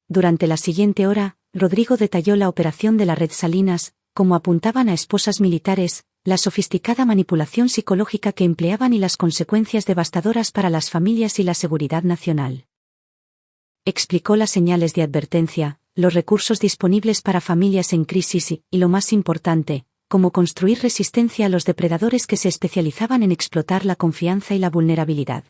Speaker 1: Durante la siguiente hora, Rodrigo detalló la operación de la red Salinas, cómo apuntaban a esposas militares, la sofisticada manipulación psicológica que empleaban y las consecuencias devastadoras para las familias y la seguridad nacional. Explicó las señales de advertencia, los recursos disponibles para familias en crisis y, lo más importante, cómo construir resistencia a los depredadores que se especializaban en explotar la confianza y la vulnerabilidad.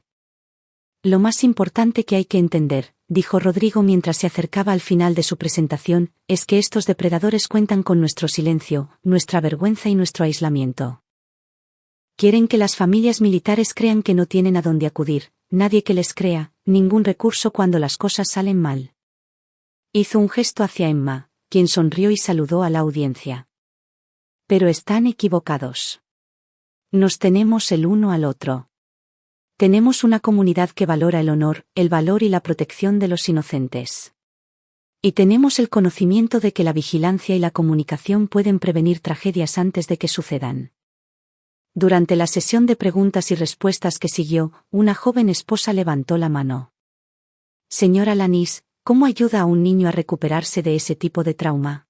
Speaker 1: Lo más importante que hay que entender, dijo Rodrigo mientras se acercaba al final de su presentación, es que estos depredadores cuentan con nuestro silencio, nuestra vergüenza y nuestro aislamiento. Quieren que las familias militares crean que no tienen a dónde acudir, nadie que les crea, ningún recurso cuando las cosas salen mal. Hizo un gesto hacia Emma, quien sonrió y saludó a la audiencia. Pero están equivocados. Nos tenemos el uno al otro. Tenemos una comunidad que valora el honor, el valor y la protección de los inocentes. Y tenemos el conocimiento de que la vigilancia y la comunicación pueden prevenir tragedias antes de que sucedan. Durante la sesión de preguntas y respuestas que siguió, una joven esposa levantó la mano. Señora Alanís, ¿cómo ayuda a un niño a recuperarse de ese tipo de trauma?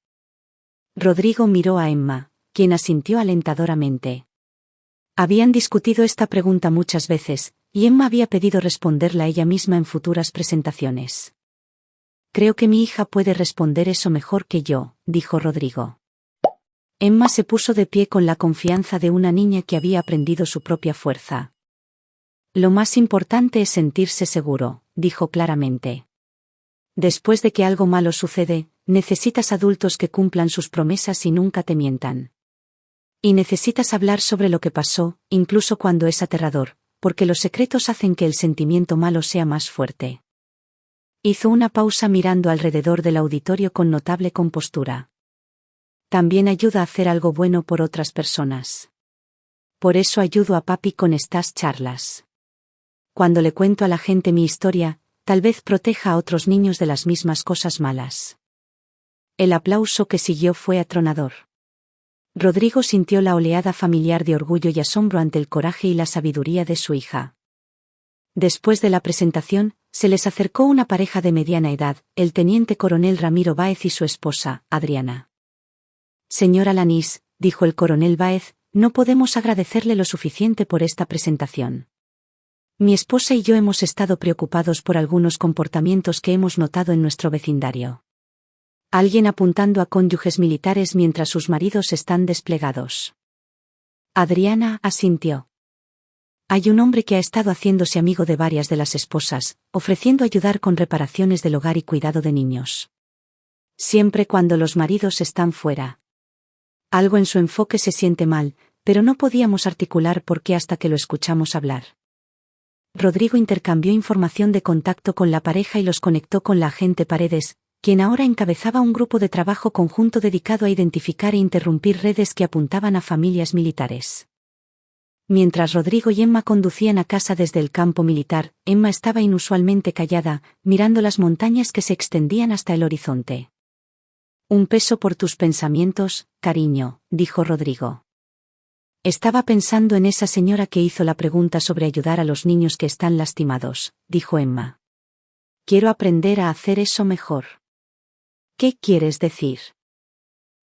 Speaker 1: Rodrigo miró a Emma, quien asintió alentadoramente. Habían discutido esta pregunta muchas veces, y Emma había pedido responderla ella misma en futuras presentaciones. Creo que mi hija puede responder eso mejor que yo, dijo Rodrigo. Emma se puso de pie con la confianza de una niña que había aprendido su propia fuerza. Lo más importante es sentirse seguro, dijo claramente. Después de que algo malo sucede, necesitas adultos que cumplan sus promesas y nunca te mientan. Y necesitas hablar sobre lo que pasó, incluso cuando es aterrador, porque los secretos hacen que el sentimiento malo sea más fuerte. Hizo una pausa mirando alrededor del auditorio con notable compostura. También ayuda a hacer algo bueno por otras personas. Por eso ayudo a papi con estas charlas. Cuando le cuento a la gente mi historia, tal vez proteja a otros niños de las mismas cosas malas. El aplauso que siguió fue atronador. Rodrigo sintió la oleada familiar de orgullo y asombro ante el coraje y la sabiduría de su hija. Después de la presentación, se les acercó una pareja de mediana edad, el teniente coronel Ramiro Báez y su esposa, Adriana. Señora Lanís, dijo el coronel Báez, no podemos agradecerle lo suficiente por esta presentación. Mi esposa y yo hemos estado preocupados por algunos comportamientos que hemos notado en nuestro vecindario. Alguien apuntando a cónyuges militares mientras sus maridos están desplegados. Adriana asintió. Hay un hombre que ha estado haciéndose amigo de varias de las esposas, ofreciendo ayudar con reparaciones del hogar y cuidado de niños. Siempre cuando los maridos están fuera. Algo en su enfoque se siente mal, pero no podíamos articular por qué hasta que lo escuchamos hablar. Rodrigo intercambió información de contacto con la pareja y los conectó con la agente Paredes, quien ahora encabezaba un grupo de trabajo conjunto dedicado a identificar e interrumpir redes que apuntaban a familias militares. Mientras Rodrigo y Emma conducían a casa desde el campo militar, Emma estaba inusualmente callada, mirando las montañas que se extendían hasta el horizonte. Un peso por tus pensamientos, cariño, dijo Rodrigo. Estaba pensando en esa señora que hizo la pregunta sobre ayudar a los niños que están lastimados, dijo Emma. Quiero aprender a hacer eso mejor. ¿Qué quieres decir?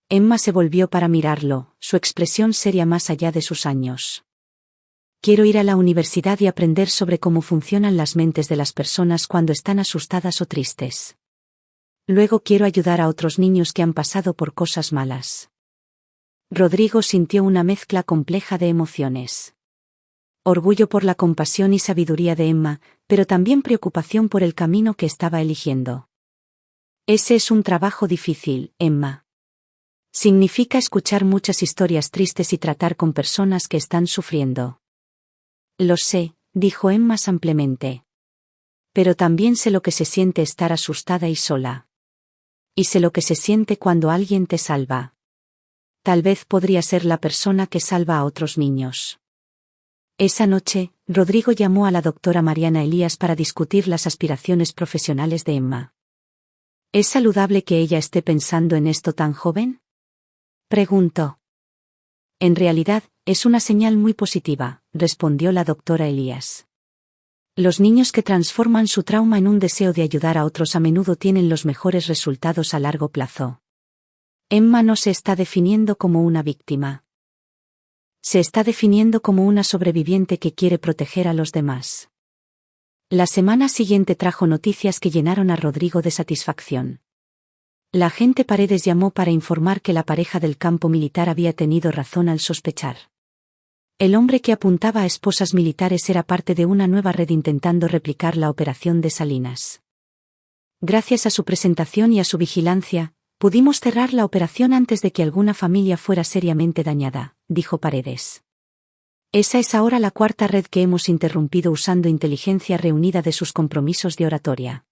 Speaker 1: Emma se volvió para mirarlo, su expresión seria más allá de sus años. Quiero ir a la universidad y aprender sobre cómo funcionan las mentes de las personas cuando están asustadas o tristes. Luego quiero ayudar a otros niños que han pasado por cosas malas. Rodrigo sintió una mezcla compleja de emociones. Orgullo por la compasión y sabiduría de Emma, pero también preocupación por el camino que estaba eligiendo. Ese es un trabajo difícil, Emma. Significa escuchar muchas historias tristes y tratar con personas que están sufriendo. Lo sé, dijo Emma simplemente. Pero también sé lo que se siente estar asustada y sola. Y sé lo que se siente cuando alguien te salva. Tal vez podría ser la persona que salva a otros niños. Esa noche, Rodrigo llamó a la doctora Mariana Elías para discutir las aspiraciones profesionales de Emma. ¿Es saludable que ella esté pensando en esto tan joven? Preguntó. En realidad, es una señal muy positiva, respondió la doctora Elías. Los niños que transforman su trauma en un deseo de ayudar a otros a menudo tienen los mejores resultados a largo plazo. Emma no se está definiendo como una víctima. Se está definiendo como una sobreviviente que quiere proteger a los demás. La semana siguiente trajo noticias que llenaron a Rodrigo de satisfacción. La agente Paredes llamó para informar que la pareja del campo militar había tenido razón al sospechar. El hombre que apuntaba a esposas militares era parte de una nueva red intentando replicar la operación de Salinas. Gracias a su presentación y a su vigilancia, pudimos cerrar la operación antes de que alguna familia fuera seriamente dañada, dijo Paredes. Esa es ahora la cuarta red que hemos interrumpido usando inteligencia reunida de sus compromisos de oratoria.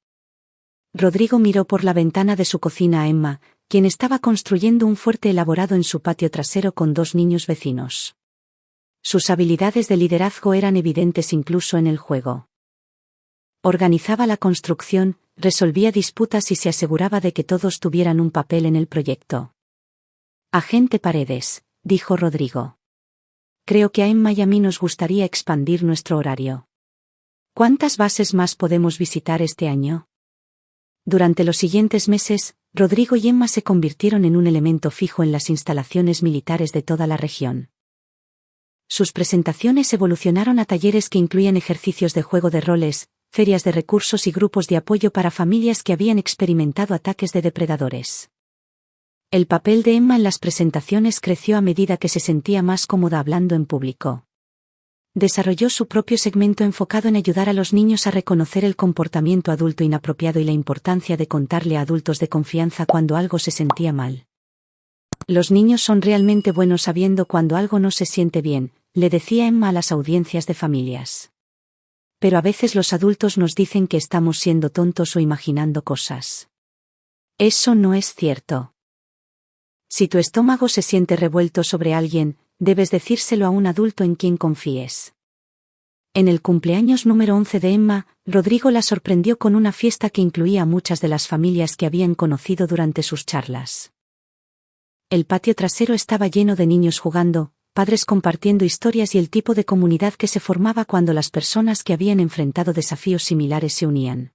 Speaker 1: Rodrigo miró por la ventana de su cocina a Emma, quien estaba construyendo un fuerte elaborado en su patio trasero con 2 niños vecinos. Sus habilidades de liderazgo eran evidentes incluso en el juego. Organizaba la construcción, resolvía disputas y se aseguraba de que todos tuvieran un papel en el proyecto. Agente Paredes, dijo Rodrigo. Creo que a Emma y a mí nos gustaría expandir nuestro horario. ¿Cuántas bases más podemos visitar este año? Durante los siguientes meses, Rodrigo y Emma se convirtieron en un elemento fijo en las instalaciones militares de toda la región. Sus presentaciones evolucionaron a talleres que incluían ejercicios de juego de roles, ferias de recursos y grupos de apoyo para familias que habían experimentado ataques de depredadores. El papel de Emma en las presentaciones creció a medida que se sentía más cómoda hablando en público. Desarrolló su propio segmento enfocado en ayudar a los niños a reconocer el comportamiento adulto inapropiado y la importancia de contarle a adultos de confianza cuando algo se sentía mal. Los niños son realmente buenos sabiendo cuando algo no se siente bien, le decía Emma a las audiencias de familias. Pero a veces los adultos nos dicen que estamos siendo tontos o imaginando cosas. Eso no es cierto. Si tu estómago se siente revuelto sobre alguien, debes decírselo a un adulto en quien confíes. En el cumpleaños número 11 de Emma, Rodrigo la sorprendió con una fiesta que incluía a muchas de las familias que habían conocido durante sus charlas. El patio trasero estaba lleno de niños jugando, padres compartiendo historias y el tipo de comunidad que se formaba cuando las personas que habían enfrentado desafíos similares se unían.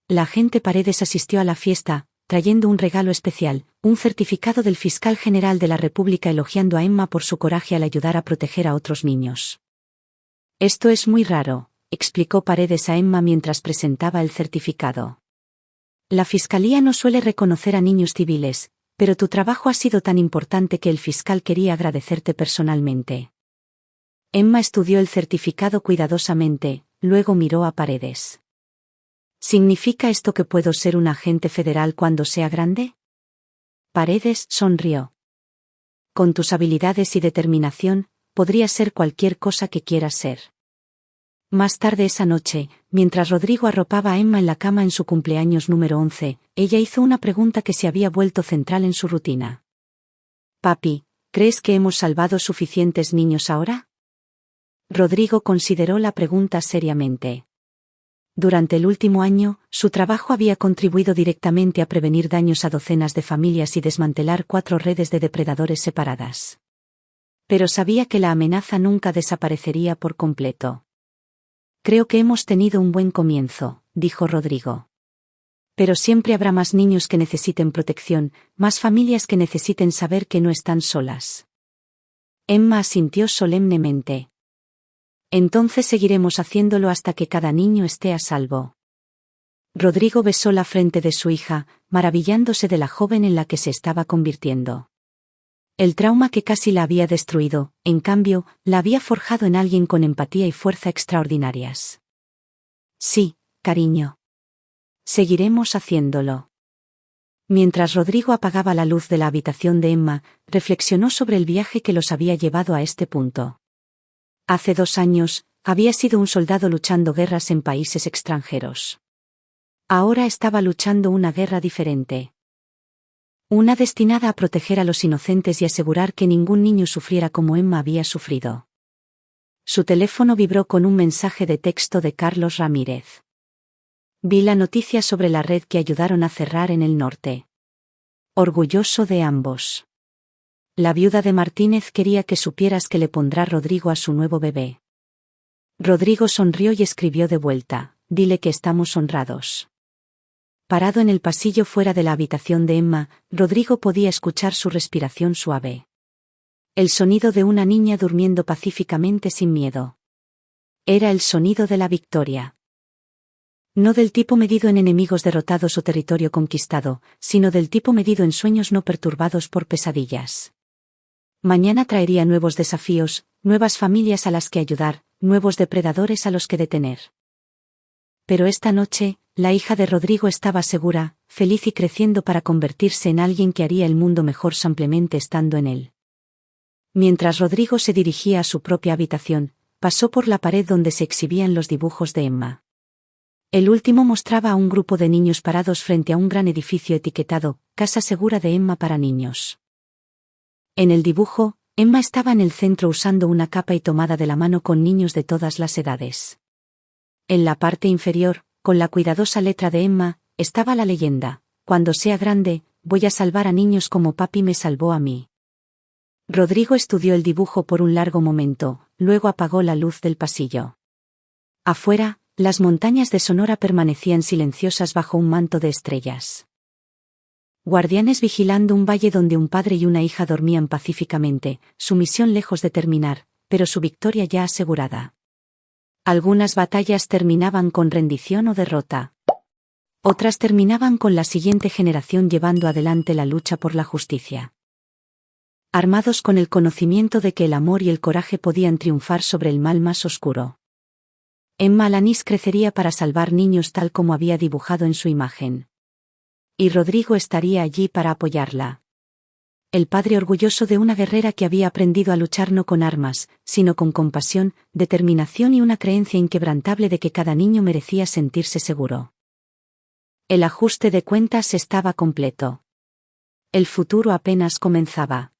Speaker 1: La agente Paredes asistió a la fiesta, trayendo un regalo especial, un certificado del fiscal general de la República elogiando a Emma por su coraje al ayudar a proteger a otros niños. Esto es muy raro, explicó Paredes a Emma mientras presentaba el certificado. La fiscalía no suele reconocer a niños civiles, pero tu trabajo ha sido tan importante que el fiscal quería agradecerte personalmente. Emma estudió el certificado cuidadosamente, luego miró a Paredes. ¿Significa esto que puedo ser un agente federal cuando sea grande? Paredes sonrió. Con tus habilidades y determinación, podrías ser cualquier cosa que quieras ser. Más tarde esa noche, mientras Rodrigo arropaba a Emma en la cama en su cumpleaños número 11, ella hizo una pregunta que se había vuelto central en su rutina. Papi, ¿crees que hemos salvado suficientes niños ahora? Rodrigo consideró la pregunta seriamente. Durante el último año, su trabajo había contribuido directamente a prevenir daños a docenas de familias y desmantelar 4 redes de depredadores separadas. Pero sabía que la amenaza nunca desaparecería por completo. Creo que hemos tenido un buen comienzo, dijo Rodrigo. Pero siempre habrá más niños que necesiten protección, más familias que necesiten saber que no están solas. Emma asintió solemnemente. Entonces seguiremos haciéndolo hasta que cada niño esté a salvo. Rodrigo besó la frente de su hija, maravillándose de la joven en la que se estaba convirtiendo. El trauma que casi la había destruido, en cambio, la había forjado en alguien con empatía y fuerza extraordinarias. Sí, cariño. Seguiremos haciéndolo. Mientras Rodrigo apagaba la luz de la habitación de Emma, reflexionó sobre el viaje que los había llevado a este punto. Hace 2 años, había sido un soldado luchando guerras en países extranjeros. Ahora estaba luchando una guerra diferente. Una destinada a proteger a los inocentes y asegurar que ningún niño sufriera como Emma había sufrido. Su teléfono vibró con un mensaje de texto de Carlos Ramírez. Vi la noticia sobre la red que ayudaron a cerrar en el norte. Orgulloso de ambos. La viuda de Martínez quería que supieras que le pondrá Rodrigo a su nuevo bebé. Rodrigo sonrió y escribió de vuelta, dile que estamos honrados. Parado en el pasillo fuera de la habitación de Emma, Rodrigo podía escuchar su respiración suave. El sonido de una niña durmiendo pacíficamente sin miedo. Era el sonido de la victoria. No del tipo medido en enemigos derrotados o territorio conquistado, sino del tipo medido en sueños no perturbados por pesadillas. Mañana traería nuevos desafíos, nuevas familias a las que ayudar, nuevos depredadores a los que detener. Pero esta noche, la hija de Rodrigo estaba segura, feliz y creciendo para convertirse en alguien que haría el mundo mejor simplemente estando en él. Mientras Rodrigo se dirigía a su propia habitación, pasó por la pared donde se exhibían los dibujos de Emma. El último mostraba a un grupo de niños parados frente a un gran edificio etiquetado, Casa Segura de Emma para niños. En el dibujo, Emma estaba en el centro usando una capa y tomada de la mano con niños de todas las edades. En la parte inferior, con la cuidadosa letra de Emma, estaba la leyenda: cuando sea grande, voy a salvar a niños como papi me salvó a mí. Rodrigo estudió el dibujo por un largo momento, luego apagó la luz del pasillo. Afuera, las montañas de Sonora permanecían silenciosas bajo un manto de estrellas. Guardianes vigilando un valle donde un padre y una hija dormían pacíficamente, su misión lejos de terminar, pero su victoria ya asegurada. Algunas batallas terminaban con rendición o derrota. Otras terminaban con la siguiente generación llevando adelante la lucha por la justicia. Armados con el conocimiento de que el amor y el coraje podían triunfar sobre el mal más oscuro. Emma Alanis crecería para salvar niños tal como había dibujado en su imagen. Y Rodrigo estaría allí para apoyarla. El padre orgulloso de una guerrera que había aprendido a luchar no con armas, sino con compasión, determinación y una creencia inquebrantable de que cada niño merecía sentirse seguro. El ajuste de cuentas estaba completo. El futuro apenas comenzaba.